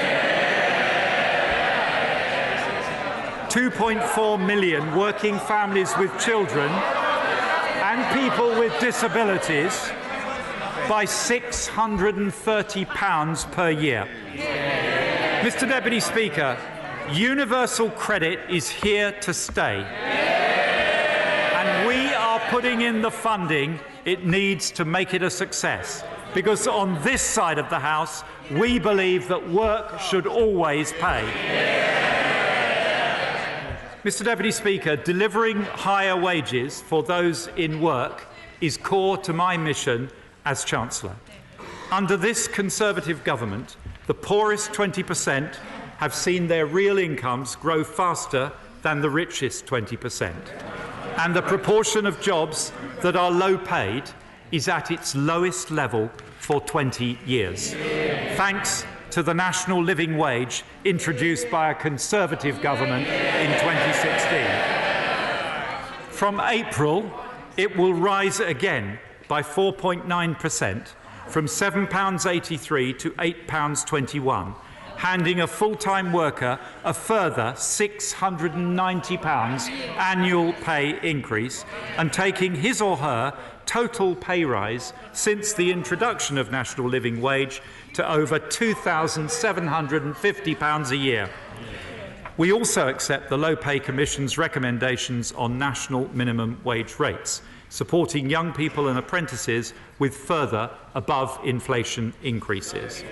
2.4 million working families with children and people with disabilities by £630 per year. Mr Deputy Speaker, universal credit is here to stay, and we are putting in the funding it needs to make it a success. Because on this side of the House, we believe that work should always pay. Mr. Deputy Speaker, delivering higher wages for those in work is core to my mission as Chancellor. Under this Conservative government, the poorest 20% have seen their real incomes grow faster than the richest 20%. And the proportion of jobs that are low paid is at its lowest level for 20 years, thanks to the national living wage introduced by a Conservative government in 2016. From April, it will rise again by 4.9%, from £7.83 to £8.21, handing a full-time worker a further £690 annual pay increase and taking his or her total pay rise since the introduction of national living wage to over £2,750 a year. We also accept the Low Pay Commission's recommendations on national minimum wage rates, supporting young people and apprentices with further above-inflation increases.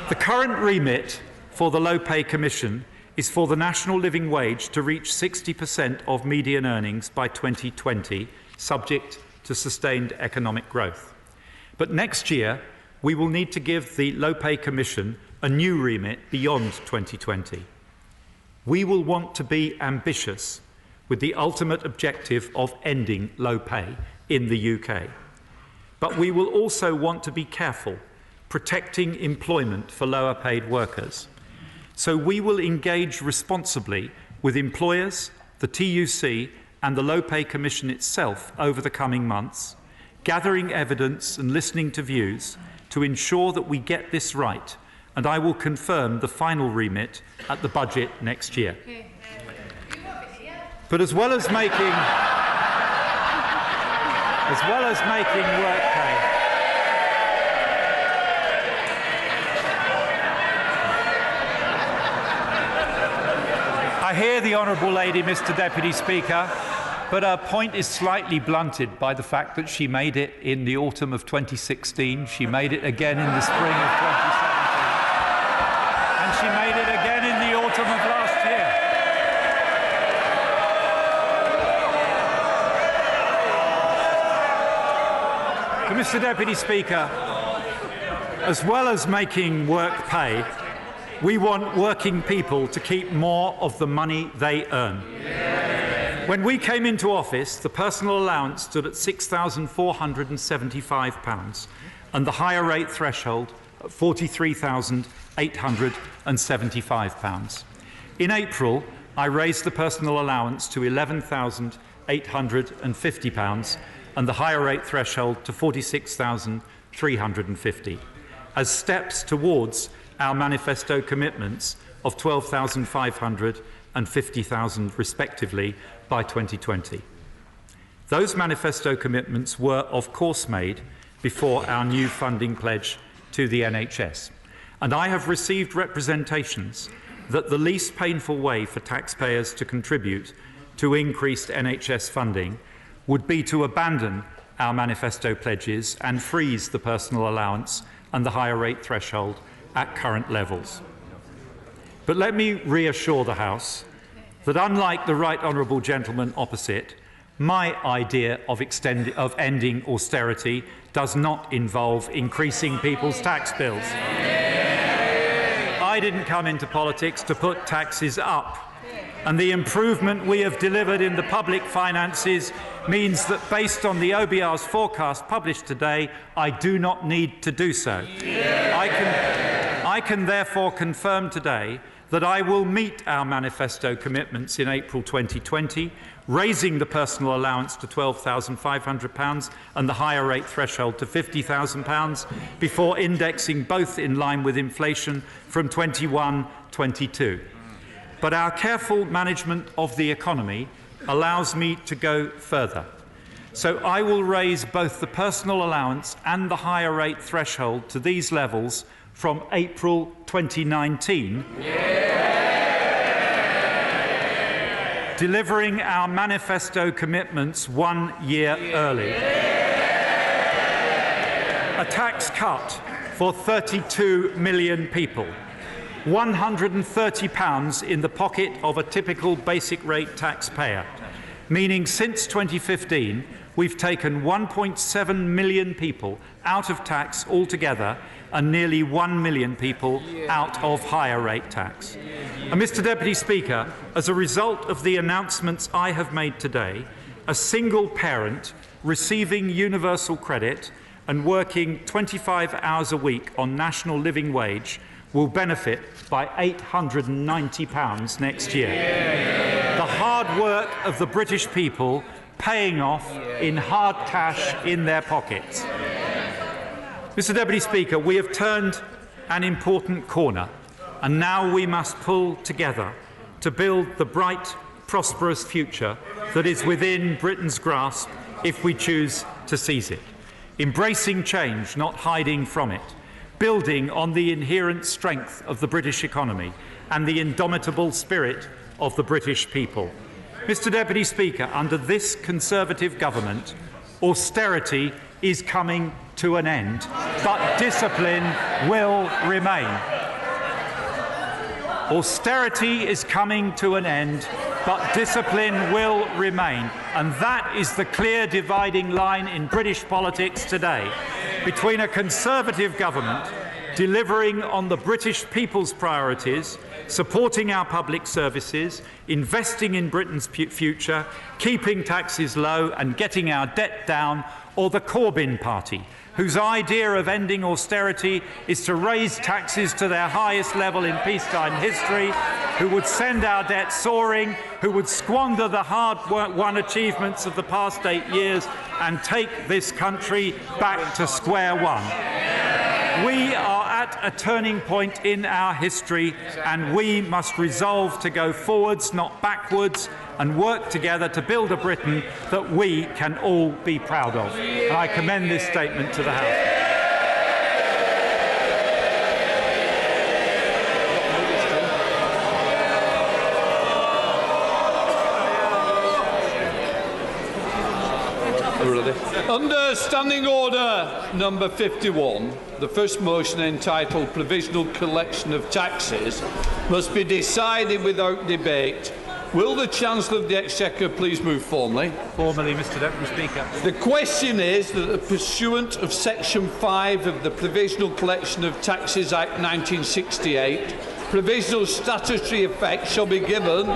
The current remit for the Low Pay Commission is for the national living wage to reach 60% of median earnings by 2020, subject to sustained economic growth. But next year, we will need to give the Low Pay Commission a new remit beyond 2020. We will want to be ambitious with the ultimate objective of ending low pay in the UK. But we will also want to be careful protecting employment for lower paid workers. So we will engage responsibly with employers, the TUC and the Low Pay Commission itself over the coming months, gathering evidence and listening to views to ensure that we get this right, and I will confirm the final remit at the budget next year. But as well as making work pay, I hear the Honourable Lady, Mr. Deputy Speaker, but her point is slightly blunted by the fact that she made it in the autumn of 2016, she made it again in the spring of 2017, and she made it again in the autumn of last year. Mr. Deputy Speaker, as well as making work pay, we want working people to keep more of the money they earn. When we came into office, the personal allowance stood at £6,475 and the higher rate threshold at £43,875. In April, I raised the personal allowance to £11,850 and the higher rate threshold to £46,350 as steps towards our manifesto commitments of £12,500 and £50,000 respectively by 2020. Those manifesto commitments were of course made before our new funding pledge to the NHS, and I have received representations that the least painful way for taxpayers to contribute to increased NHS funding would be to abandon our manifesto pledges and freeze the personal allowance and the higher rate threshold at current levels. But let me reassure the House that unlike the right honourable gentleman opposite, my idea of ending austerity does not involve increasing people's tax bills. I didn't come into politics to put taxes up, and the improvement we have delivered in the public finances means that, based on the OBR's forecast published today, I do not need to do so. I can therefore confirm today that I will meet our manifesto commitments in April 2020, raising the personal allowance to £12,500 and the higher rate threshold to £50,000 before indexing both in line with inflation from 21-22. But our careful management of the economy allows me to go further. So I will raise both the personal allowance and the higher rate threshold to these levels from April 2019, delivering our manifesto commitments 1 year early. A tax cut for 32 million people. £130 in the pocket of a typical basic rate taxpayer, meaning since 2015 we've taken 1.7 million people out of tax altogether and nearly 1 million people out of higher rate tax. And Mr. Deputy Speaker, as a result of the announcements I have made today, a single parent receiving universal credit and working 25 hours a week on national living wage will benefit by £890 next year. The hard work of the British people paying off in hard cash in their pockets. Mr. Deputy Speaker, we have turned an important corner, and now we must pull together to build the bright, prosperous future that is within Britain's grasp if we choose to seize it. Embracing change, not hiding from it. Building on the inherent strength of the British economy and the indomitable spirit of the British people. Mr. Deputy Speaker, under this Conservative government, austerity is coming to an end, but discipline will remain. Austerity is coming to an end, but discipline will remain. And that is the clear dividing line in British politics today between a Conservative government delivering on the British people's priorities, supporting our public services, investing in Britain's future, keeping taxes low and getting our debt down, or the Corbyn Party, whose idea of ending austerity is to raise taxes to their highest level in peacetime history, who would send our debt soaring, who would squander the hard-won achievements of the past 8 years and take this country back to square one. We are at a turning point in our history, and we must resolve to go forwards, not backwards, and work together to build a Britain that we can all be proud of. And I commend this statement to the House. Under Standing Order number 51, the first motion entitled Provisional Collection of Taxes must be decided without debate. Will the Chancellor of the Exchequer please move formally? Formally, Mr. Deputy Speaker. The question is that pursuant of Section 5 of the Provisional Collection of Taxes Act 1968, provisional statutory effect shall be given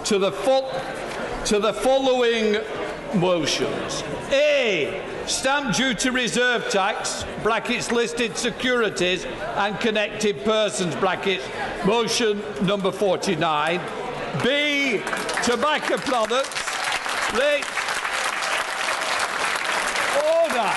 to the following motions. A. Stamp duty reserve tax, brackets listed securities and connected persons, brackets, motion number 49. B. Tobacco products, rates, order.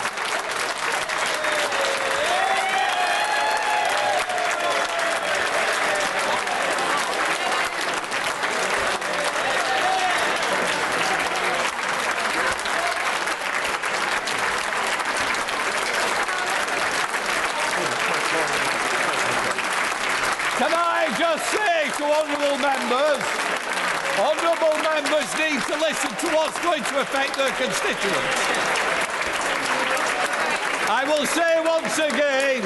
Honourable members need to listen to what's going to affect their constituents. I will say once again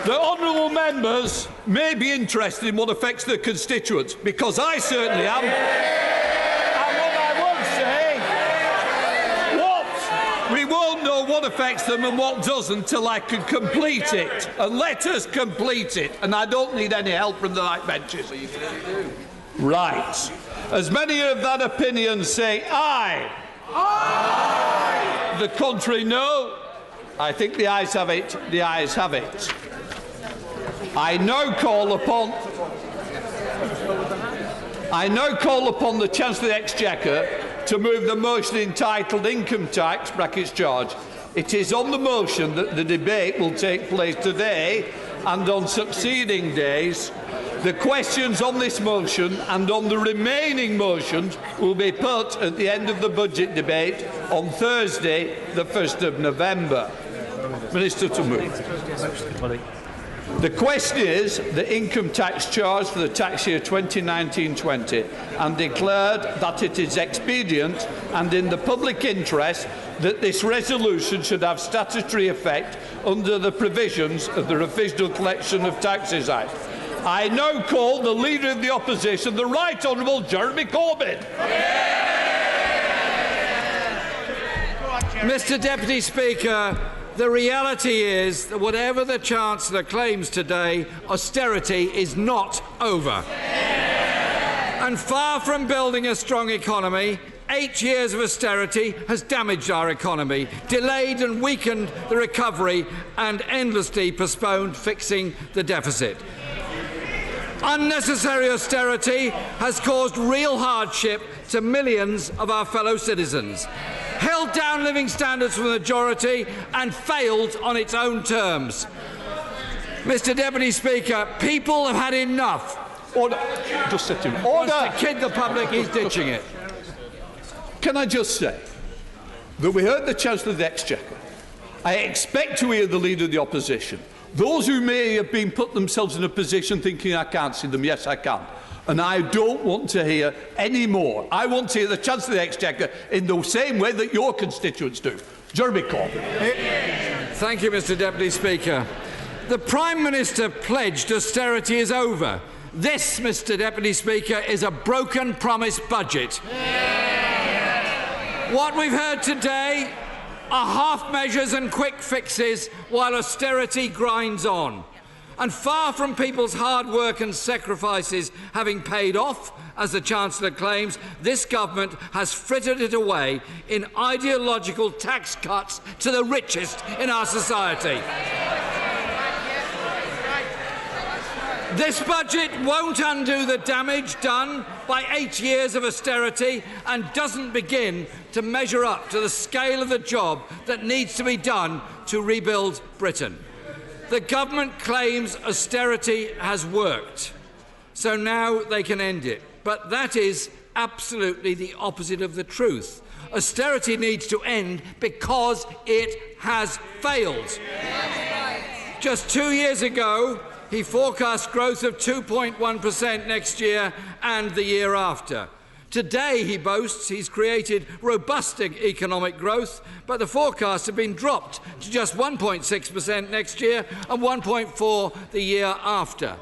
that honourable members may be interested in what affects their constituents, because I certainly am. And what I would say, we won't know what affects them and what doesn't until I can complete it. And let us complete it. And I don't need any help from the light benches. Right. As many of that opinion say aye. Aye. The contrary, no. I think the ayes have it. The ayes have it. I now call upon the Chancellor of the Exchequer to move the motion entitled Income Tax (brackets charge). It is on the motion that the debate will take place today and on succeeding days. The questions on this motion and on the remaining motions will be put at the end of the budget debate on Thursday, the 1st of November. Minister to move. The question is the income tax charge for the tax year 2019-20 and declared that it is expedient and in the public interest that this resolution should have statutory effect under the provisions of the Revisional Collection of Taxes Act. I now call the Leader of the Opposition, the Right Honourable Jeremy Corbyn. Mr. Deputy Speaker, the reality is that whatever the Chancellor claims today, austerity is not over. And far from building a strong economy, 8 years of austerity has damaged our economy, delayed and weakened the recovery and endlessly postponed fixing the deficit. Unnecessary austerity has caused real hardship to millions of our fellow citizens, held down living standards for the majority and failed on its own terms. Mr. Deputy Speaker, people have had enough. Order. Just sit down. Order. Wants to kid the public, he's ditching it. Can I just say that we heard the Chancellor of the Exchequer. I expect to hear the Leader of the Opposition. Those who may have been put themselves in a position thinking I can't see them, yes, I can. And I don't want to hear any more. I want to hear the Chancellor of the Exchequer in the same way that your constituents do. Jeremy Corbyn. Thank you, Mr. Deputy Speaker. The Prime Minister pledged austerity is over. This, Mr. Deputy Speaker, is a broken promise budget. What we've heard today are half measures and quick fixes while austerity grinds on. And far from people's hard work and sacrifices having paid off, as the Chancellor claims, this government has frittered it away in ideological tax cuts to the richest in our society. This budget won't undo the damage done by 8 years of austerity and doesn't begin to measure up to the scale of the job that needs to be done to rebuild Britain. The government claims austerity has worked, so now they can end it. But that is absolutely the opposite of the truth. Austerity needs to end because it has failed. Just 2 years ago, he forecast growth of 2.1% next year and the year after. Today, he boasts he's created robust economic growth, but the forecasts have been dropped to just 1.6% next year and 1.4% the year after.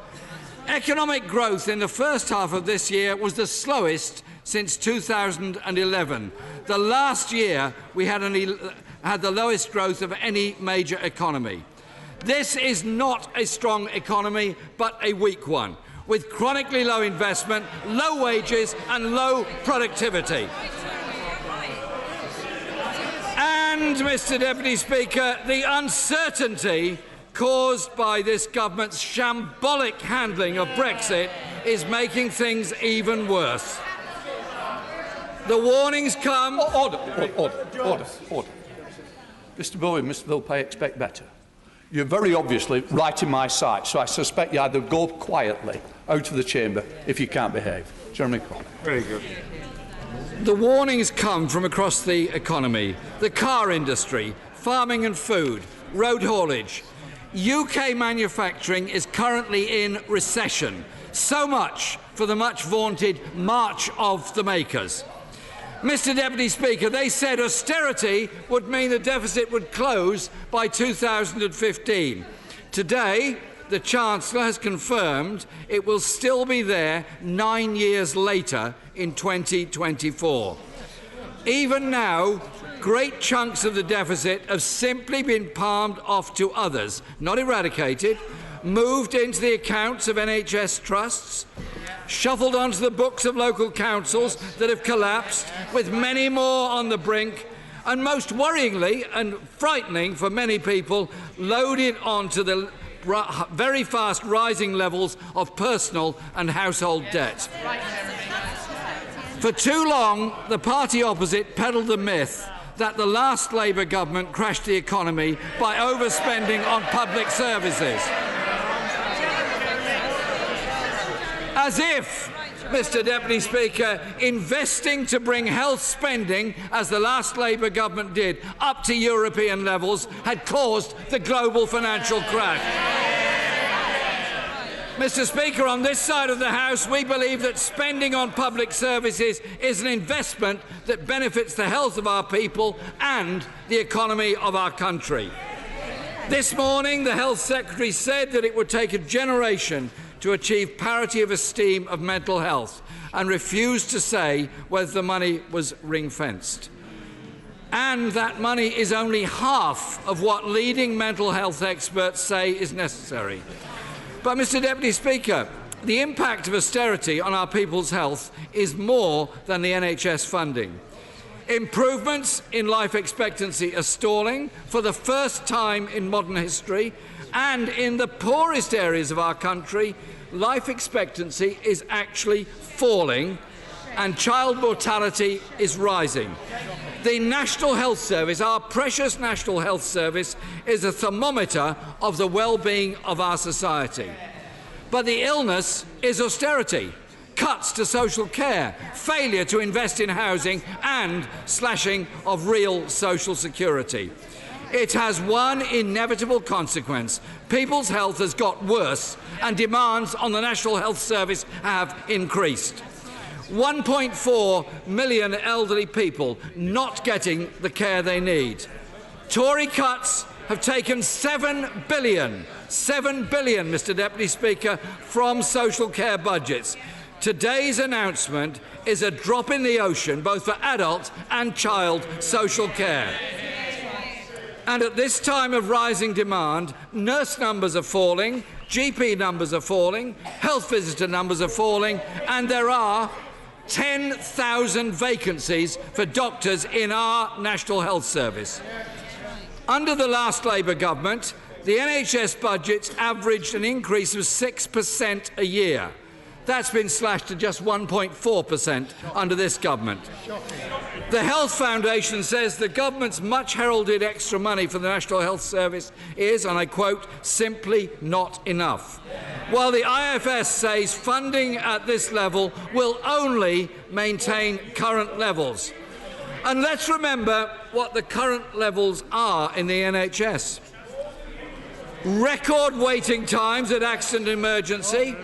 Economic growth in the first half of this year was the slowest since 2011. The last year we had the lowest growth of any major economy. This is not a strong economy, but a weak one, with chronically low investment, low wages and low productivity. And, Mr. Deputy Speaker, the uncertainty caused by this government's shambolic handling of Brexit is making things even worse. The warnings come... Order. Mr. Bowen, Mr. Philip, I expect better. You're very obviously right in my sight, so I suspect you either go quietly out of the chamber if you can't behave. Jeremy Corbyn. Very good. The warnings come from across the economy, the car industry, farming and food, road haulage. UK manufacturing is currently in recession. So much for the much vaunted March of the Makers. Mr. Deputy Speaker, they said austerity would mean the deficit would close by 2015. Today, the Chancellor has confirmed it will still be there 9 years later in 2024. Even now, great chunks of the deficit have simply been palmed off to others, not eradicated, moved into the accounts of NHS trusts, shuffled onto the books of local councils that have collapsed, with many more on the brink, and most worryingly and frightening for many people, loaded onto the very fast rising levels of personal and household debt. For too long, the party opposite peddled the myth that the last Labour government crashed the economy by overspending on public services. As if, Mr. Deputy Speaker, investing to bring health spending, as the last Labour government did, up to European levels had caused the global financial crash. Mr. Speaker, on this side of the House, we believe that spending on public services is an investment that benefits the health of our people and the economy of our country. This morning, the Health Secretary said that it would take a generation to achieve parity of esteem of mental health and refused to say whether the money was ring-fenced. And that money is only half of what leading mental health experts say is necessary. But, Mr. Deputy Speaker, the impact of austerity on our people's health is more than the NHS funding. Improvements in life expectancy are stalling for the first time in modern history, and in the poorest areas of our country, life expectancy is actually falling and child mortality is rising. The National Health Service, our precious National Health Service, is a thermometer of the well-being of our society. But the illness is austerity, cuts to social care, failure to invest in housing and slashing of real social security. It has one inevitable consequence. People's health has got worse and demands on the National Health Service have increased. 1.4 million elderly people not getting the care they need. Tory cuts have taken £7 billion, Mr. Deputy Speaker, from social care budgets. Today's announcement is a drop in the ocean, both for adult and child social care. And at this time of rising demand, nurse numbers are falling, GP numbers are falling, health visitor numbers are falling, and there are 10,000 vacancies for doctors in our National Health Service. Under the last Labour government, the NHS budgets averaged an increase of 6% a year. That's been slashed to just 1.4% under this government. The Health Foundation says the government's much heralded extra money for the National Health Service is, and I quote, simply not enough. While the IFS says funding at this level will only maintain current levels. And let's remember what the current levels are in the NHS. Record waiting times at accident and emergency.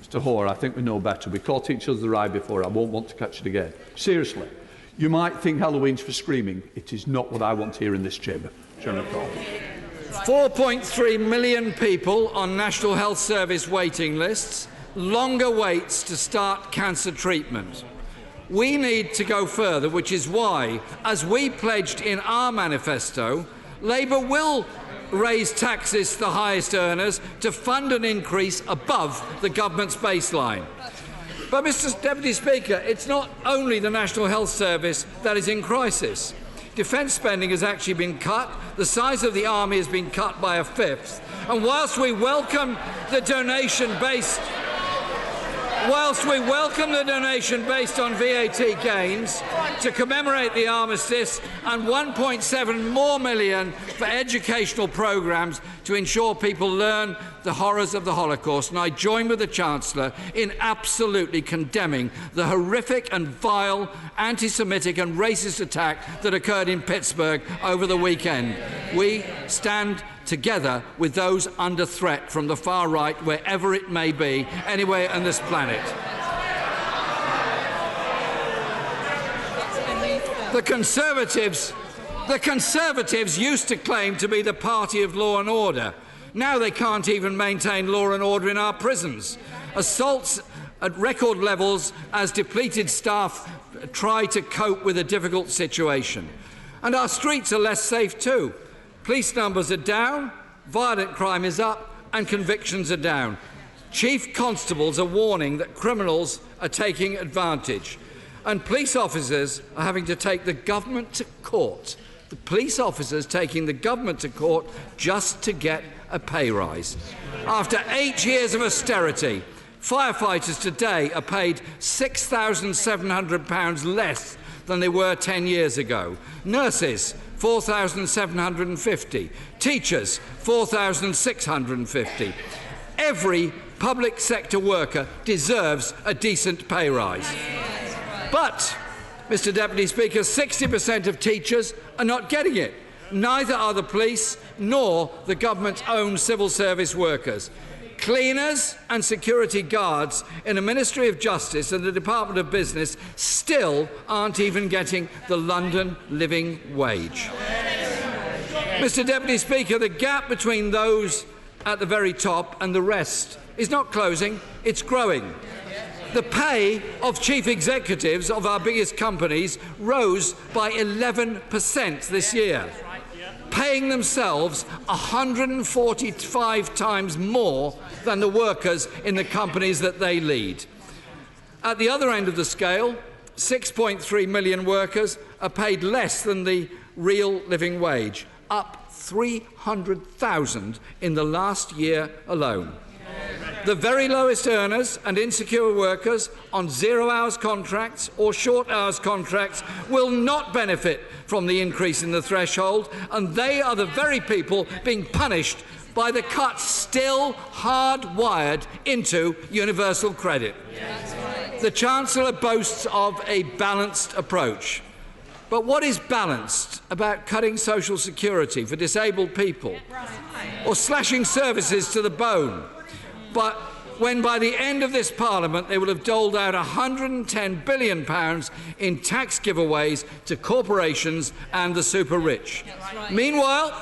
Mr. Hoare, I think we know better. We caught each other the eye before. I won't want to catch it again. Seriously, you might think Halloween's for screaming. It is not what I want to hear in this chamber. Chairman Cole. 4.3 million people on National Health Service waiting lists, longer waits to start cancer treatment. We need to go further, which is why, as we pledged in our manifesto, Labour will raise taxes to the highest earners to fund an increase above the government's baseline. But, Mr. Deputy Speaker, it's not only the National Health Service that is in crisis. Defence spending has actually been cut, the size of the army has been cut by a fifth, and whilst we welcome the donation based on VAT gains to commemorate the armistice and 1.7 million more for educational programmes to ensure people learn the horrors of the Holocaust, and I join with the Chancellor in absolutely condemning the horrific and vile anti-Semitic and racist attack that occurred in Pittsburgh over the weekend. We stand together with those under threat from the far right, wherever it may be, anywhere on this planet. The Conservatives used to claim to be the party of law and order. Now they can't even maintain law and order in our prisons. Assaults at record levels as depleted staff try to cope with a difficult situation. And our streets are less safe too. Police numbers are down, violent crime is up, and convictions are down. Chief constables are warning that criminals are taking advantage, and police officers are having to take the government to court. The police officers taking the government to court just to get a pay rise. After 8 years of austerity, firefighters today are paid £6,700 less than they were 10 years ago. Nurses, £4,750. Teachers, £4,650. Every public sector worker deserves a decent pay rise. But, Mr. Deputy Speaker, 60% of teachers are not getting it. neither are the police nor the government's own civil service workers. Cleaners and security guards in the Ministry of Justice and the Department of Business still aren't even getting the London living wage. Mr. Deputy Speaker, the gap between those at the very top and the rest is not closing, it's growing. The pay of chief executives of our biggest companies rose by 11% this year, paying themselves 145 times more than the workers in the companies that they lead. At the other end of the scale, 6.3 million workers are paid less than the real living wage, up 300,000 in the last year alone. The very lowest earners and insecure workers on 0 hours contracts or short hours contracts will not benefit from the increase in the threshold, and they are the very people being punished by the cuts still hardwired into universal credit. The Chancellor boasts of a balanced approach. But what is balanced about cutting social security for disabled people or slashing services to the bone? But when by the end of this Parliament they will have doled out £110 billion in tax giveaways to corporations and the super rich. Meanwhile,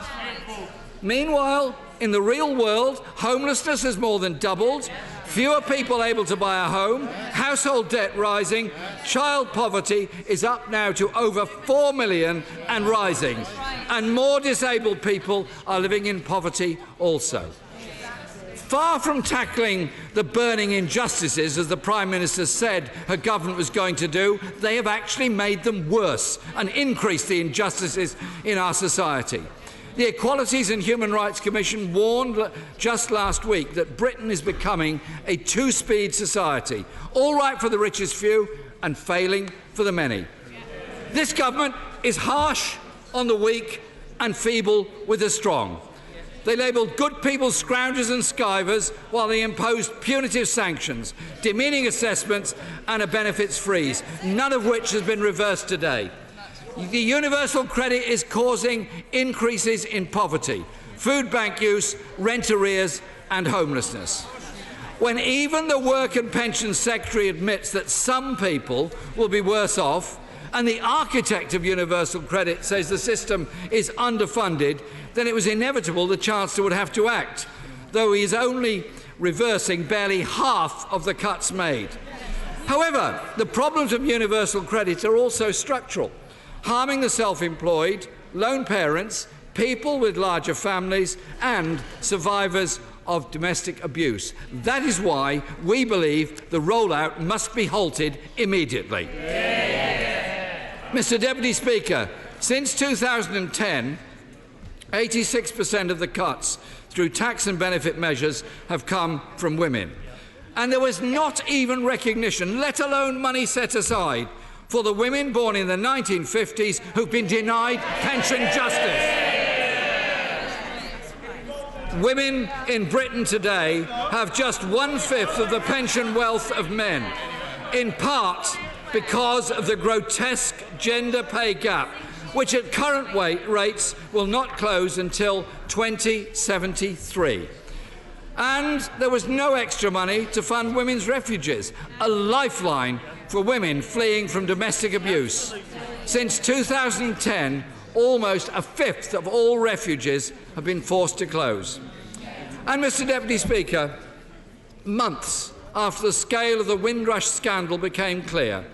in the real world, homelessness has more than doubled, fewer people able to buy a home, household debt rising, child poverty is up now to over 4 million and rising, and more disabled people are living in poverty also. Far from tackling the burning injustices, as the Prime Minister said her government was going to do, they have actually made them worse and increased the injustices in our society. The Equalities and Human Rights Commission warned just last week that Britain is becoming a two-speed society, all right for the richest few and failing for the many. This government is harsh on the weak and feeble with the strong. They labelled good people scroungers and skivers while they imposed punitive sanctions, demeaning assessments and a benefits freeze, none of which has been reversed today. The universal credit is causing increases in poverty, food bank use, rent arrears and homelessness. When even the Work and Pensions Secretary admits that some people will be worse off, and the architect of universal credit says the system is underfunded, then it was inevitable the Chancellor would have to act, though he is only reversing barely half of the cuts made. However, the problems of universal credit are also structural, harming the self-employed, lone parents, people with larger families and survivors of domestic abuse. That is why we believe the rollout must be halted immediately. Mr. Deputy Speaker, since 2010, 86% of the cuts through tax and benefit measures have come from women. And there was not even recognition, let alone money set aside, for the women born in the 1950s who've been denied pension justice. Women in Britain today have just 1/5 of the pension wealth of men, in part because of the grotesque gender pay gap, which at current rates will not close until 2073. And there was no extra money to fund women's refuges, a lifeline for women fleeing from domestic abuse. Since 2010, almost 1/5 of all refuges have been forced to close. And, Mr. Deputy Speaker, months after the scale of the Windrush scandal became clear,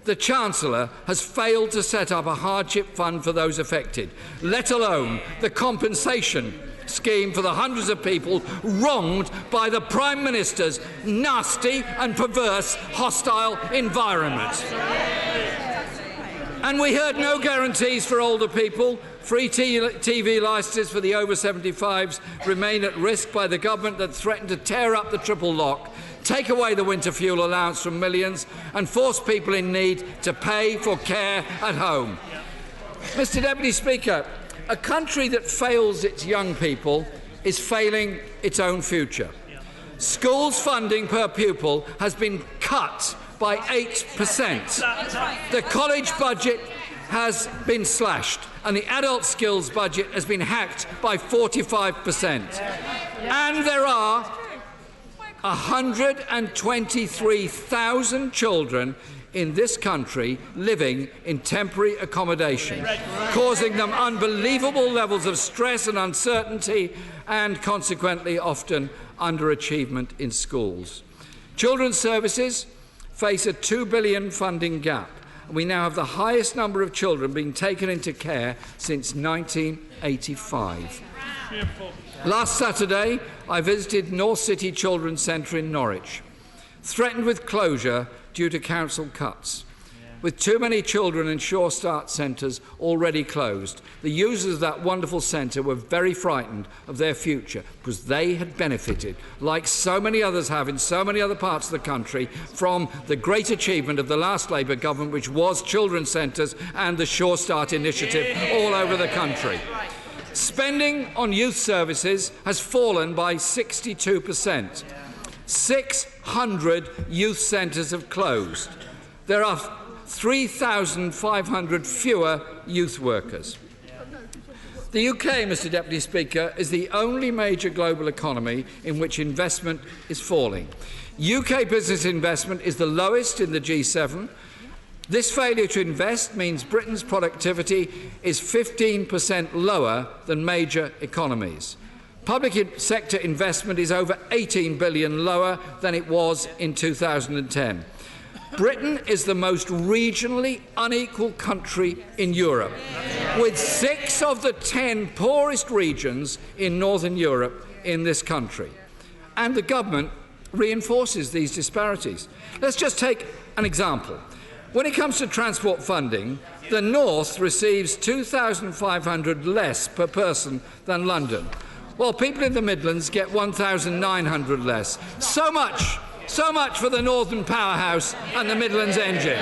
the Chancellor has failed to set up a hardship fund for those affected, let alone the compensation scheme for the hundreds of people wronged by the Prime Minister's nasty and perverse hostile environment. And we heard no guarantees for older people. Free TV licences for the over 75s remain at risk by the government that threatened to tear up the triple lock, take away the winter fuel allowance from millions and force people in need to pay for care at home. Mr. Deputy Speaker, a country that fails its young people is failing its own future. Schools' funding per pupil has been cut by 8%. The college budget has been slashed and the adult skills budget has been hacked by 45%. And there are 123,000 children in this country living in temporary accommodation, causing them unbelievable levels of stress and uncertainty and consequently often underachievement in schools. Children's services face a £2 billion funding gap. We now have the highest number of children being taken into care since 1985. Last Saturday, I visited North City Children's Centre in Norwich, threatened with closure due to council cuts. With too many children in Sure Start centres already closed, the users of that wonderful centre were very frightened of their future because they had benefited, like so many others have in so many other parts of the country, from the great achievement of the last Labour government, which was children's centres and the Sure Start initiative all over the country. Spending on youth services has fallen by 62%. 600 youth centres have closed. There are 3,500 fewer youth workers. The UK, Mr Deputy Speaker, is the only major global economy in which investment is falling. UK business investment is the lowest in the G7. This failure to invest means Britain's productivity is 15% lower than major economies. Public sector investment is over $18 billion lower than it was in 2010. Britain is the most regionally unequal country in Europe, with 6 of the 10 poorest regions in Northern Europe in this country. And the government reinforces these disparities. Let's just take an example. When it comes to transport funding, the North receives $2,500 less per person than London, while people in the Midlands get $1,900 less. So much for the Northern powerhouse and the Midlands engine.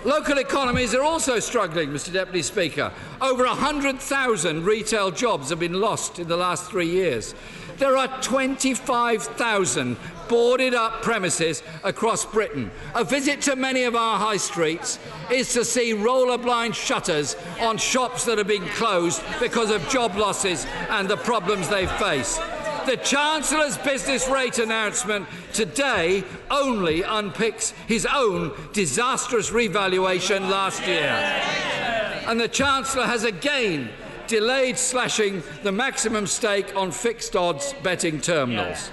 Local economies are also struggling, Mr Deputy Speaker. Over 100,000 retail jobs have been lost in the last 3 years. There are 25,000 boarded up premises across Britain. A visit to many of our high streets is to see roller-blind shutters on shops that are being closed because of job losses and the problems they face. The Chancellor's business rate announcement today only unpicks his own disastrous revaluation last year. And the Chancellor has again delayed slashing the maximum stake on fixed odds betting terminals.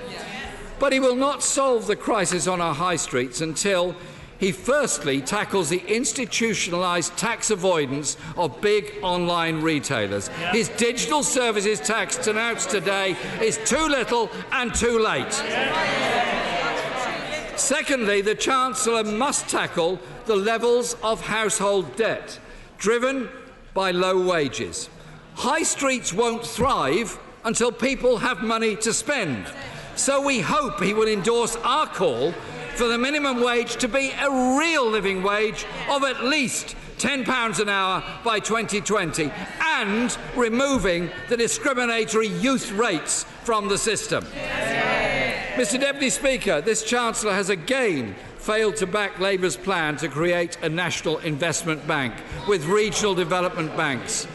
But he will not solve the crisis on our high streets until he firstly tackles the institutionalised tax avoidance of big online retailers. His digital services tax announced today is too little and too late. Secondly, the Chancellor must tackle the levels of household debt driven by low wages. High streets won't thrive until people have money to spend. So we hope he will endorse our call for the minimum wage to be a real living wage of at least £10 an hour by 2020 and removing the discriminatory youth rates from the system. Mr Deputy Speaker, this Chancellor has again failed to back Labour's plan to create a national investment bank with regional development banks.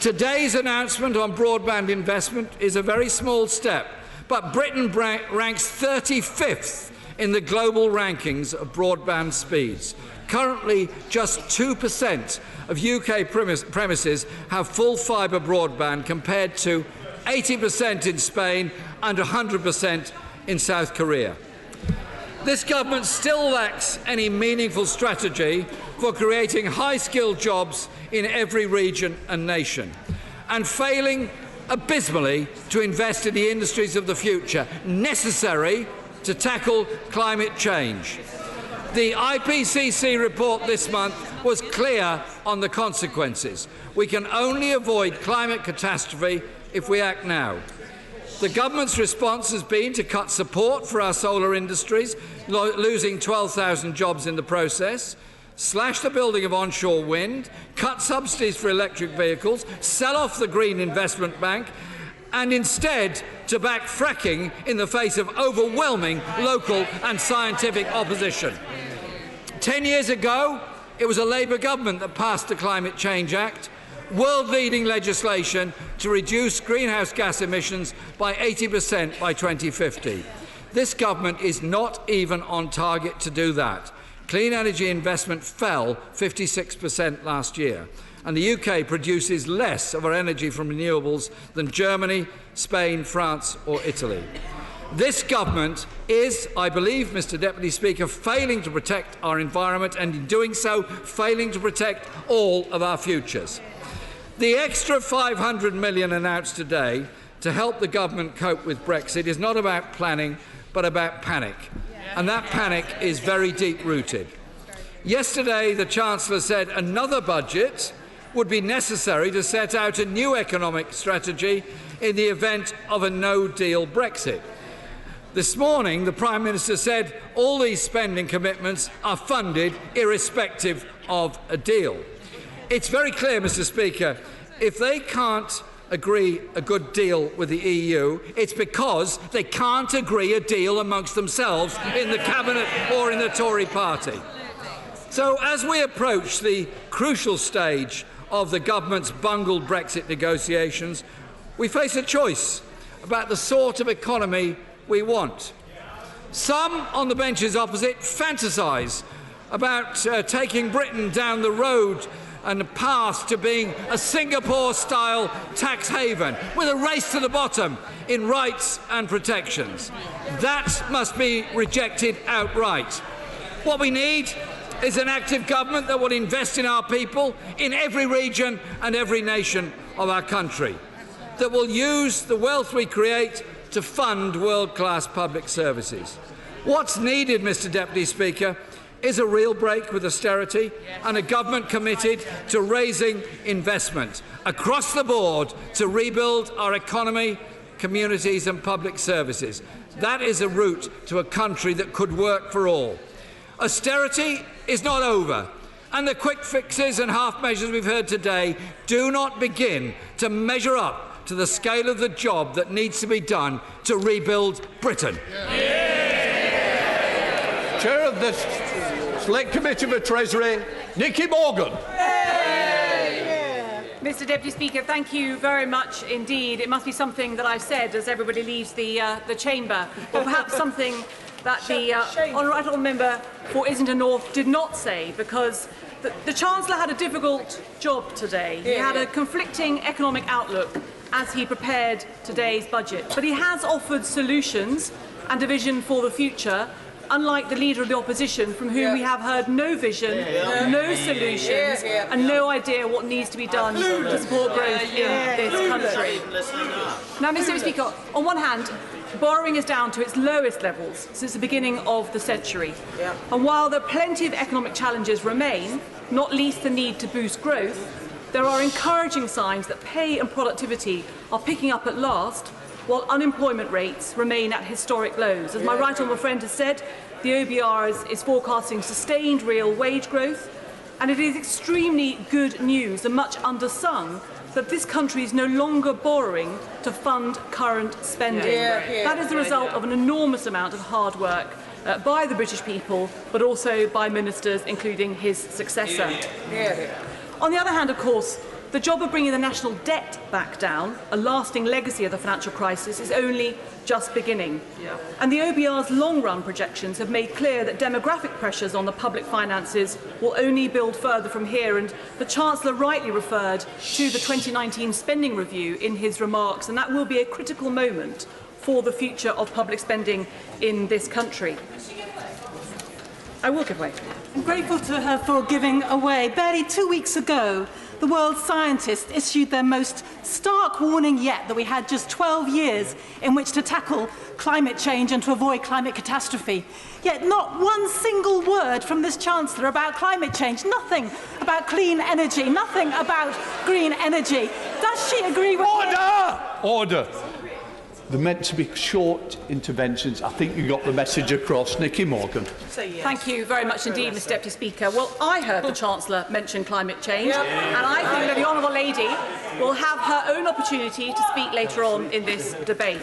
Today's announcement on broadband investment is a very small step, but Britain ranks 35th in the global rankings of broadband speeds. Currently, just 2% of UK premises have full fibre broadband compared to 80% in Spain and 100% in South Korea. This government still lacks any meaningful strategy for creating high-skilled jobs in every region and nation, and failing abysmally to invest in the industries of the future necessary to tackle climate change. The IPCC report this month was clear on the consequences. We can only avoid climate catastrophe if we act now. The government's response has been to cut support for our solar industries, losing 12,000 jobs in the process, slash the building of onshore wind, cut subsidies for electric vehicles, sell off the Green Investment Bank, and instead to back fracking in the face of overwhelming local and scientific opposition. 10 years ago, It was a Labour government that passed the Climate Change Act, world-leading legislation to reduce greenhouse gas emissions by 80% by 2050. This government is not even on target to do that. Clean energy investment fell 56% last year, and the UK produces less of our energy from renewables than Germany, Spain, France or Italy. This government is, I believe, Mr Deputy Speaker, failing to protect our environment and, in doing so, failing to protect all of our futures. The extra $500 million announced today to help the government cope with Brexit is not about planning, but about panic. And that panic is very deep-rooted. Yesterday, the Chancellor said another budget would be necessary to set out a new economic strategy in the event of a no-deal Brexit. This morning, the Prime Minister said all these spending commitments are funded irrespective of a deal. It's very clear, Mr Speaker, if they can't agree a good deal with the EU, it's because they can't agree a deal amongst themselves in the Cabinet or in the Tory party. So as we approach the crucial stage of the government's bungled Brexit negotiations, we face a choice about the sort of economy we want. Some on the benches opposite fantasise about taking Britain down the road and the path to being a Singapore-style tax haven with a race to the bottom in rights and protections. That must be rejected outright. What we need is an active government that will invest in our people in every region and every nation of our country, that will use the wealth we create to fund world-class public services. What's needed, Mr Deputy Speaker, is a real break with austerity and a government committed to raising investment across the board to rebuild our economy, communities and public services. That is a route to a country that could work for all. Austerity is not over, and the quick fixes and half measures we've heard today do not begin to measure up to the scale of the job that needs to be done to rebuild Britain. Chair of the Select Committee for Treasury, Nicky Morgan. Mr Deputy Speaker, thank you very much indeed. It must be something that I've said as everybody leaves the chamber, or perhaps something that the honourable member for Islington North did not say, because the Chancellor had a difficult job today. He had a conflicting economic outlook as he prepared today's budget. But he has offered solutions and a vision for the future, unlike the Leader of the Opposition, from whom we have heard no vision, no solutions, and no idea what needs to be done to support growth in this country. Now, Mr Speaker, on one hand, borrowing is down to its lowest levels since the beginning of the century. And while there are plenty of economic challenges remain, not least the need to boost growth, there are encouraging signs that pay and productivity are picking up at last, while unemployment rates remain at historic lows. As my right honourable friend has said, the OBR is forecasting sustained real wage growth, and it is extremely good news and much undersung that this country is no longer borrowing to fund current spending. That is the result of an enormous amount of hard work by the British people, but also by ministers, including his successor. On the other hand, of course, the job of bringing the national debt back down, a lasting legacy of the financial crisis, is only just beginning. And the OBR's long-run projections have made clear that demographic pressures on the public finances will only build further from here, and the Chancellor rightly referred to the 2019 spending review in his remarks, and that will be a critical moment for the future of public spending in this country. I will give way. I'm grateful to her for giving away. Barely 2 weeks ago, the world's scientists issued their most stark warning yet that we had just 12 years in which to tackle climate change and to avoid climate catastrophe. Yet not one single word from this Chancellor about climate change, nothing about clean energy, nothing about green energy. Does she agree with Order! They're meant to be short interventions. I think you got the message across. Nicky Morgan. Thank you very much indeed, Mr Deputy Speaker. Well, I heard the Chancellor mention climate change, and I think that the Honourable Lady will have her own opportunity to speak later on in this debate.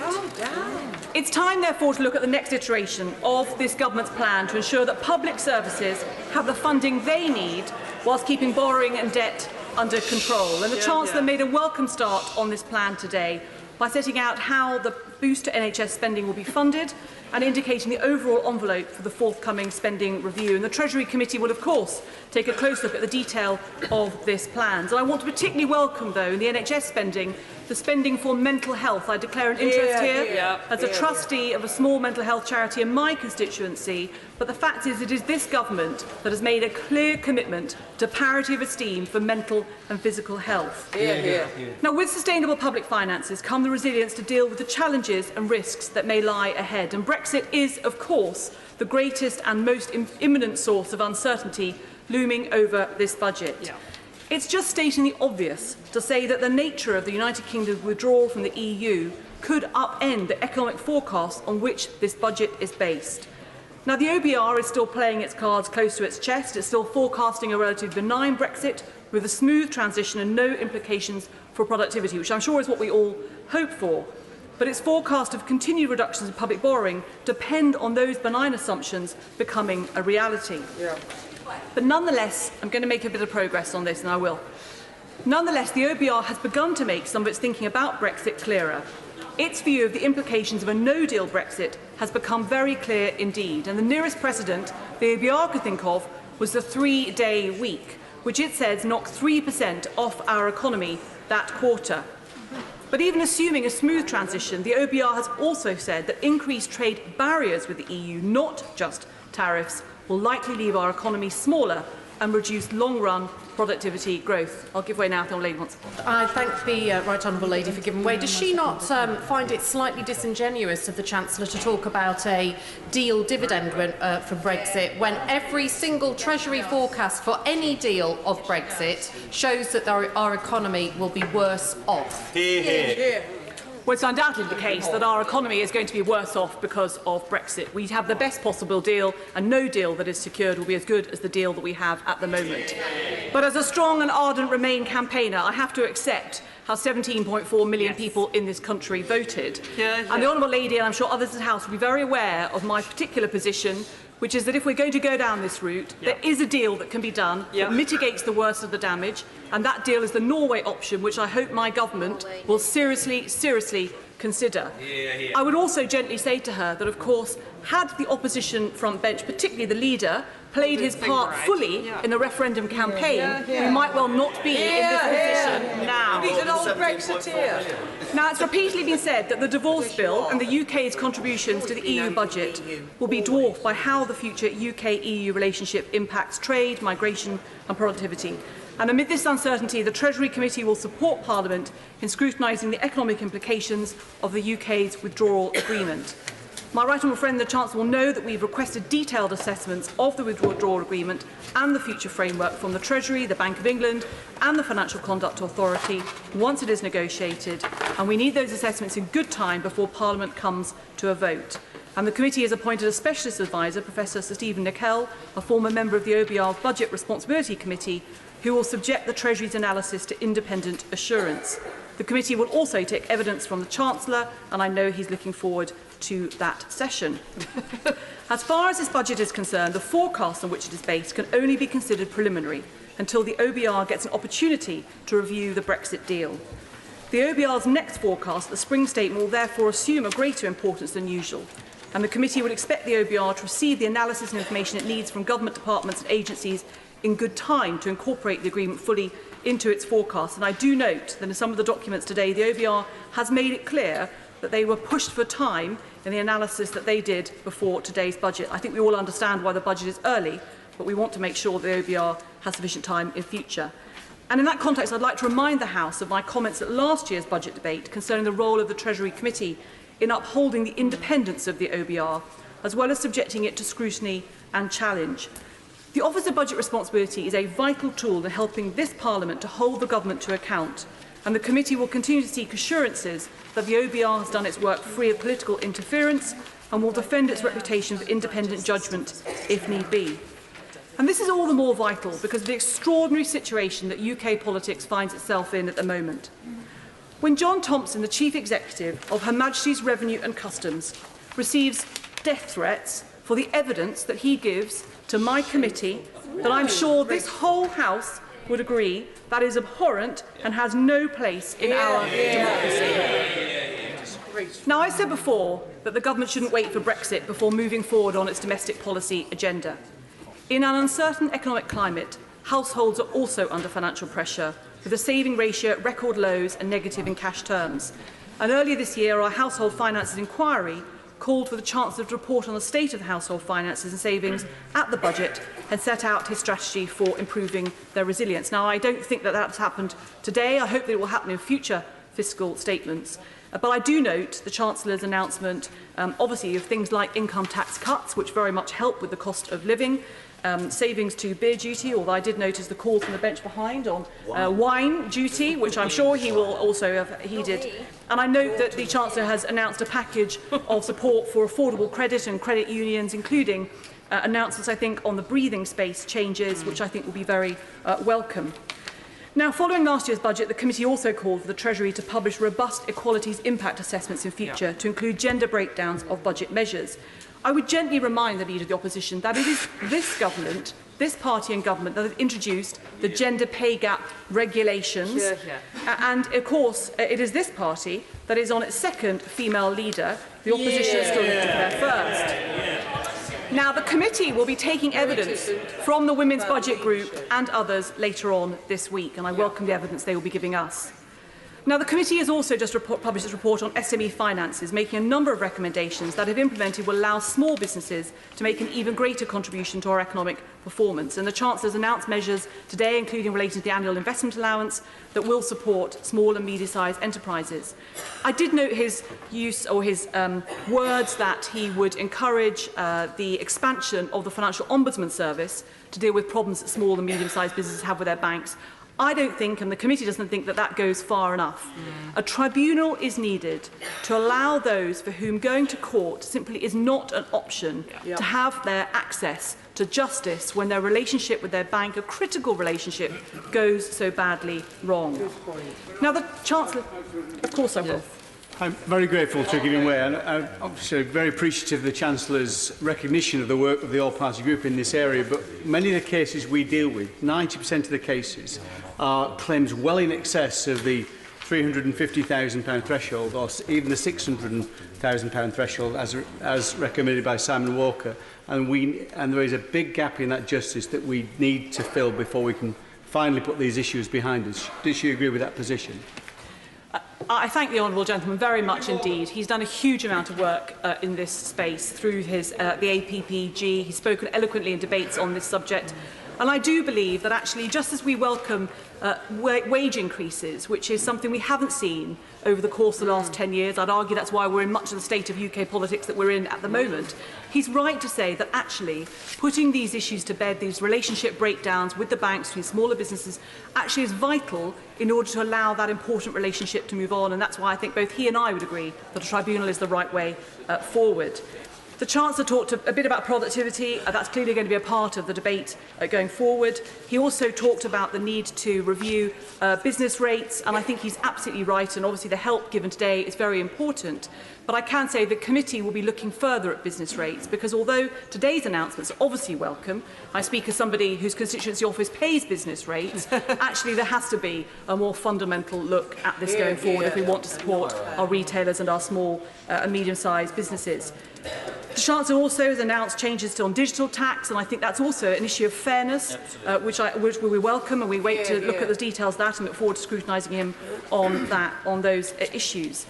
It's time, therefore, to look at the next iteration of this government's plan to ensure that public services have the funding they need whilst keeping borrowing and debt under control. And the Chancellor made a welcome start on this plan today by setting out how the boost to NHS spending will be funded and indicating the overall envelope for the forthcoming spending review. And the Treasury Committee will, of course, take a close look at the detail of this plan. And I want to particularly welcome, though, in the NHS spending, the spending for mental health. I declare an interest here as a trustee of a small mental health charity in my constituency. But the fact is, it is this government that has made a clear commitment to parity of esteem for mental and physical health. Now, with sustainable public finances come the resilience to deal with the challenges and risks that may lie ahead. And Brexit is, of course, the greatest and most imminent source of uncertainty looming over this budget. It's just stating the obvious to say that the nature of the United Kingdom's withdrawal from the EU could upend the economic forecasts on which this budget is based. Now, the OBR is still playing its cards close to its chest. It's still forecasting a relatively benign Brexit with a smooth transition and no implications for productivity, which I'm sure is what we all hope for. But its forecast of continued reductions in public borrowing depend on those benign assumptions becoming a reality. But nonetheless, I'm going to make a bit of progress on this, and I will. Nonetheless, the OBR has begun to make some of its thinking about Brexit clearer. Its view of the implications of a no-deal Brexit has become very clear indeed, and the nearest precedent the OBR could think of was the 3-day week, which it says knocked 3% off our economy that quarter. But even assuming a smooth transition, the OBR has also said that increased trade barriers with the EU, not just tariffs, will likely leave our economy smaller and reduce long-run productivity growth. I'll give way now to the lady once. I thank the Right Honourable Lady for giving way. Does she not find it slightly disingenuous of the Chancellor to talk about a deal dividend for Brexit when every single Treasury forecast for any deal of Brexit shows that our economy will be worse off? Well, it's undoubtedly the case that our economy is going to be worse off because of Brexit. We have the best possible deal, and no deal that is secured will be as good as the deal that we have at the moment. But as a strong and ardent Remain campaigner, I have to accept how 17.4 million people in this country voted. And the Honourable Lady, and I'm sure others in the House, will be very aware of my particular position, which is that if we're going to go down this route, there is a deal that can be done that mitigates the worst of the damage, and that deal is the Norway option, which I hope my government will seriously consider. I would also gently say to her that, of course, had the opposition front bench, particularly the leader, played his part fully in the referendum campaign, we might well not be in this position now. He's an old Brexiteer. Now, it's repeatedly been said that the divorce bill and the UK's contributions to the EU budget will be dwarfed by how the future UK-EU relationship impacts trade, migration and productivity. And amid this uncertainty, the Treasury Committee will support Parliament in scrutinising the economic implications of the UK's withdrawal agreement. My right honourable friend, the Chancellor, will know that we've requested detailed assessments of the withdrawal agreement and the future framework from the Treasury, the Bank of England and the Financial Conduct Authority once it is negotiated, and we need those assessments in good time before Parliament comes to a vote. And the committee has appointed a specialist advisor, Professor Sir Stephen Nickel, a former member of the OBR's Budget Responsibility Committee, who will subject the Treasury's analysis to independent assurance. The committee will also take evidence from the Chancellor, and I know he's looking forward to that session. As far as this budget is concerned, the forecast on which it is based can only be considered preliminary until the OBR gets an opportunity to review the Brexit deal. The OBR's next forecast, the spring statement, will therefore assume a greater importance than usual, and the committee would expect the OBR to receive the analysis and information it needs from government departments and agencies in good time to incorporate the agreement fully into its forecast. And I do note that in some of the documents today, the OBR has made it clear that they were pushed for time in the analysis that they did before today's budget. I think we all understand why the budget is early, but we want to make sure the OBR has sufficient time in future. And in that context, I'd like to remind the House of my comments at last year's budget debate concerning the role of the Treasury Committee in upholding the independence of the OBR, as well as subjecting it to scrutiny and challenge. The Office of Budget Responsibility is a vital tool in helping this Parliament to hold the government to account, and the committee will continue to seek assurances that the OBR has done its work free of political interference and will defend its reputation for independent judgment if need be. And this is all the more vital because of the extraordinary situation that UK politics finds itself in at the moment. When John Thompson, the Chief Executive of Her Majesty's Revenue and Customs, receives death threats for the evidence that he gives to my committee, that I'm sure this whole House would agree that is abhorrent and has no place in our democracy. Now, I said before that the government shouldn't wait for Brexit before moving forward on its domestic policy agenda. In an uncertain economic climate, households are also under financial pressure, with a saving ratio at record lows and negative in cash terms. And earlier this year, our Household Finances Inquiry called for the Chancellor to report on the state of household finances and savings at the budget and set out his strategy for improving their resilience. Now, I don't think that that's happened today. I hope that it will happen in future fiscal statements. But I do note the Chancellor's announcement, obviously, of things like income tax cuts, which very much help with the cost of living, savings to beer duty, although I did notice the call from the bench behind on wine duty, which I'm sure he will also have heeded. And I note that the Chancellor has announced a package of support for affordable credit and credit unions, including announcements, I think, on the breathing space changes, which I think will be very welcome. Now, following last year's budget, the committee also called for the Treasury to publish robust equalities impact assessments in future to include gender breakdowns of budget measures. I would gently remind the Leader of the Opposition that it is this government, this party in government, that has introduced the gender pay gap regulations. And, of course, it is this party that is on its second female leader. The opposition still need to declare first. Now, the committee will be taking evidence from the Women's Budget Group and others later on this week, and I welcome the evidence they will be giving us. Now, the committee has also just published its report on SME finances, making a number of recommendations that, if implemented, will allow small businesses to make an even greater contribution to our economic performance. And the Chancellor has announced measures today, including relating to the annual investment allowance, that will support small and medium-sized enterprises. I did note his use, or his words, that he would encourage the expansion of the Financial Ombudsman Service to deal with problems that small and medium-sized businesses have with their banks. I don't think, and the committee doesn't think, that that goes far enough. A tribunal is needed to allow those for whom going to court simply is not an option to have their access to justice when their relationship with their bank, a critical relationship, goes so badly wrong. Now, the Chancellor... Of course I will. I'm very grateful to giving way, and I'm obviously very appreciative of the Chancellor's recognition of the work of the All-Party Group in this area, but many of the cases we deal with, 90% of the cases, are claims well in excess of the £350,000 threshold, or even the £600,000 threshold as recommended by Simon Walker, and there is a big gap in that justice that we need to fill before we can finally put these issues behind us. Does she agree with that position? I thank the honourable gentleman very much indeed. He's done a huge amount of work in this space through his, the APPG. He's spoken eloquently in debates on this subject. And I do believe that actually, just as we welcome wage increases, which is something we haven't seen over the course of the last 10 years, I'd argue that's why we're in much of the state of UK politics that we're in at the moment, he's right to say that actually putting these issues to bed, these relationship breakdowns with the banks, between smaller businesses, actually is vital in order to allow that important relationship to move on. And that's why I think both he and I would agree that a tribunal is the right way forward. The Chancellor talked a bit about productivity. That's clearly going to be a part of the debate going forward. He also talked about the need to review business rates, and I think he's absolutely right, and obviously the help given today is very important. But I can say the committee will be looking further at business rates, because although today's announcements are obviously welcome, I speak as somebody whose constituency office pays business rates, actually there has to be a more fundamental look at this going forward if we want to support our retailers and our small and medium-sized businesses. The Chancellor also has announced changes on digital tax, and I think that's also an issue of fairness, which we welcome, and we wait to look at the details of that and look forward to scrutinising him on those issues.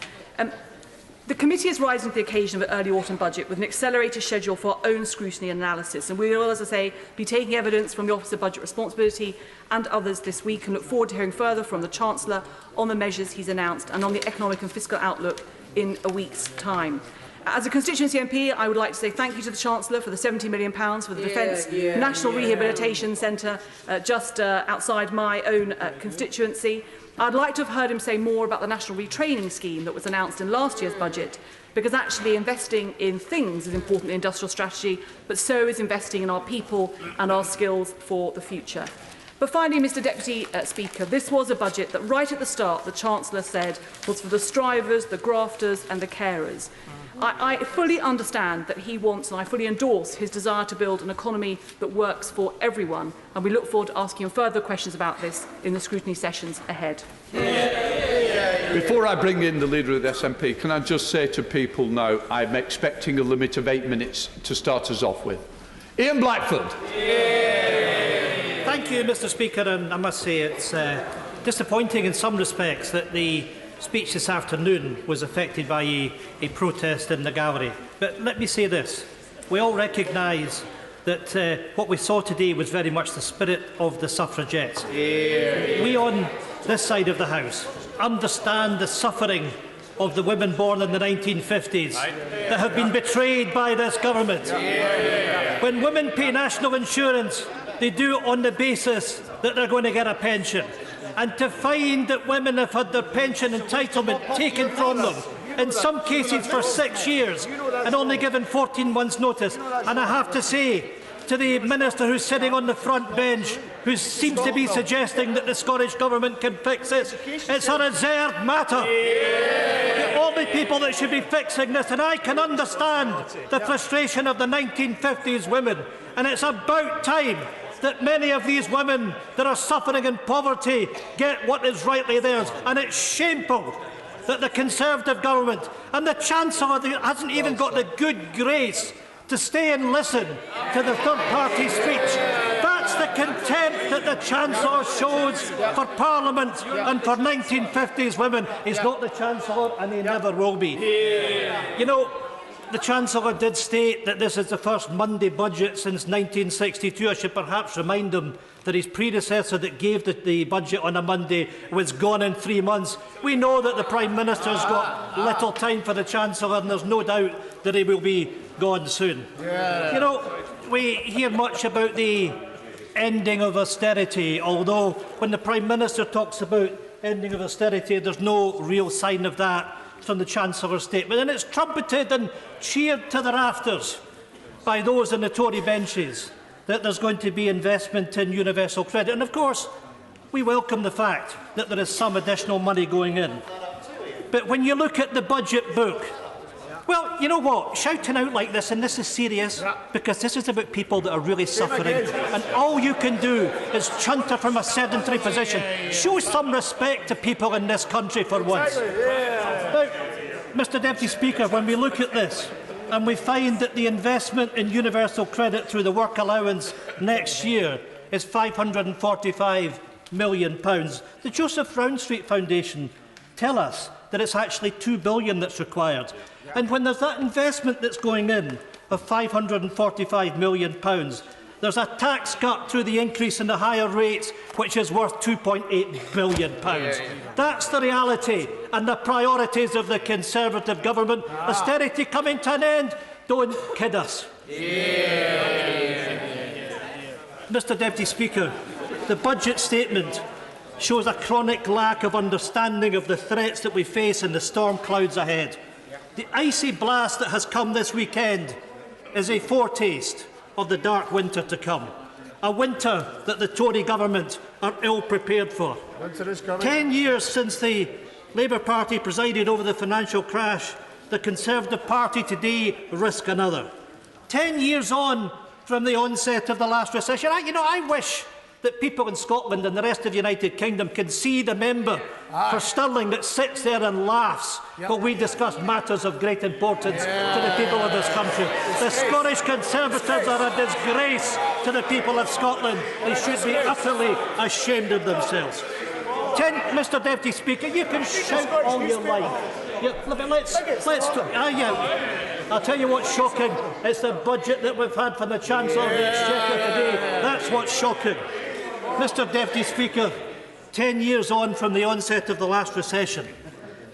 The committee is rising to the occasion of an early autumn budget with an accelerated schedule for our own scrutiny and analysis, and we will, as I say, be taking evidence from the Office of Budget Responsibility and others this week, and look forward to hearing further from the Chancellor on the measures he's announced and on the economic and fiscal outlook in a week's time. As a constituency MP, I would like to say thank you to the Chancellor for the £70 million for the Defence National Rehabilitation Centre just outside my own constituency. I'd like to have heard him say more about the National Retraining Scheme that was announced in last year's budget, because actually investing in things is important in the industrial strategy, but so is investing in our people and our skills for the future. But finally, Mr Deputy Speaker, this was a budget that right at the start the Chancellor said was for the strivers, the grafters and the carers. I fully understand that he wants, and I fully endorse his desire to build an economy that works for everyone, and we look forward to asking him further questions about this in the scrutiny sessions ahead. Before I bring in the Leader of the SNP, can I just say to people now, I'm expecting a limit of 8 minutes to start us off with. Ian Blackford. Thank you, Mr Speaker, and I must say it's disappointing in some respects that the speech this afternoon was affected by a protest in the gallery. But let me say this. We all recognise that what we saw today was very much the spirit of the suffragettes. We on this side of the House understand the suffering of the women born in the 1950s that have been betrayed by this government. When women pay national insurance, they do it on the basis that they're going to get a pension. And to find that women have had their pension entitlement taken from them, in some cases for 6 years, and only given 14 months' notice. And I have to say to the Minister who's sitting on the front bench, who seems to be suggesting that the Scottish Government can fix this, it's a reserved matter. The only people that should be fixing this, and I can understand the frustration of the 1950s women, and it's about time that many of these women that are suffering in poverty get what is rightly theirs. And it's shameful that the Conservative Government and the Chancellor hasn't even got the good grace to stay and listen to the third-party speech. That's the contempt that the Chancellor shows for Parliament and for 1950s women. He's not the Chancellor, and he never will be. You know, the Chancellor did state that this is the first Monday budget since 1962. I should perhaps remind him that his predecessor that gave the budget on a Monday was gone in 3 months. We know that the Prime Minister's got little time for the Chancellor, and there's no doubt that he will be gone soon. You know, we hear much about the ending of austerity, although when the Prime Minister talks about ending of austerity, there's no real sign of that from the Chancellor's statement, and it's trumpeted and cheered to the rafters by those in the Tory benches that there's going to be investment in universal credit. And of course, we welcome the fact that there is some additional money going in. But when you look at the budget book, well, you know what? Shouting out like this, and this is serious, because this is about people that are really suffering, and all you can do is chunter from a sedentary position. Show some respect to people in this country for once. Now, Mr Deputy Speaker, when we look at this, and we find that the investment in universal credit through the work allowance next year is £545 million, the Joseph Rownstreet Foundation tell us that it's actually £2 billion that's required. And when there's that investment that's going in of £545 million, there's a tax cut through the increase in the higher rates, which is worth £2.8 billion. That's the reality and the priorities of the Conservative Government. Austerity coming to an end. Don't kid us. Mr Deputy Speaker, the budget statement shows a chronic lack of understanding of the threats that we face in the storm clouds ahead. The icy blast that has come this weekend is a foretaste of the dark winter to come, a winter that the Tory government are ill prepared for. 10 years since the Labour Party presided over the financial crash, the Conservative Party today risk another. 10 years on from the onset of the last recession. I wish that people in Scotland and the rest of the United Kingdom can see the member for Stirling that sits there and laughs while we discuss matters of great importance to the people of this country. The Scottish Conservatives are a disgrace to the people of Scotland. They should be utterly ashamed of themselves. Mr Deputy Speaker, you can shout all you like. I'll tell you what's shocking. It's the budget that we've had from the Chancellor of the Exchequer today. That's what's shocking. Mr Deputy Speaker, 10 years on from the onset of the last recession,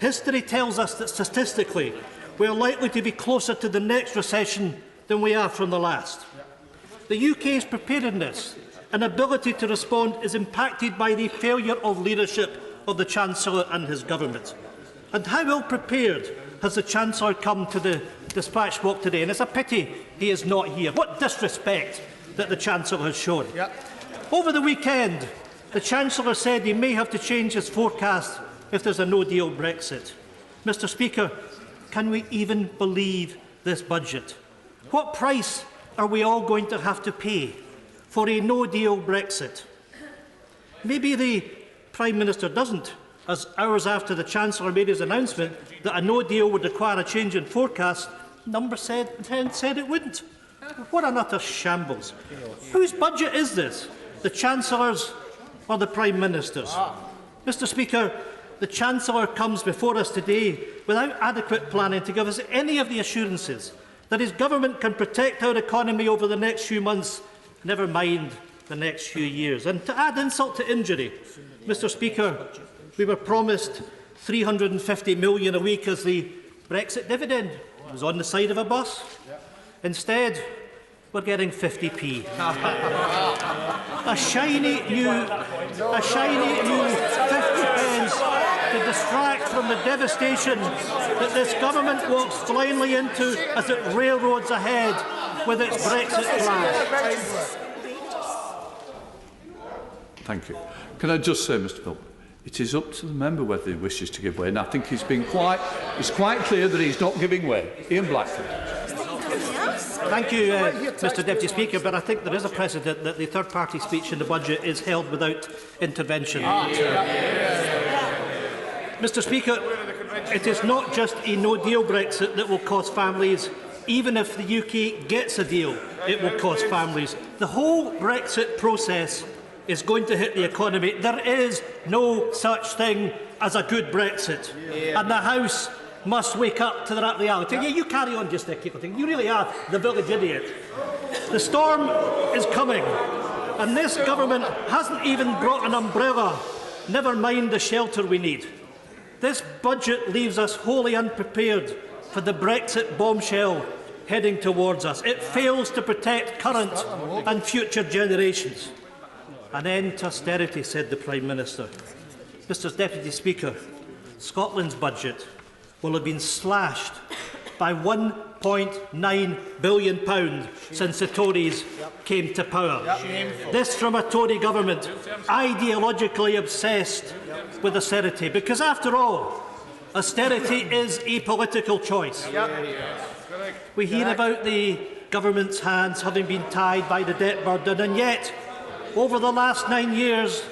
history tells us that statistically we are likely to be closer to the next recession than we are from the last. The UK's preparedness and ability to respond is impacted by the failure of leadership of the Chancellor and his government. And how ill prepared has the Chancellor come to the dispatch box today? And it's a pity he is not here. What disrespect that the Chancellor has shown. Over the weekend, the Chancellor said he may have to change his forecast if there's a no-deal Brexit. Mr. Speaker, can we even believe this budget? What price are we all going to have to pay for a no-deal Brexit? Maybe the Prime Minister doesn't, as hours after the Chancellor made his announcement that a no-deal would require a change in forecast, Number 10 said it wouldn't. What an utter shambles. Whose budget is this? The Chancellor's or the Prime Minister's? Mr. Speaker, the Chancellor comes before us today without adequate planning to give us any of the assurances that his government can protect our economy over the next few months, never mind the next few years. And to add insult to injury, Mr. Speaker, we were promised £350 million a week as the Brexit dividend. It was on the side of a bus. Instead, we're getting 50p. a shiny new 50 pence to distract from the devastation that this government walks blindly into as it railroads ahead with its Brexit plan. Thank you. Can I just say, Mr. Philip, it is up to the member whether he wishes to give way, and I think it's quite clear that he's not giving way. Ian Blackford. Thank you, Mr. Deputy Speaker, but I think there is a precedent that the third-party speech in the budget is held without intervention. Mr. Speaker, it is not just a no-deal Brexit that will cost families. Even if the UK gets a deal, it will cost families. The whole Brexit process is going to hit the economy. There is no such thing as a good Brexit. And the House must wake up to that reality. Yeah, you carry on just thing. You really are the village idiot. The storm is coming, and this government hasn't even brought an umbrella, never mind the shelter we need. This budget leaves us wholly unprepared for the Brexit bombshell heading towards us. It fails to protect current and future generations. An end to austerity, said the Prime Minister. Mr. Deputy Speaker, Scotland's budget will have been slashed by £1.9 billion since the Tories came to power. This from a Tory government ideologically obsessed with austerity, because after all, austerity is a political choice. We hear about the government's hands having been tied by the debt burden, and yet, over the last 9 years,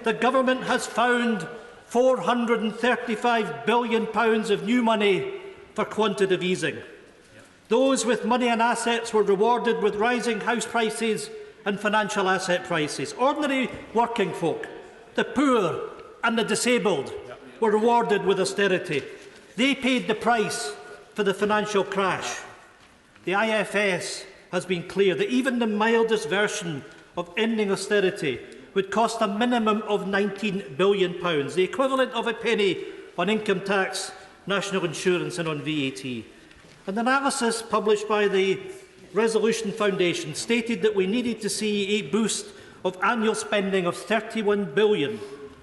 the government has found £435 billion of new money for quantitative easing. Those with money and assets were rewarded with rising house prices and financial asset prices. Ordinary working folk, the poor and the disabled were rewarded with austerity. They paid the price for the financial crash. The IFS has been clear that even the mildest version of ending austerity would cost a minimum of £19 billion, the equivalent of a penny on income tax, national insurance and on VAT. An analysis published by the Resolution Foundation stated that we needed to see a boost of annual spending of £31 billion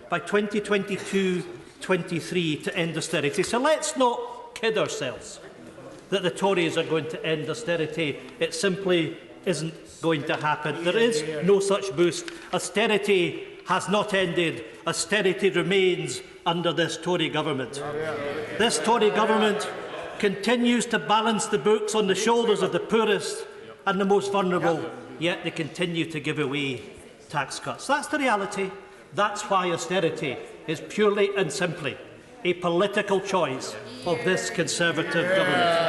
by 2022-23 to end austerity. So let's not kid ourselves that the Tories are going to end austerity. It simply isn't going to happen. There is no such boost. Austerity has not ended. Austerity remains under this Tory government. This Tory government continues to balance the books on the shoulders of the poorest and the most vulnerable, yet they continue to give away tax cuts. That's the reality. That's why austerity is purely and simply a political choice of this Conservative government.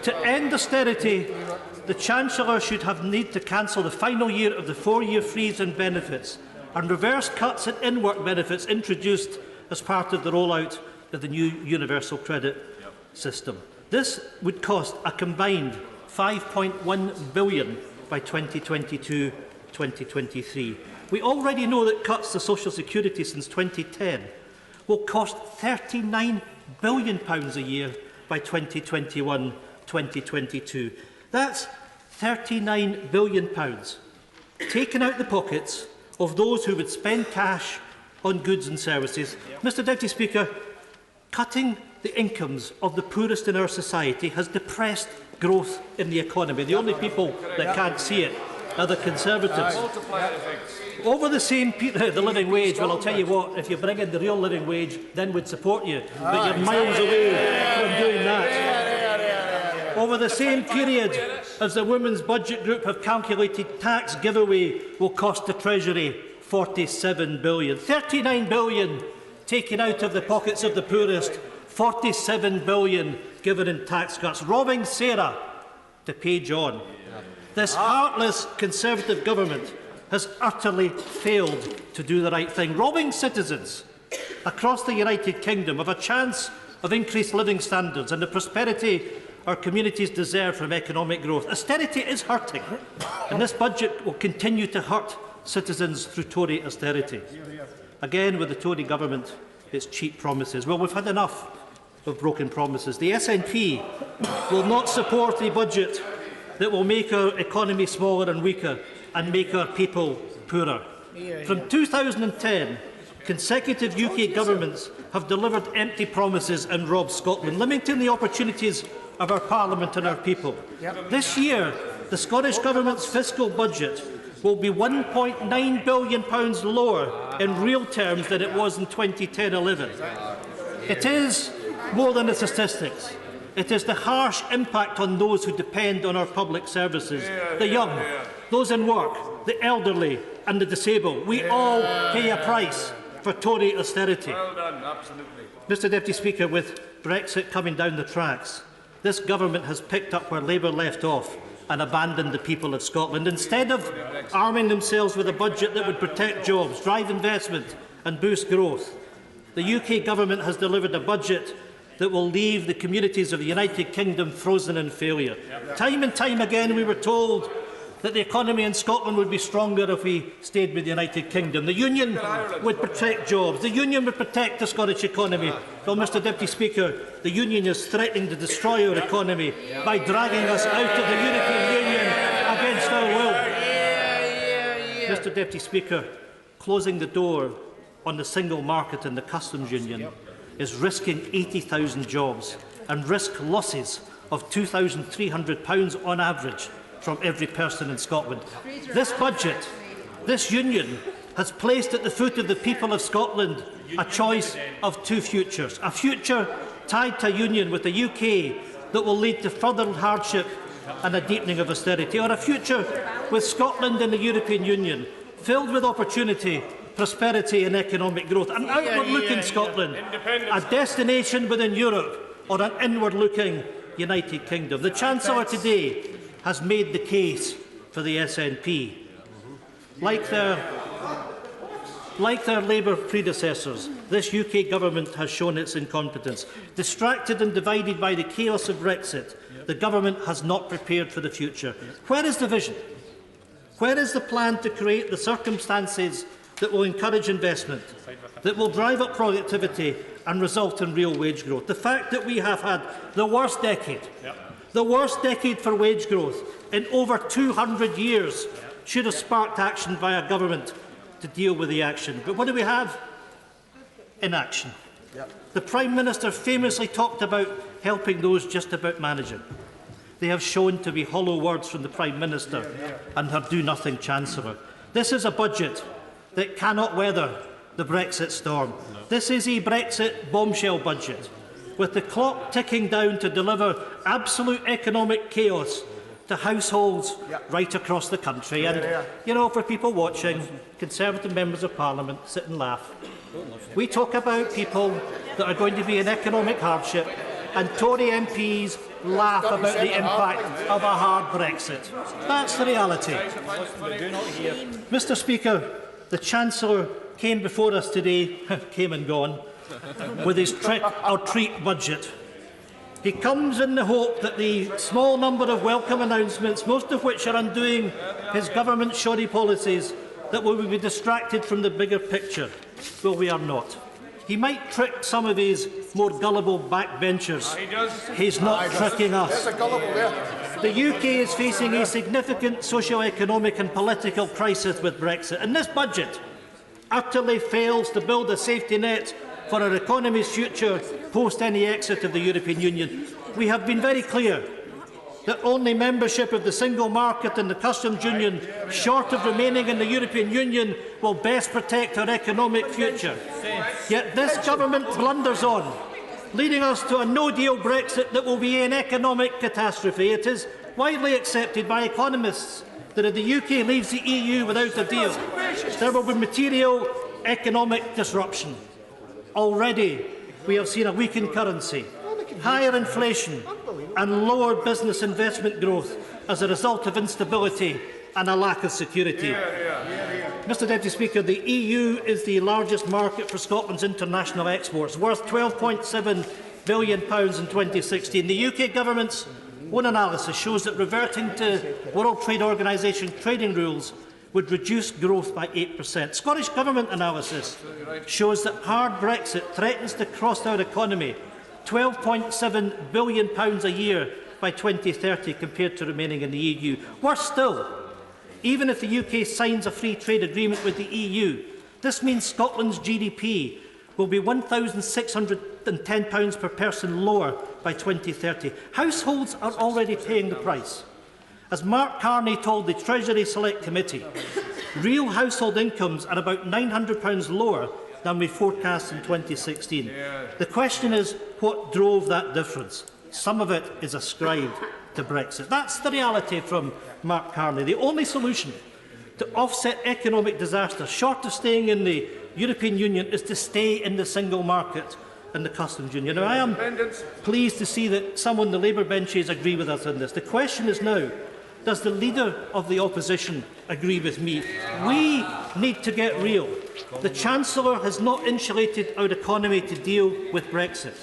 To end austerity, the Chancellor should have need to cancel the final year of the 4-year freeze in benefits and reverse cuts in in-work benefits introduced as part of the rollout of the new universal credit system. This would cost a combined £5.1 billion by 2022-2023. We already know that cuts to social security since 2010 will cost £39 billion a year by 2021-2022. That's £39 billion taken out the pockets of those who would spend cash on goods and services. Mr. Deputy Speaker, cutting the incomes of the poorest in our society has depressed growth in the economy. The only people that can't see it are the Conservatives. Over the same period, the living wage, well, I'll tell you what, if you bring in the real living wage, then we'd support you. But you're miles away from doing that. Over the same period as the Women's Budget Group have calculated, tax giveaway will cost the Treasury £47 billion. £39 billion taken out of the pockets of the poorest, £47 billion given in tax cuts, robbing Sarah to pay John. This heartless Conservative government has utterly failed to do the right thing, robbing citizens across the United Kingdom of a chance of increased living standards and the prosperity our communities deserve from economic growth. Austerity is hurting, and this budget will continue to hurt citizens through Tory austerity. Again, with the Tory government, its cheap promises. Well, we've had enough of broken promises. The SNP will not support a budget that will make our economy smaller and weaker and make our people poorer. From 2010, consecutive UK governments have delivered empty promises and robbed Scotland, limiting the opportunities of our Parliament and our people. This year, the Scottish Government's fiscal budget will be £1.9 billion lower in real terms than it was in 2010-11. It is more than the statistics. It is the harsh impact on those who depend on our public services, the young, those in work, the elderly and the disabled. We all pay a price for Tory austerity. Well done, absolutely. Mr Deputy Speaker, with Brexit coming down the tracks, this government has picked up where Labour left off and abandoned the people of Scotland. Instead of arming themselves with a budget that would protect jobs, drive investment and boost growth, the UK government has delivered a budget that will leave the communities of the United Kingdom frozen in failure. Time and time again we were told that the economy in Scotland would be stronger if we stayed with the United Kingdom. The Union would protect jobs. The Union would protect the Scottish economy. Well, Mr Deputy Speaker, the Union is threatening to destroy our economy by dragging us out of the European Union against our will. Mr Deputy Speaker, closing the door on the single market and the customs union is risking 80,000 jobs and risk losses of £2,300 on average from every person in Scotland. This budget, this union, has placed at the foot of the people of Scotland a choice of two futures. A future tied to a union with the UK that will lead to further hardship and a deepening of austerity, or a future with Scotland and the European Union filled with opportunity, prosperity and economic growth. An outward-looking Scotland, a destination within Europe, or an inward-looking United Kingdom. The Chancellor today has made the case for the SNP. Like their Labour predecessors, this UK government has shown its incompetence. Distracted and divided by the chaos of Brexit, the government has not prepared for the future. Where is the vision? Where is the plan to create the circumstances that will encourage investment, that will drive up productivity and result in real wage growth? The fact that we have had the worst decade for wage growth in over 200 years should have sparked action by our government to deal with the action. But what do we have? Inaction. The Prime Minister famously talked about helping those just about managing. They have shown to be hollow words from the Prime Minister and her do-nothing Chancellor. This is a budget that cannot weather the Brexit storm. This is a Brexit bombshell budget, with the clock ticking down to deliver absolute economic chaos to households right across the country. And, you know, for people watching, Conservative members of Parliament sit and laugh. We talk about people that are going to be in economic hardship, and Tory MPs laugh about the impact of a hard Brexit. That's the reality. Mr Speaker, the Chancellor came before us today, came and gone, with his trick or treat budget. He comes in the hope that the small number of welcome announcements, most of which are undoing his government's shoddy policies, that we will be distracted from the bigger picture. Well, we are not. He might trick some of his more gullible backbenchers. He's not tricking us. The UK is facing a significant socio-economic and political crisis with Brexit, and this budget utterly fails to build a safety net for our economy's future post any exit of the European Union. We have been very clear that only membership of the single market and the customs union, short of remaining in the European Union, will best protect our economic future. Yet this government blunders on, leading us to a no-deal Brexit that will be an economic catastrophe. It is widely accepted by economists that if the UK leaves the EU without a deal, there will be material economic disruption. Already, we have seen a weakened currency, higher inflation and lower business investment growth as a result of instability and a lack of security. Mr Deputy Speaker, the EU is the largest market for Scotland's international exports, worth £12.7 billion in 2016. The UK Government's own analysis shows that reverting to World Trade Organisation trading rules would reduce growth by 8%. Scottish Government analysis shows that hard Brexit threatens to cost our economy £12.7 billion a year by 2030 compared to remaining in the EU. Worse still, even if the UK signs a free trade agreement with the EU, this means Scotland's GDP will be £1,610 per person lower by 2030. Households are already paying the price. As Mark Carney told the Treasury Select Committee, real household incomes are about £900 lower than we forecast in 2016. The question is, what drove that difference? Some of it is ascribed to Brexit. That's the reality from Mark Carney. The only solution to offset economic disaster, short of staying in the European Union, is to stay in the single market and the customs union. Now, I am pleased to see that some on the Labour benches agree with us on this. The question is now, does the Leader of the Opposition agree with me? We need to get real. The Chancellor has not insulated our economy to deal with Brexit.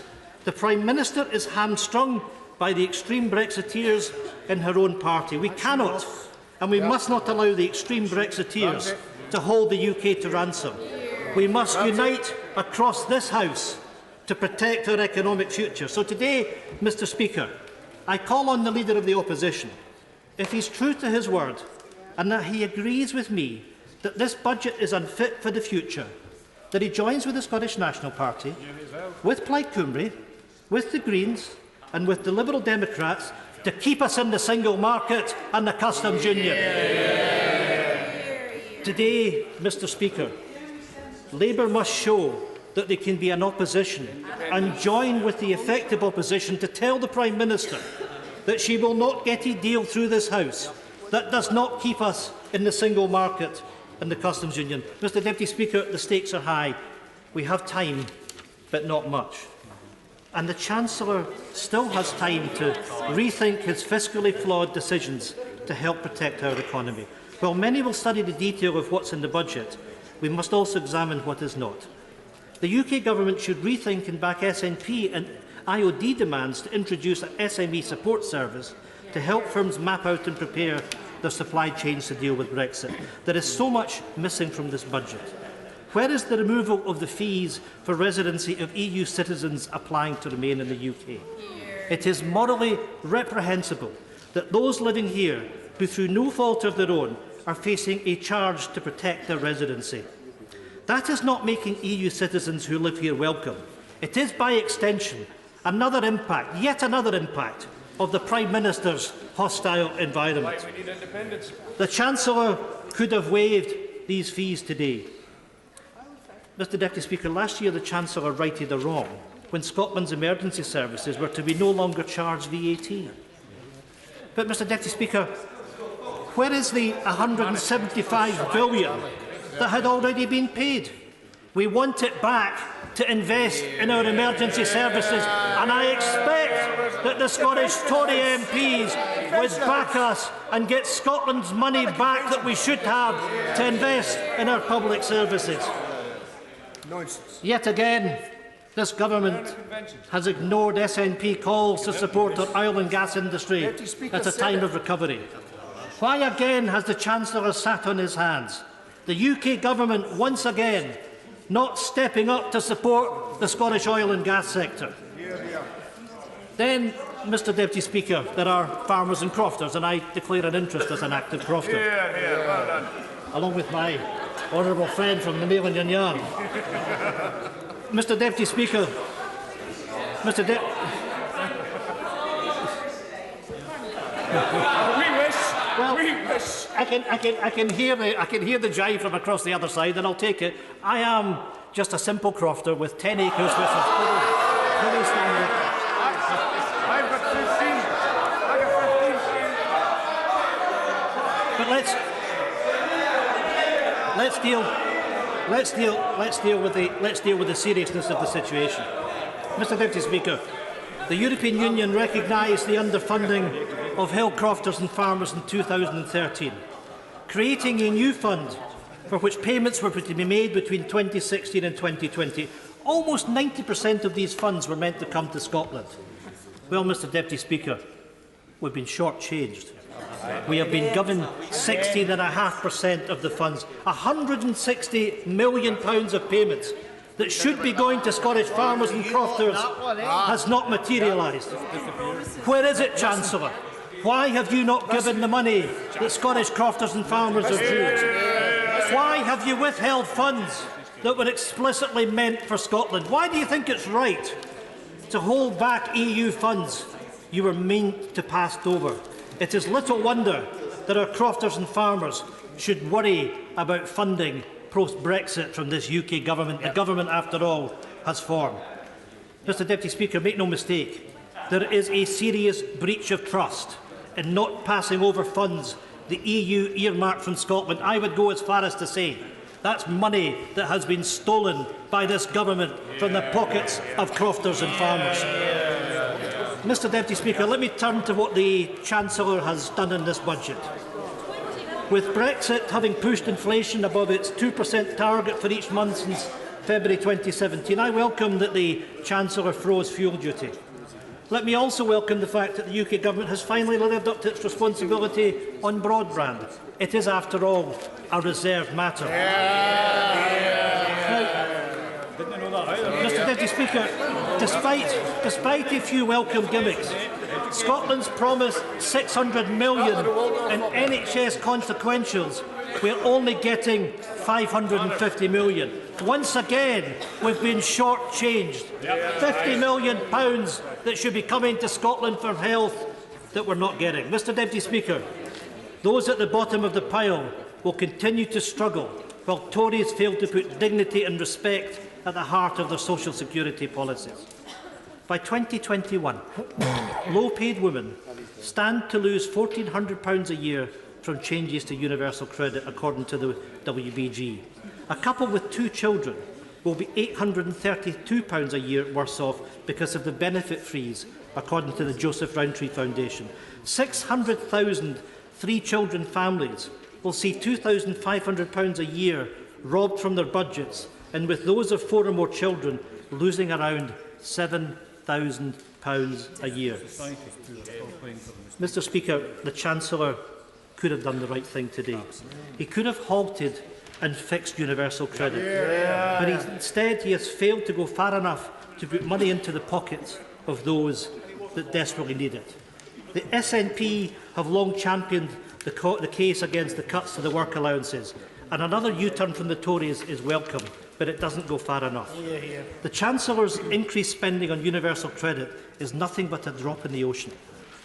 The Prime Minister is hamstrung by the extreme Brexiteers in her own party. We cannot and we must not allow the extreme Brexiteers to hold the UK to ransom. We must unite across this House to protect our economic future. So today, Mr Speaker, I call on the Leader of the Opposition, if he is true to his word and that he agrees with me that this budget is unfit for the future, that he joins with the Scottish National Party, with Plaid Cymru, with the Greens and with the Liberal Democrats to keep us in the single market and the customs union. Today, Mr Speaker, Labour must show that they can be an opposition and join with the effective opposition to tell the Prime Minister that she will not get a deal through this House that does not keep us in the single market and the customs union. Mr Deputy Speaker, the stakes are high. We have time, but not much. And the Chancellor still has time to rethink his fiscally flawed decisions to help protect our economy. While many will study the detail of what's in the budget, we must also examine what is not. The UK Government should rethink and back SNP and IOD demands to introduce an SME support service to help firms map out and prepare their supply chains to deal with Brexit. There is so much missing from this budget. Where is the removal of the fees for residency of EU citizens applying to remain in the UK? It is morally reprehensible that those living here who, through no fault of their own, are facing a charge to protect their residency. That is not making EU citizens who live here welcome. It is, by extension, another impact, yet another impact, of the Prime Minister's hostile environment. The Chancellor could have waived these fees today. Mr Deputy Speaker, last year the Chancellor righted a wrong when Scotland's emergency services were to be no longer charged VAT. But, Mr Deputy Speaker, where is the £175 billion that had already been paid? We want it back to invest in our emergency services, and I expect that the Scottish Tory MPs would back us and get Scotland's money back that we should have to invest in our public services. Yet again, this government has ignored SNP calls to support our oil and gas industry at a time of recovery. Why again has the Chancellor sat on his hands? The UK government once again not stepping up to support the Scottish oil and gas sector. Then, Mr Deputy Speaker, there are farmers and crofters, and I declare an interest as an active crofter. Well done. Along with my honourable friend from the Mail and Yarn. Mr Deputy Speaker, We wish. Well, we wish. I can hear the jive from across the other side, and I'll take it. I am just a simple crofter with 10 acres worth of pretty standard. I've got 15. But let's deal with the seriousness of the situation. Mr. Deputy Speaker, the European Union recognised the underfunding of hill crofters and farmers in 2013, creating a new fund for which payments were to be made between 2016 and 2020. Almost 90% of these funds were meant to come to Scotland. Well, Mr. Deputy Speaker, we've been shortchanged. We have been given 16.5% of the funds, £160 million of payments that should be going to Scottish farmers and crofters has not materialised. Where is it, Chancellor? Why have you not given the money that Scottish crofters and farmers are due? Why have you withheld funds that were explicitly meant for Scotland? Why do you think it's right to hold back EU funds you were meant to pass over? It is little wonder that our crofters and farmers should worry about funding post-Brexit from this UK government. The government, after all, has formed. Mr. Deputy Speaker, make no mistake, there is a serious breach of trust in not passing over funds the EU earmarked from Scotland. I would go as far as to say that's money that has been stolen by this government from the pockets of crofters and farmers. Mr. Deputy Speaker, let me turn to what the Chancellor has done in this budget. With Brexit having pushed inflation above its 2% target for each month since February 2017, I welcome that the Chancellor froze fuel duty. Let me also welcome the fact that the UK Government has finally lived up to its responsibility on broadband. It is, after all, a reserved matter. Mr. Deputy Speaker, despite a few welcome gimmicks, Scotland's promised £600 million in NHS consequentials, we're only getting £550 million. Once again, we've been shortchanged. £50 million that should be coming to Scotland for health that we're not getting. Mr. Deputy Speaker, those at the bottom of the pile will continue to struggle while Tories fail to put dignity and respect at the heart of their social security policies. By 2021, low-paid women stand to lose £1,400 a year from changes to universal credit, according to the WBG. A couple with 2 children will be £832 a year worse off because of the benefit freeze, according to the Joseph Rowntree Foundation. 600,000 three-children families will see £2,500 a year robbed from their budgets, and with those of 4 or more children losing around £7,000 a year. Mr. Speaker, the Chancellor could have done the right thing today. He could have halted and fixed universal credit. But instead he has failed to go far enough to put money into the pockets of those that desperately need it. The SNP have long championed the case against the cuts to the work allowances, and another U-turn from the Tories is welcome, but it doesn't go far enough. The Chancellor's increased spending on universal credit is nothing but a drop in the ocean.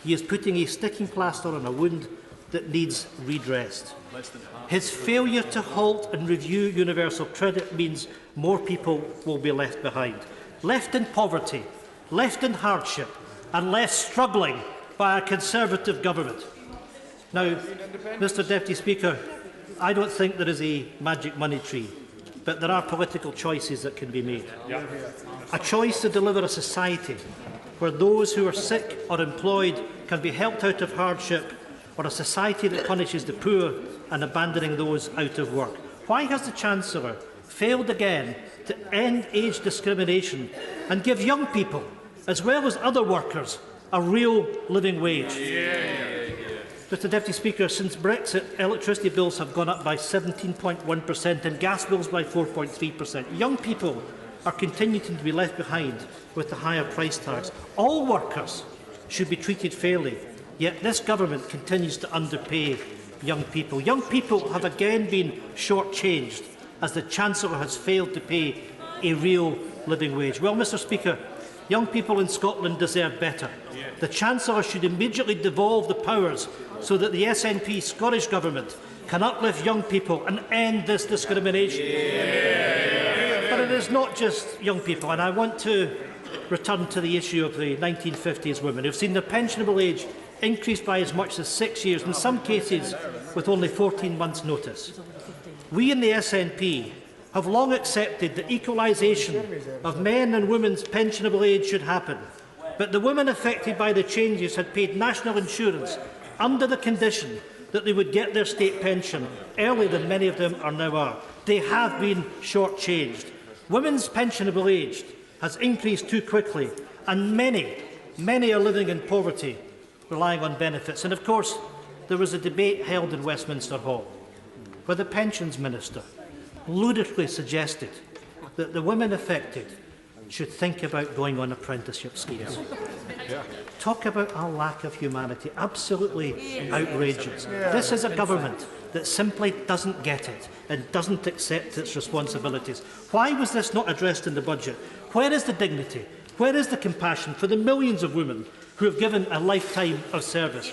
He is putting a sticking plaster on a wound that needs redressed. His failure to halt and review universal credit means more people will be left behind, left in poverty, left in hardship, and left struggling by a Conservative government. Now, Mr. Deputy Speaker, I don't think there is a magic money tree, but there are political choices that can be made. A choice to deliver a society where those who are sick or employed can be helped out of hardship, or a society that punishes the poor and abandoning those out of work. Why has the Chancellor failed again to end age discrimination and give young people, as well as other workers, a real living wage? Mr. Deputy Speaker, since Brexit, electricity bills have gone up by 17.1% and gas bills by 4.3%. Young people are continuing to be left behind with the higher price tags. All workers should be treated fairly, yet this government continues to underpay young people. Young people have again been shortchanged as the Chancellor has failed to pay a real living wage. Well, Mr. Speaker, young people in Scotland deserve better. The Chancellor should immediately devolve the powers so that the SNP Scottish Government can uplift young people and end this discrimination. But it is not just young people, and I want to return to the issue of the 1950s women who have seen their pensionable age increased by as much as 6 years, in some cases with only 14 months' notice. We in the SNP have long accepted that equalisation of men and women's pensionable age should happen, but the women affected by the changes had paid national insurance under the condition that they would get their state pension earlier than many of them are now. They have been shortchanged. Women's pensionable age has increased too quickly, and many are living in poverty, relying on benefits. And of course, there was a debate held in Westminster Hall where the Pensions Minister ludicrously suggested that the women affected should think about going on apprenticeship schemes. Talk about a lack of humanity. Absolutely outrageous. This is a government that simply doesn't get it and doesn't accept its responsibilities. Why was this not addressed in the budget? Where is the dignity? Where is the compassion for the millions of women who have given a lifetime of service?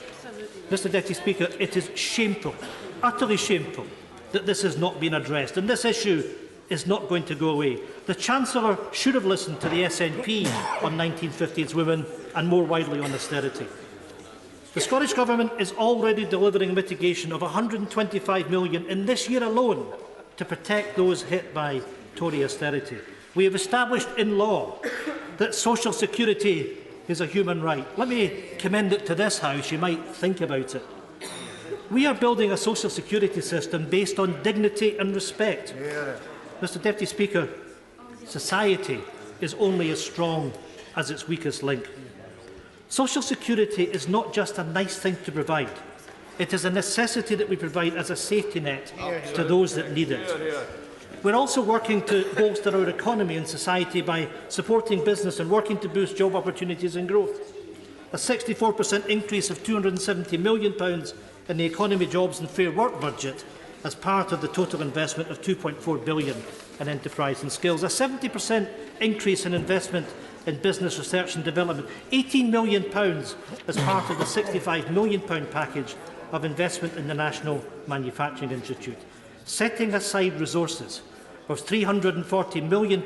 Mr Deputy Speaker, it is shameful, utterly shameful, that this has not been addressed, and this issue is not going to go away. The Chancellor should have listened to the SNP on 1950s women and more widely on austerity. The Scottish Government is already delivering mitigation of £125 million in this year alone to protect those hit by Tory austerity. We have established in law that social security is a human right. Let me commend it to this House. You might think about it. We are building a social security system based on dignity and respect. Mr Deputy Speaker, society is only as strong as its weakest link. Social security is not just a nice thing to provide. It is a necessity that we provide as a safety net to those that need it. We're also working to bolster our economy and society by supporting business and working to boost job opportunities and growth. A 64% increase of £270 million in the economy, jobs and fair work budget as part of the total investment of £2.4 billion in enterprise and skills. A 70% increase in investment in business research and development. £18 million as part of the £65 million package of investment in the National Manufacturing Institute. Setting aside resources of £340 million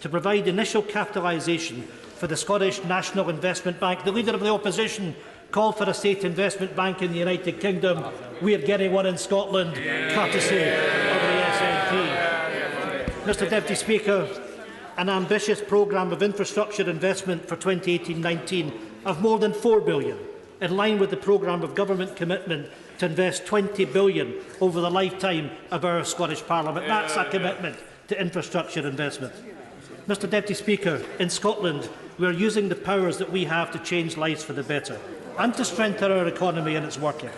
to provide initial capitalisation for the Scottish National Investment Bank. The Leader of the Opposition called for a state investment bank in the United Kingdom. We are getting one in Scotland, courtesy of the SNP. Mr Deputy Speaker, an ambitious programme of infrastructure investment for 2018-19 of more than £4 billion, in line with the programme of government commitment to invest £20 billion over the lifetime of our Scottish Parliament. That's a commitment to infrastructure investment. Mr Deputy Speaker, in Scotland, we are using the powers that we have to change lives for the better and to strengthen our economy and its working.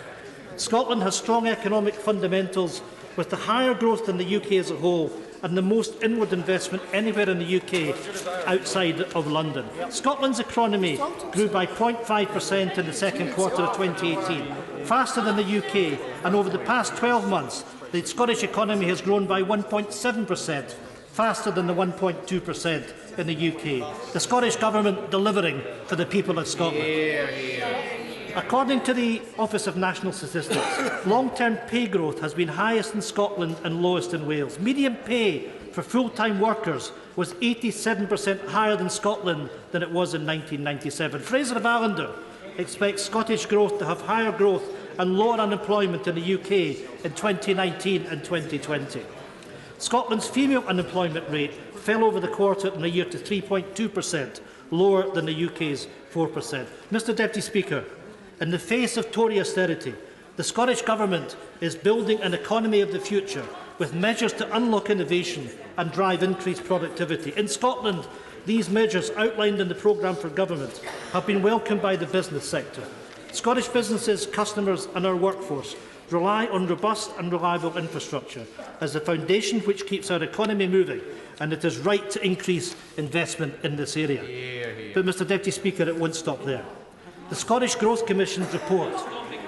Scotland has strong economic fundamentals with the higher growth than the UK as a whole and the most inward investment anywhere in the UK outside of London. Scotland's economy grew by 0.5% in the second quarter of 2018, faster than the UK, and over the past 12 months, the Scottish economy has grown by 1.7%, faster than the 1.2% in the UK. The Scottish Government delivering for the people of Scotland. According to the Office of National Statistics, long-term pay growth has been highest in Scotland and lowest in Wales. Median pay for full-time workers was 87% higher in Scotland than it was in 1997. Fraser of Allender expects Scottish growth to have higher growth and lower unemployment in the UK in 2019 and 2020. Scotland's female unemployment rate fell over the quarter and the year to 3.2%, lower than the UK's 4%. Mr Deputy Speaker, in the face of Tory austerity, the Scottish Government is building an economy of the future with measures to unlock innovation and drive increased productivity. In Scotland, these measures outlined in the programme for government have been welcomed by the business sector. Scottish businesses, customers and our workforce rely on robust and reliable infrastructure as the foundation which keeps our economy moving, and it is right to increase investment in this area. But, Mr Deputy Speaker, it won't stop there. The Scottish Growth Commission's report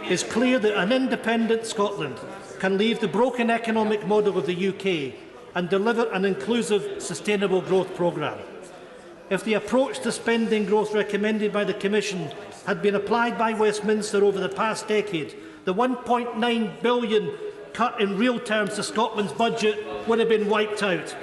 is clear that an independent Scotland can leave the broken economic model of the UK and deliver an inclusive, sustainable growth programme. if the approach to spending growth recommended by the Commission had been applied by Westminster over the past decade, the £1.9 billion cut in real terms to Scotland's budget would have been wiped out.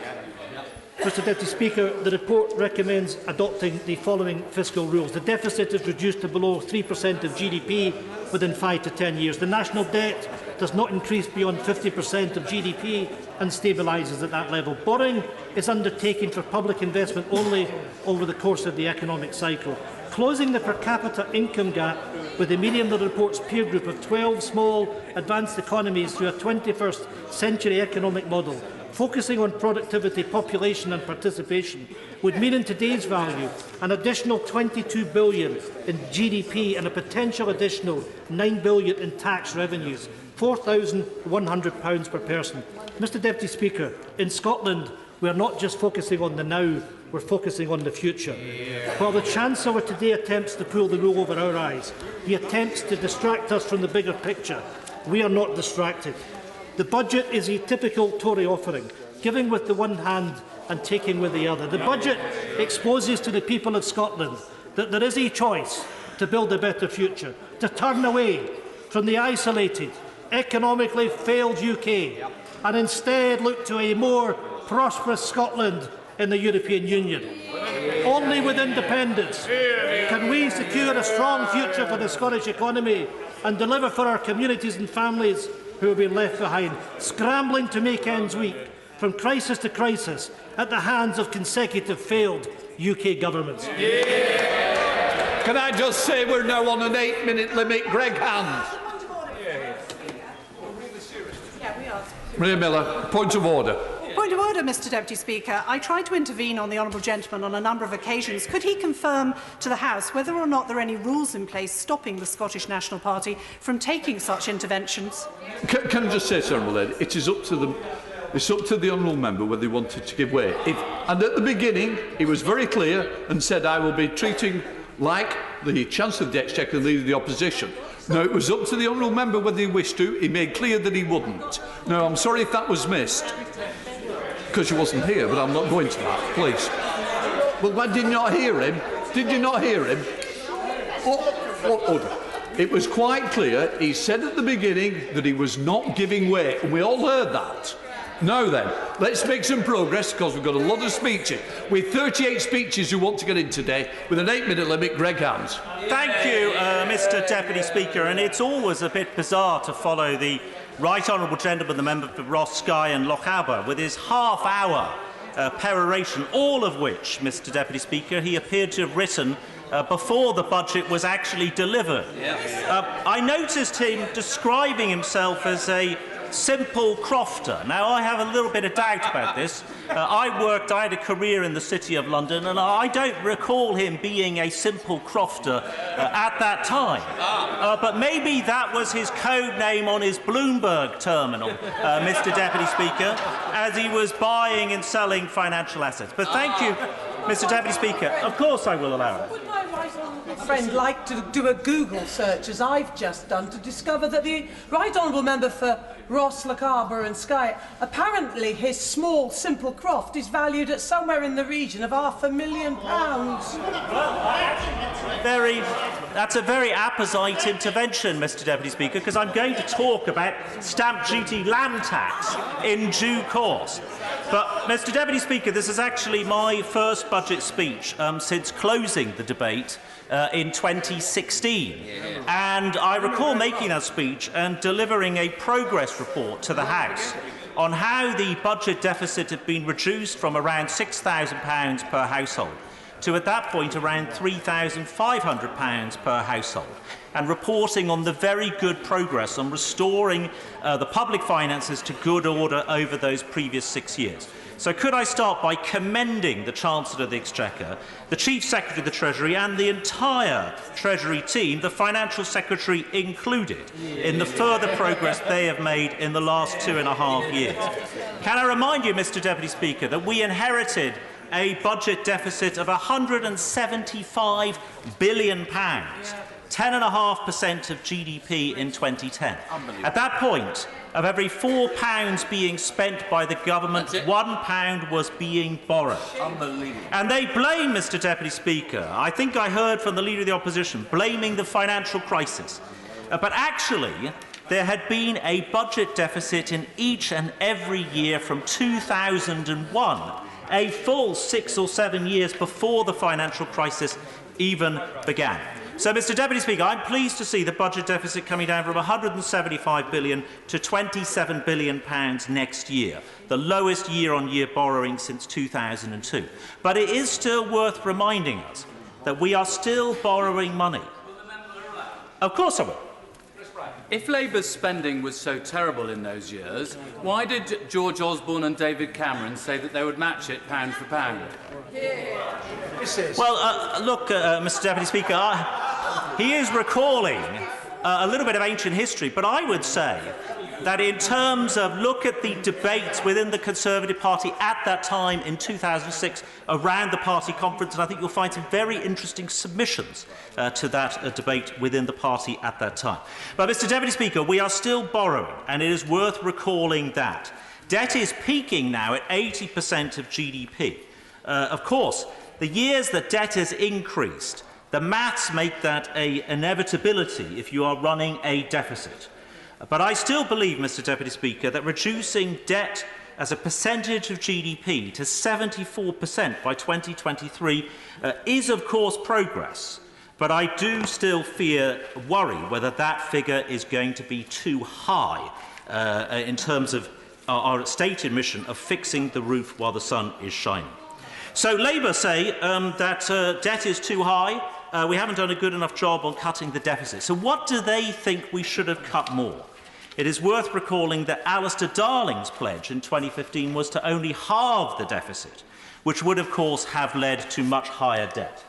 Mr Deputy Speaker, the report recommends adopting the following fiscal rules. The deficit is reduced to below 3% of GDP within 5 to 10 years. The national debt does not increase beyond 50% of GDP and stabilises at that level. Borrowing is undertaken for public investment only over the course of the economic cycle. Closing the per capita income gap with the median of the report's peer group of 12 small advanced economies through a 21st century economic model, focusing on productivity, population and participation, would mean in today's value an additional £22 billion in GDP and a potential additional £9 billion in tax revenues, £4,100 per person. Mr Deputy Speaker, in Scotland we are not just focusing on the now, we are focusing on the future. While the Chancellor today attempts to pull the wool over our eyes, he attempts to distract us from the bigger picture. We are not distracted. The budget is a typical Tory offering, giving with the one hand and taking with the other. The budget exposes to the people of Scotland that there is a choice to build a better future, to turn away from the isolated, economically failed UK and instead look to a more prosperous Scotland in the European Union. Only with independence can we secure a strong future for the Scottish economy and deliver for our communities and families who have been left behind, scrambling to make ends meet from crisis to crisis at the hands of consecutive failed UK governments. Can I just say we're now on an 8-minute limit? Greg Hand. Maria Miller, point of order. Point of order, Mr Deputy Speaker. I tried to intervene on the honourable gentleman on a number of occasions. Could he confirm to the House whether or not there are any rules in place stopping the Scottish National Party from taking such interventions? Can I just say, Sir Honourable Lady, it is up to them. It's up to the honourable member whether he wanted to give way. And at the beginning, he was very clear and said, I will be treating like the Chancellor of the Exchequer and Leader of the Opposition. No, it was up to the honourable member whether he wished to. He made clear that he wouldn't. No, I'm sorry if that was missed, because you wasn't here, but I'm not going to that, please. Well, why did you not hear him? Did you not hear him? Order. It was quite clear. He said at the beginning that he was not giving way, and we all heard that. Now then, let's make some progress, because we've got a lot of speeches. With 38 speeches you want to get in today, with an 8-minute limit, Greg Hand. Thank you, Mr Deputy Speaker. And it's always a bit bizarre to follow the Right Honourable Gentleman, the member for Ross, Skye and Lochaber, with his half-hour peroration, all of which, Mr Deputy Speaker, he appeared to have written before the budget was actually delivered. I noticed him describing himself as a simple crofter. Now, I have a little bit of doubt about this. I had a career in the City of London, and I don't recall him being a simple crofter at that time. But maybe that was his code name on his Bloomberg terminal, Mr Deputy Speaker, as he was buying and selling financial assets. But thank you, Mr Deputy Speaker. Of course I will allow it. Would my right honourable friend like to do a Google search, as I've just done, to discover that the right honourable member for Ross, Lochaber and Skye, apparently his small, simple croft is valued at somewhere in the region of £500,000. That's a very apposite intervention, Mr Deputy Speaker, because I'm going to talk about stamp duty land tax in due course. But, Mr Deputy Speaker, this is actually my first budget speech since closing the debate in 2016. And I recall making that speech and delivering a progress report to the House on how the budget deficit had been reduced from around £6,000 per household to, at that point, around £3,500 per household, and reporting on the very good progress on restoring the public finances to good order over those previous 6 years. So could I start by commending the Chancellor of the Exchequer, the Chief Secretary of the Treasury and the entire Treasury team, the Financial Secretary included, in the further progress they have made in the last 2.5 years. Can I remind you, Mr Deputy Speaker, that we inherited a budget deficit of £175 billion 10.5% of GDP in 2010. At that point, of every £4 being spent by the government, £1 was being borrowed. And they blame, Mr Deputy Speaker, I think I heard from the Leader of the Opposition, blaming the financial crisis. But actually, there had been a budget deficit in each and every year from 2001, a full 6 or 7 years before the financial crisis even began. So, Mr Deputy Speaker, I'm pleased to see the budget deficit coming down from £175 billion to £27 billion next year, the lowest year-on-year borrowing since 2002. But it is still worth reminding us that we are still borrowing money. Of course I will. If Labour's spending was so terrible in those years, why did George Osborne and David Cameron say that they would match it pound for pound? Well, look, Mr Deputy Speaker, he is recalling a little bit of ancient history, but I would say that in terms of look at the debates within the Conservative Party at that time in 2006 around the party conference, and I think you'll find some very interesting submissions to that debate within the party at that time. But, Mr Deputy Speaker, we are still borrowing, and it is worth recalling that. Debt is peaking now at 80% of GDP. Of course, the years that debt has increased, the maths make that an inevitability if you are running a deficit. But I still believe, Mr Deputy Speaker, that reducing debt as a percentage of GDP to 74% by 2023 is, of course, progress. But I do still worry whether that figure is going to be too high in terms of our stated mission of fixing the roof while the sun is shining. So Labour say that debt is too high. We haven't done a good enough job on cutting the deficit. So what do they think we should have cut more? It is worth recalling that Alistair Darling's pledge in 2015 was to only halve the deficit, which would, of course, have led to much higher debt.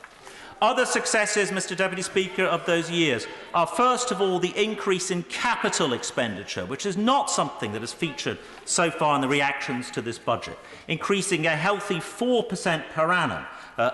Other successes, Mr Deputy Speaker, of those years are, first of all, the increase in capital expenditure, which is not something that has featured so far in the reactions to this budget, increasing a healthy 4% per annum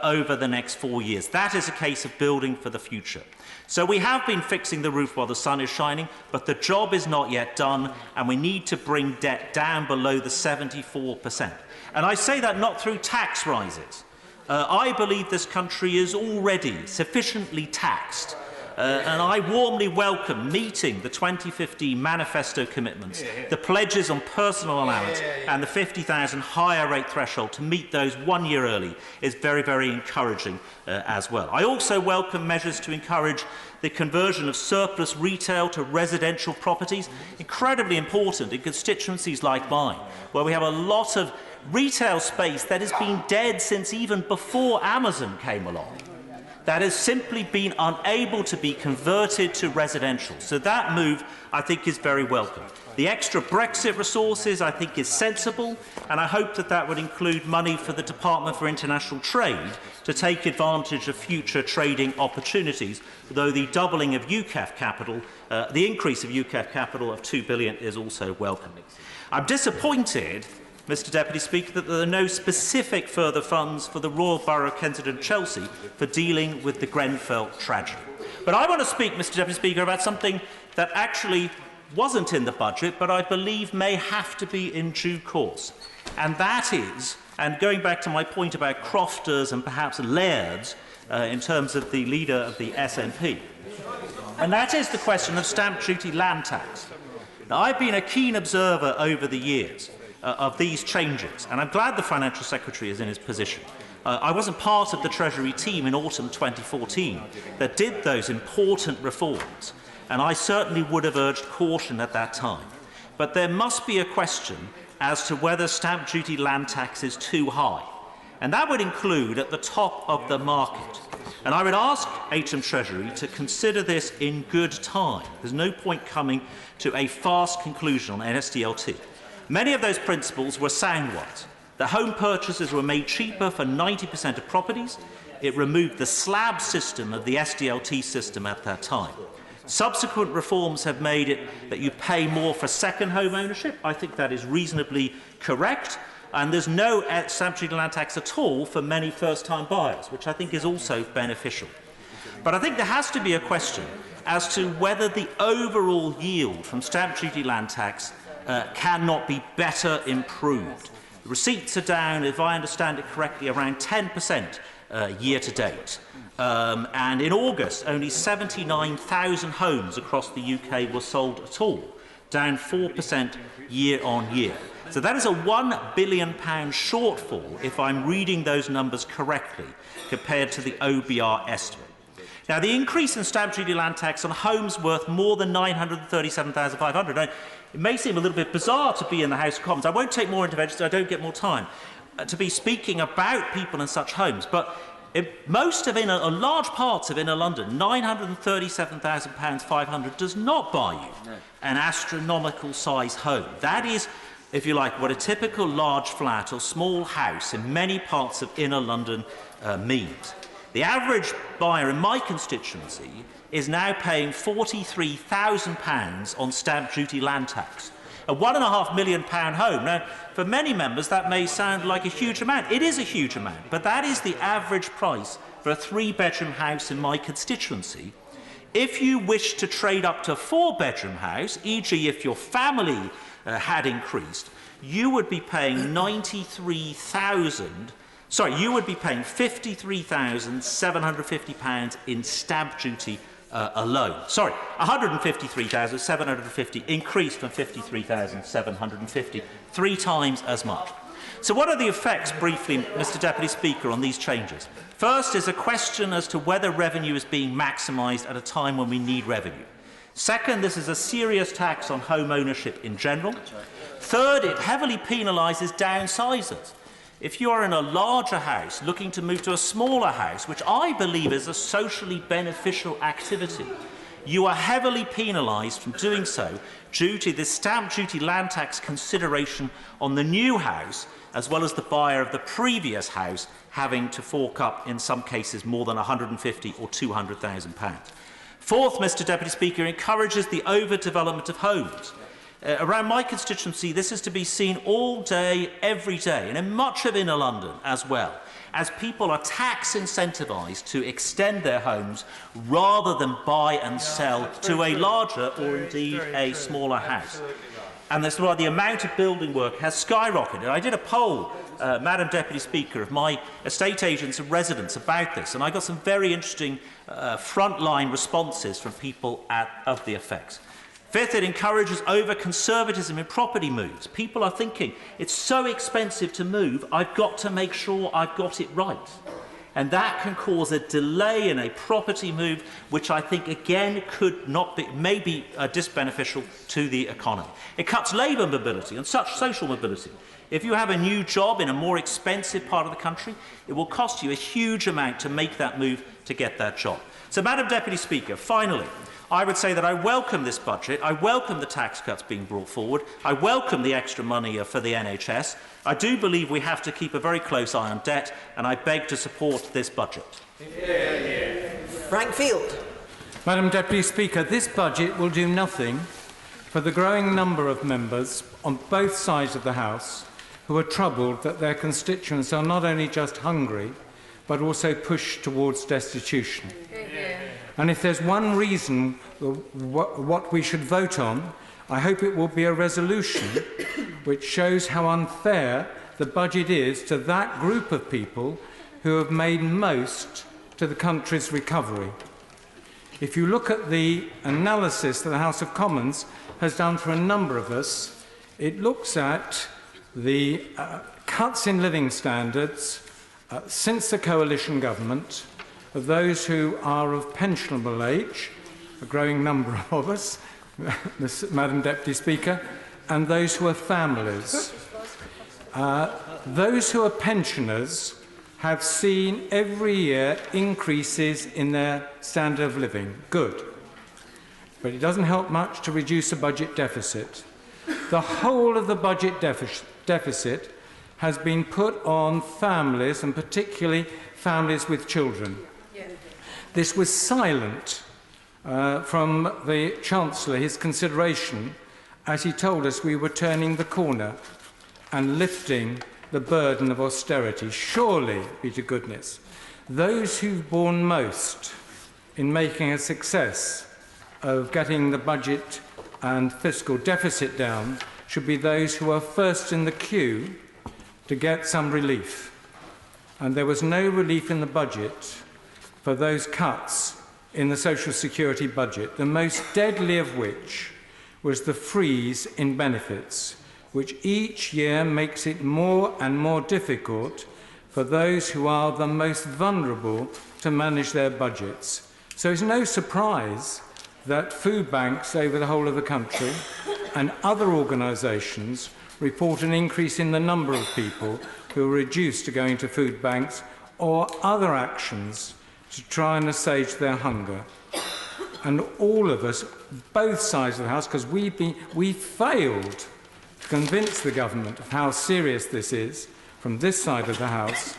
over the next 4 years. That is a case of building for the future. So we have been fixing the roof while the sun is shining, but the job is not yet done, and we need to bring debt down below the 74%. And I say that not through tax rises. I believe this country is already sufficiently taxed, and I warmly welcome meeting the 2015 manifesto commitments, the pledges on personal allowance and the 50,000 higher rate threshold. To meet those 1 year early is very, very encouraging as well. I also welcome measures to encourage the conversion of surplus retail to residential properties, incredibly important in constituencies like mine, where we have a lot of retail space that has been dead since even before Amazon came along, that has simply been unable to be converted to residential. So that move, I think, is very welcome. The extra Brexit resources, I think, is sensible, and I hope that that would include money for the Department for International Trade to take advantage of future trading opportunities, though the doubling of UCAF capital, the increase of UCAF capital of £2 billion is also welcome. I'm disappointed, Mr Deputy Speaker, that there are no specific further funds for the Royal Borough of Kensington and Chelsea for dealing with the Grenfell tragedy. But I want to speak, Mr Deputy Speaker, about something that actually wasn't in the budget, but I believe may have to be in due course. And that is, and going back to my point about crofters and perhaps lairds in terms of the leader of the SNP, and that is the question of stamp duty land tax. Now, I've been a keen observer over the years of these changes, and I'm glad the Financial Secretary is in his position. I wasn't part of the Treasury team in autumn 2014 that did those important reforms, and I certainly would have urged caution at that time. But there must be a question as to whether stamp duty land tax is too high, and that would include at the top of the market. And I would ask HM Treasury to consider this in good time. There's no point coming to a fast conclusion on SDLT. Many of those principles were sound ones. The home purchases were made cheaper for 90% of properties. It removed the slab system of the SDLT system at that time. Subsequent reforms have made it that you pay more for second home ownership. I think that is reasonably correct. And there's no stamp duty land tax at all for many first-time buyers, which I think is also beneficial. But I think there has to be a question as to whether the overall yield from stamp duty land tax cannot be better improved. The receipts are down, if I understand it correctly, around 10% year to date. And in August, only 79,000 homes across the UK were sold at all, down 4% year on year. So that is a £1 billion shortfall, if I'm reading those numbers correctly, compared to the OBR estimate. Now, the increase in stamp duty land tax on homes worth more than $937,500. Now, it may seem a little bit bizarre to be in the House of Commons. I won't take more interventions, I don't get more time, to be speaking about people in such homes. But most of large parts of inner London, £937,500 does not buy you an astronomical size home. That is, if you like, what a typical large flat or small house in many parts of inner London means. The average buyer in my constituency is now paying £43,000 on stamp duty land tax. A £1.5 million home. Now, for many members, that may sound like a huge amount. It is a huge amount, but that is the average price for a 3-bedroom house in my constituency. If you wish to trade up to a 4-bedroom house, e.g. if your family had increased, you would be paying £53,750 in stamp duty alone. Sorry, £153,750 increased from £53,750, 3 times as much. So what are the effects, briefly, Mr Deputy Speaker, on these changes? First is a question as to whether revenue is being maximised at a time when we need revenue. Second, this is a serious tax on home ownership in general. Third, it heavily penalises downsizers. If you are in a larger house looking to move to a smaller house, which I believe is a socially beneficial activity, you are heavily penalised from doing so due to the stamp duty land tax consideration on the new house, as well as the buyer of the previous house having to fork up, in some cases, more than £150,000 or £200,000. Fourth, Mr Deputy Speaker, encourages the overdevelopment of homes. Around my constituency, this is to be seen all day, every day, and in much of inner London as well, as people are tax incentivised to extend their homes rather than buy and sell to a larger or indeed a smaller house. And that's why the amount of building work has skyrocketed. I did a poll, Madam Deputy Speaker, of my estate agents and residents about this, and I got some very interesting frontline responses from people of the effects. Fifth, it encourages over-conservatism in property moves. People are thinking, it's so expensive to move, I've got to make sure I've got it right. And that can cause a delay in a property move, which I think, again, may be disbeneficial to the economy. It cuts labour mobility and such social mobility. If you have a new job in a more expensive part of the country, it will cost you a huge amount to make that move to get that job. So, Madam Deputy Speaker, finally, I would say that I welcome this budget. I welcome the tax cuts being brought forward. I welcome the extra money for the NHS. I do believe we have to keep a very close eye on debt, and I beg to support this budget. Frank Field. Madam Deputy Speaker, this budget will do nothing for the growing number of members on both sides of the House who are troubled that their constituents are not only just hungry, but also pushed towards destitution. And if there's one reason what we should vote on, I hope it will be a resolution which shows how unfair the budget is to that group of people who have made most to the country's recovery. If you look at the analysis that the House of Commons has done for a number of us, it looks at the cuts in living standards since the coalition government of those who are of pensionable age, a growing number of us, Madam Deputy Speaker, and those who are families. Those who are pensioners have seen every year increases in their standard of living. Good. But it doesn't help much to reduce a budget deficit. The whole of the budget deficit has been put on families, and particularly families with children. This was silent from the Chancellor, his consideration, as he told us we were turning the corner and lifting the burden of austerity. Surely, be to goodness, those who've borne most in making a success of getting the budget and fiscal deficit down should be those who are first in the queue to get some relief. And there was no relief in the budget for those cuts in the social security budget, the most deadly of which was the freeze in benefits, which each year makes it more and more difficult for those who are the most vulnerable to manage their budgets. So it's no surprise that food banks over the whole of the country and other organisations report an increase in the number of people who are reduced to going to food banks or other actions to try and assuage their hunger. And all of us, both sides of the House, because we failed to convince the government of how serious this is from this side of the House.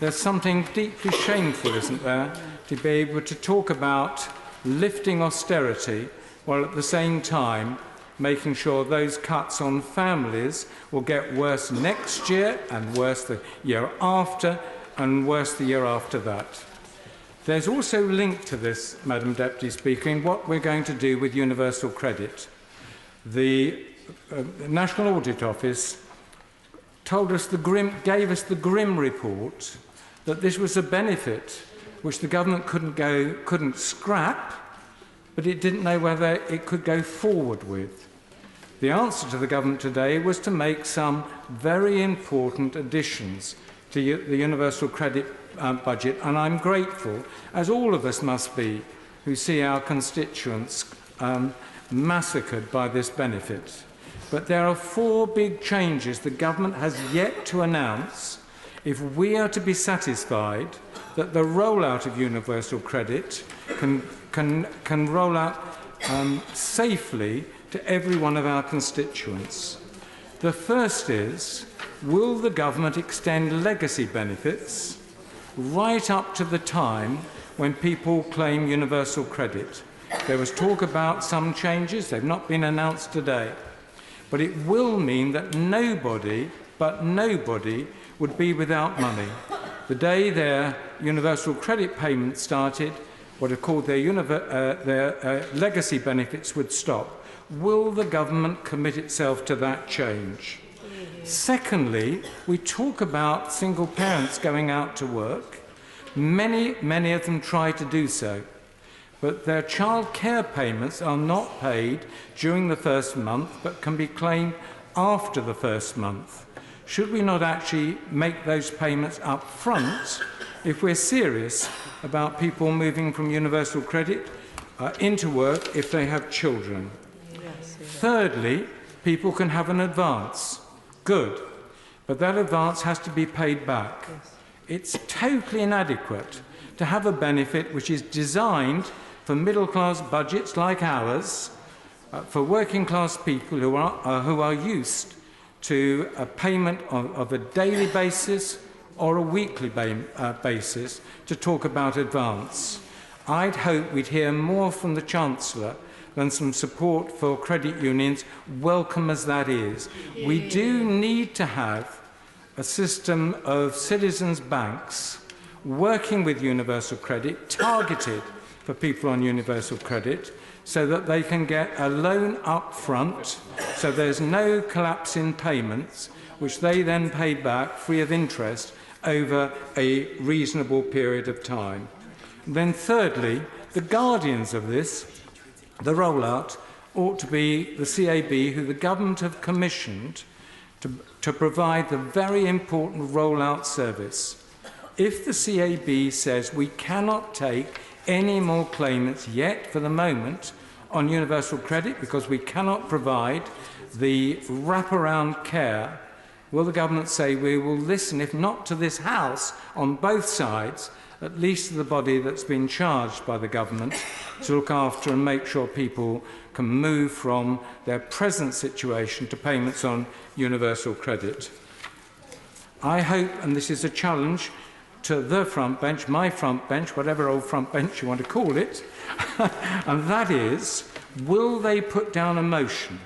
There's something deeply shameful, isn't there, to be able to talk about lifting austerity while at the same time making sure those cuts on families will get worse next year and worse the year after and worse the year after that. There's also linked to this, Madam Deputy Speaker, in what we're going to do with universal credit. The National Audit Office told us gave us the grim report that this was a benefit which the government couldn't scrap, but it didn't know whether it could go forward with. The answer to the government today was to make some very important additions to the universal credit budget, and I'm grateful, as all of us must be, who see our constituents massacred by this benefit. But there are 4 big changes the government has yet to announce if we are to be satisfied that the rollout of universal credit can roll out safely to every one of our constituents. The first is, will the government extend legacy benefits right up to the time when people claim universal credit? There was talk about some changes, they've not been announced today. But it will mean that nobody would be without money. The day their universal credit payments started, what are called their legacy benefits would stop. Will the government commit itself to that change? Secondly, we talk about single parents going out to work. Many of them try to do so, but their child care payments are not paid during the first month, but can be claimed after the first month. Should we not actually make those payments up front if we're serious about people moving from universal credit into work if they have children? Thirdly, people can have an advance. Good. But that advance has to be paid back. It's totally inadequate to have a benefit which is designed for middle-class budgets like ours, for working-class people who are used to a payment of a daily basis or a weekly basis, to talk about advance. I'd hope we'd hear more from the Chancellor than some support for credit unions, welcome as that is. We do need to have a system of citizens' banks working with universal credit, targeted for people on universal credit, so that they can get a loan up front, so there's no collapse in payments, which they then pay back free of interest over a reasonable period of time. And then thirdly, the guardians of this, the rollout, ought to be the CAB, who the government have commissioned to provide the very important rollout service. If the CAB says we cannot take any more claimants yet for the moment on universal credit because we cannot provide the wraparound care, will the government say we will listen, if not to this House on both sides, at least to the body that's been charged by the government to look after and make sure people can move from their present situation to payments on universal credit? I hope, and this is a challenge to the front bench, my front bench, whatever old front bench you want to call it, and that is, will they put down a motion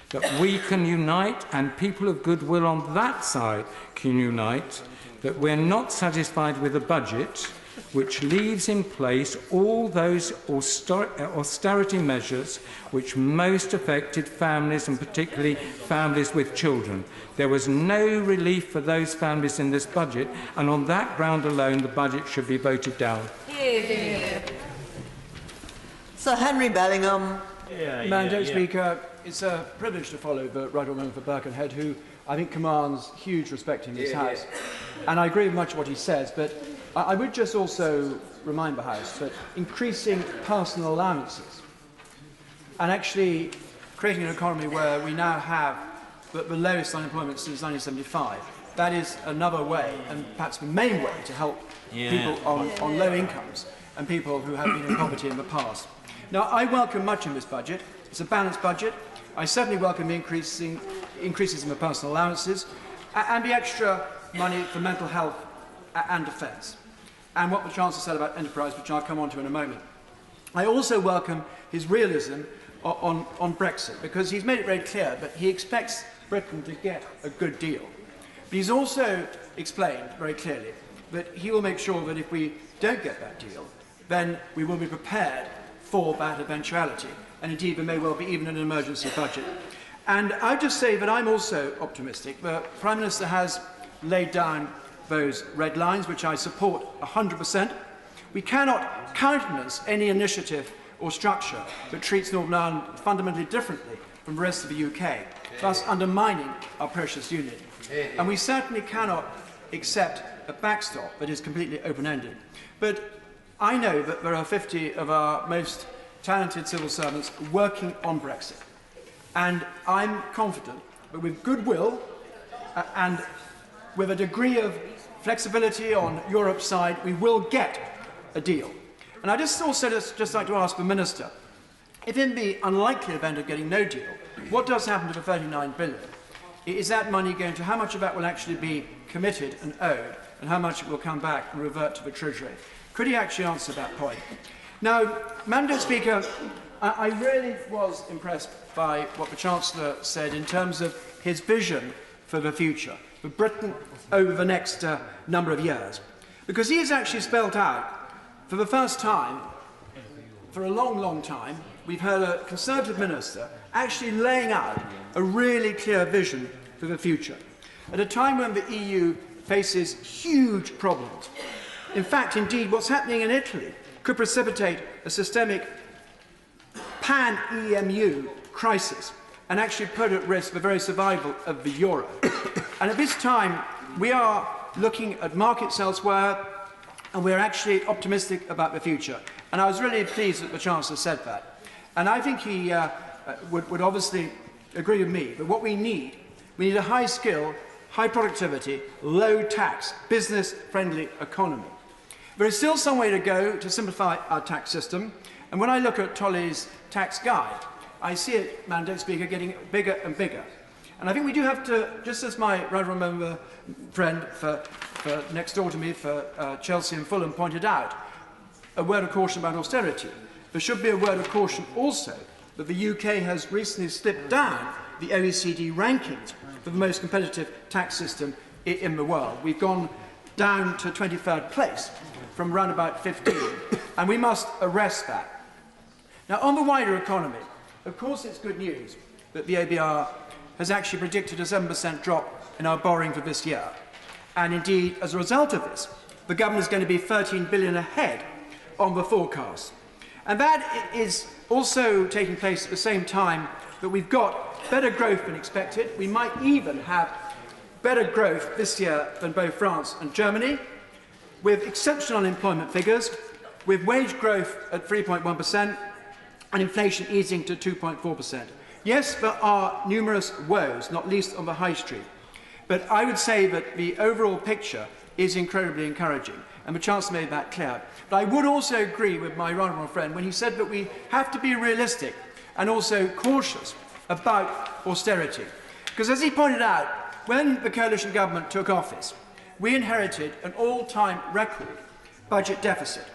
that we can unite and people of goodwill on that side can unite, that we're not satisfied with a budget which leaves in place all those austerity measures which most affected families, and particularly families with children. There was no relief for those families in this budget, and on that ground alone the budget should be voted down. Sir Henry Bellingham. Madam Speaker, it's a privilege to follow the Right Honourable Member for Birkenhead, who I think commands huge respect in this House. And I agree with much of what he says, but I would just also remind the House that increasing personal allowances and actually creating an economy where we now have the lowest unemployment since 1975, that is another way, and perhaps the main way, to help people on low incomes and people who have been in poverty in the past. Now, I welcome much in this budget. It's a balanced budget. I certainly welcome the increases in the personal allowances and the extra money for mental health and defence, and what the Chancellor said about enterprise, which I'll come on to in a moment. I also welcome his realism on Brexit, because he's made it very clear that he expects Britain to get a good deal. But he's also explained very clearly that he will make sure that if we don't get that deal, then we will be prepared for that eventuality, and indeed there may well be even an emergency budget. And I would just say that I'm also optimistic. The Prime Minister has laid down those red lines, which I support 100%. We cannot countenance any initiative or structure that treats Northern Ireland fundamentally differently from the rest of the UK, thus undermining our precious union. And we certainly cannot accept a backstop that is completely open-ended. But I know that there are 50 of our most talented civil servants working on Brexit. And I'm confident that with goodwill and with a degree of flexibility on Europe's side, we will get a deal. And I just also just like to ask the Minister, if in the unlikely event of getting no deal, what does happen to the 39 billion? Is that money going to, how much of that will actually be committed and owed, and how much will come back and revert to the Treasury? Could he actually answer that point? Now, Madam Speaker, I really was impressed by what the Chancellor said in terms of his vision for the future, for Britain over the next number of years. Because he has actually spelled out, for the first time, for a long, long time, we've heard a Conservative minister actually laying out a really clear vision for the future, at a time when the EU faces huge problems. In fact, indeed, what's happening in Italy could precipitate a systemic pan-EMU crisis and actually put at risk the very survival of the euro. And at this time, we are looking at markets elsewhere, and we're actually optimistic about the future. And I was really pleased that the Chancellor said that. And I think he would obviously agree with me that what we need a high-skill, high productivity, low-tax, business-friendly economy. There is still some way to go to simplify our tax system, and when I look at Tolley's tax guide, I see it, Madam Speaker, getting bigger and bigger. And I think we do have to, just as my right honourable member friend for next door to me for Chelsea and Fulham pointed out, a word of caution about austerity. There should be a word of caution also that the UK has recently slipped down the OECD rankings for the most competitive tax system in the world. We've gone down to 23rd place from around about 15, and we must arrest that. Now, on the wider economy, of course it's good news that the ABR has actually predicted a 7% drop in our borrowing for this year. And indeed, as a result of this, the government is going to be 13 billion ahead on the forecast. And that is also taking place at the same time that we've got better growth than expected. We might even have better growth this year than both France and Germany, with exceptional unemployment figures, with wage growth at 3.1% and inflation easing to 2.4%. Yes, there are numerous woes, not least on the high street, but I would say that the overall picture is incredibly encouraging, and the Chancellor made that clear. But I would also agree with my right honourable friend when he said that we have to be realistic and also cautious about austerity. Because as he pointed out, when the coalition government took office, we inherited an all-time record budget deficit.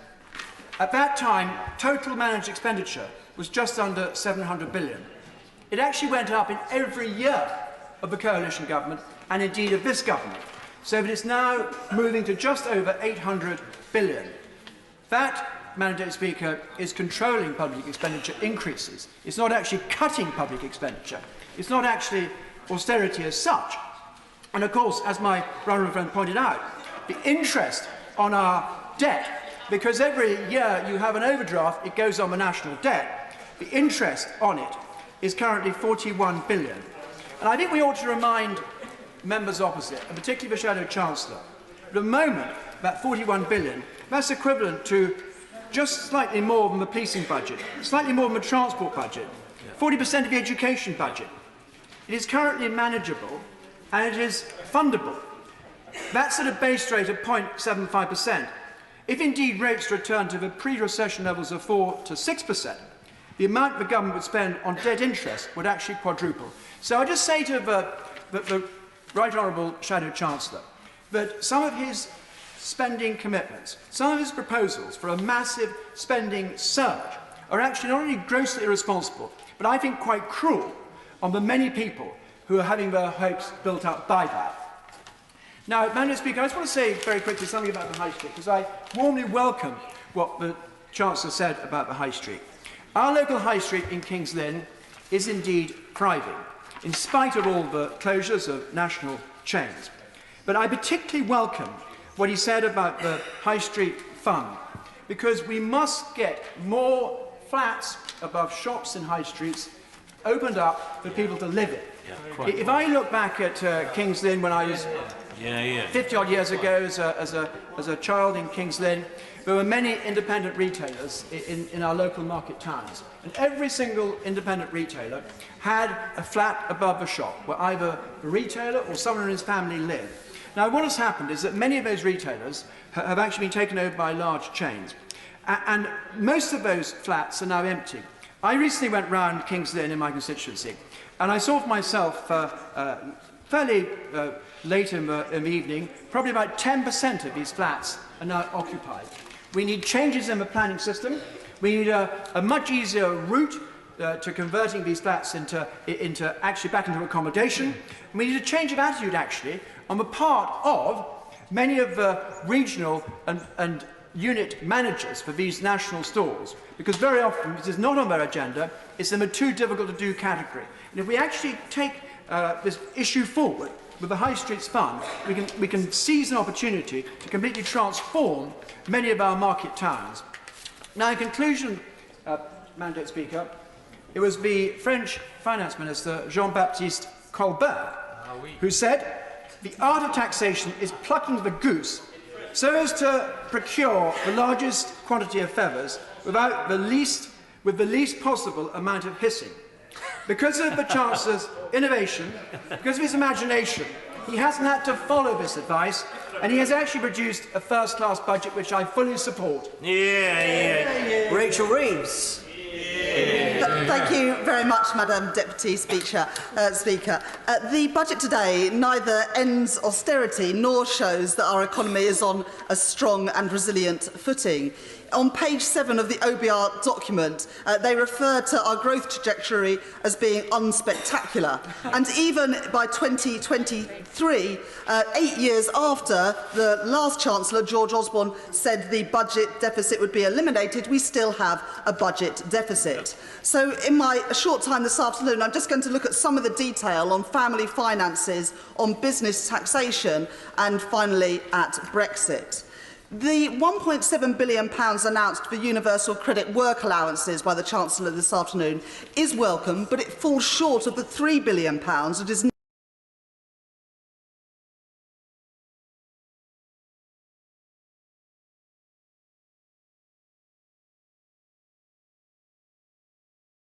At that time, total managed expenditure was just under 700 billion. It actually went up in every year of the coalition government, and indeed of this government, so that it's now moving to just over 800 billion. That, Madam Speaker, is controlling public expenditure increases. It's not actually cutting public expenditure. It's not actually austerity as such. And of course, as my brother friend pointed out, the interest on our debt, because every year you have an overdraft, it goes on the national debt. The interest on it is currently 41 billion. And I think we ought to remind members opposite, and particularly the Shadow Chancellor, at the moment, that 41 billion, that's equivalent to just slightly more than the policing budget, slightly more than the transport budget, 40% of the education budget. It is currently manageable and it is fundable. That's at a base rate of 0.75%. If indeed rates return to the pre-recession levels of 4 to 6%, the amount the government would spend on debt interest would actually quadruple. So I just say to the Right Honourable Shadow Chancellor that some of his spending commitments, some of his proposals for a massive spending surge are actually not only grossly irresponsible, but I think quite cruel on the many people who are having their hopes built up by that. Now, Madam Speaker, I just want to say very quickly something about the High Street, because I warmly welcome what the Chancellor said about the High Street. Our local High Street in King's Lynn is indeed thriving, in spite of all the closures of national chains. But I particularly welcome what he said about the High Street Fund, because we must get more flats above shops in high streets opened up for people to live in. If I look back at King's Lynn when I was 50-odd years ago as a child in King's Lynn, there were many independent retailers in our local market towns. And every single independent retailer had a flat above the shop where either the retailer or someone in his family lived. Now, what has happened is that many of those retailers have actually been taken over by large chains. And most of those flats are now empty. I recently went round King's Lynn in my constituency, and I saw for myself fairly late in the evening, probably about 10% of these flats are now occupied. We need changes in the planning system. We need a much easier route to converting these flats into actually back into accommodation. And we need a change of attitude, actually, on the part of many of the regional and unit managers for these national stores, because very often it is not on their agenda, it's in the too difficult to do category. And if we actually take this issue forward with the High Streets Fund, we can seize an opportunity to completely transform many of our market towns. Now, in conclusion, Madam Speaker, it was the French Finance Minister Jean-Baptiste Colbert who said, "The art of taxation is plucking the goose so as to procure the largest quantity of feathers with the least possible amount of hissing." Because of the Chancellor's innovation, because of his imagination, he hasn't had to follow this advice, and he has actually produced a first-class budget which I fully support. Rachel Reeves. Thank you very much, Madam Deputy Speaker. The budget today neither ends austerity nor shows that our economy is on a strong and resilient footing. On page 7 of the OBR document, they refer to our growth trajectory as being unspectacular. And even by 2023, 8 years after the last Chancellor, George Osborne, said the budget deficit would be eliminated, we still have a budget deficit. So in my short time this afternoon, I'm just going to look at some of the detail on family finances, on business taxation, and finally at Brexit. The £1.7 billion announced for universal credit work allowances by the Chancellor this afternoon is welcome, but it falls short of the £3 billion it is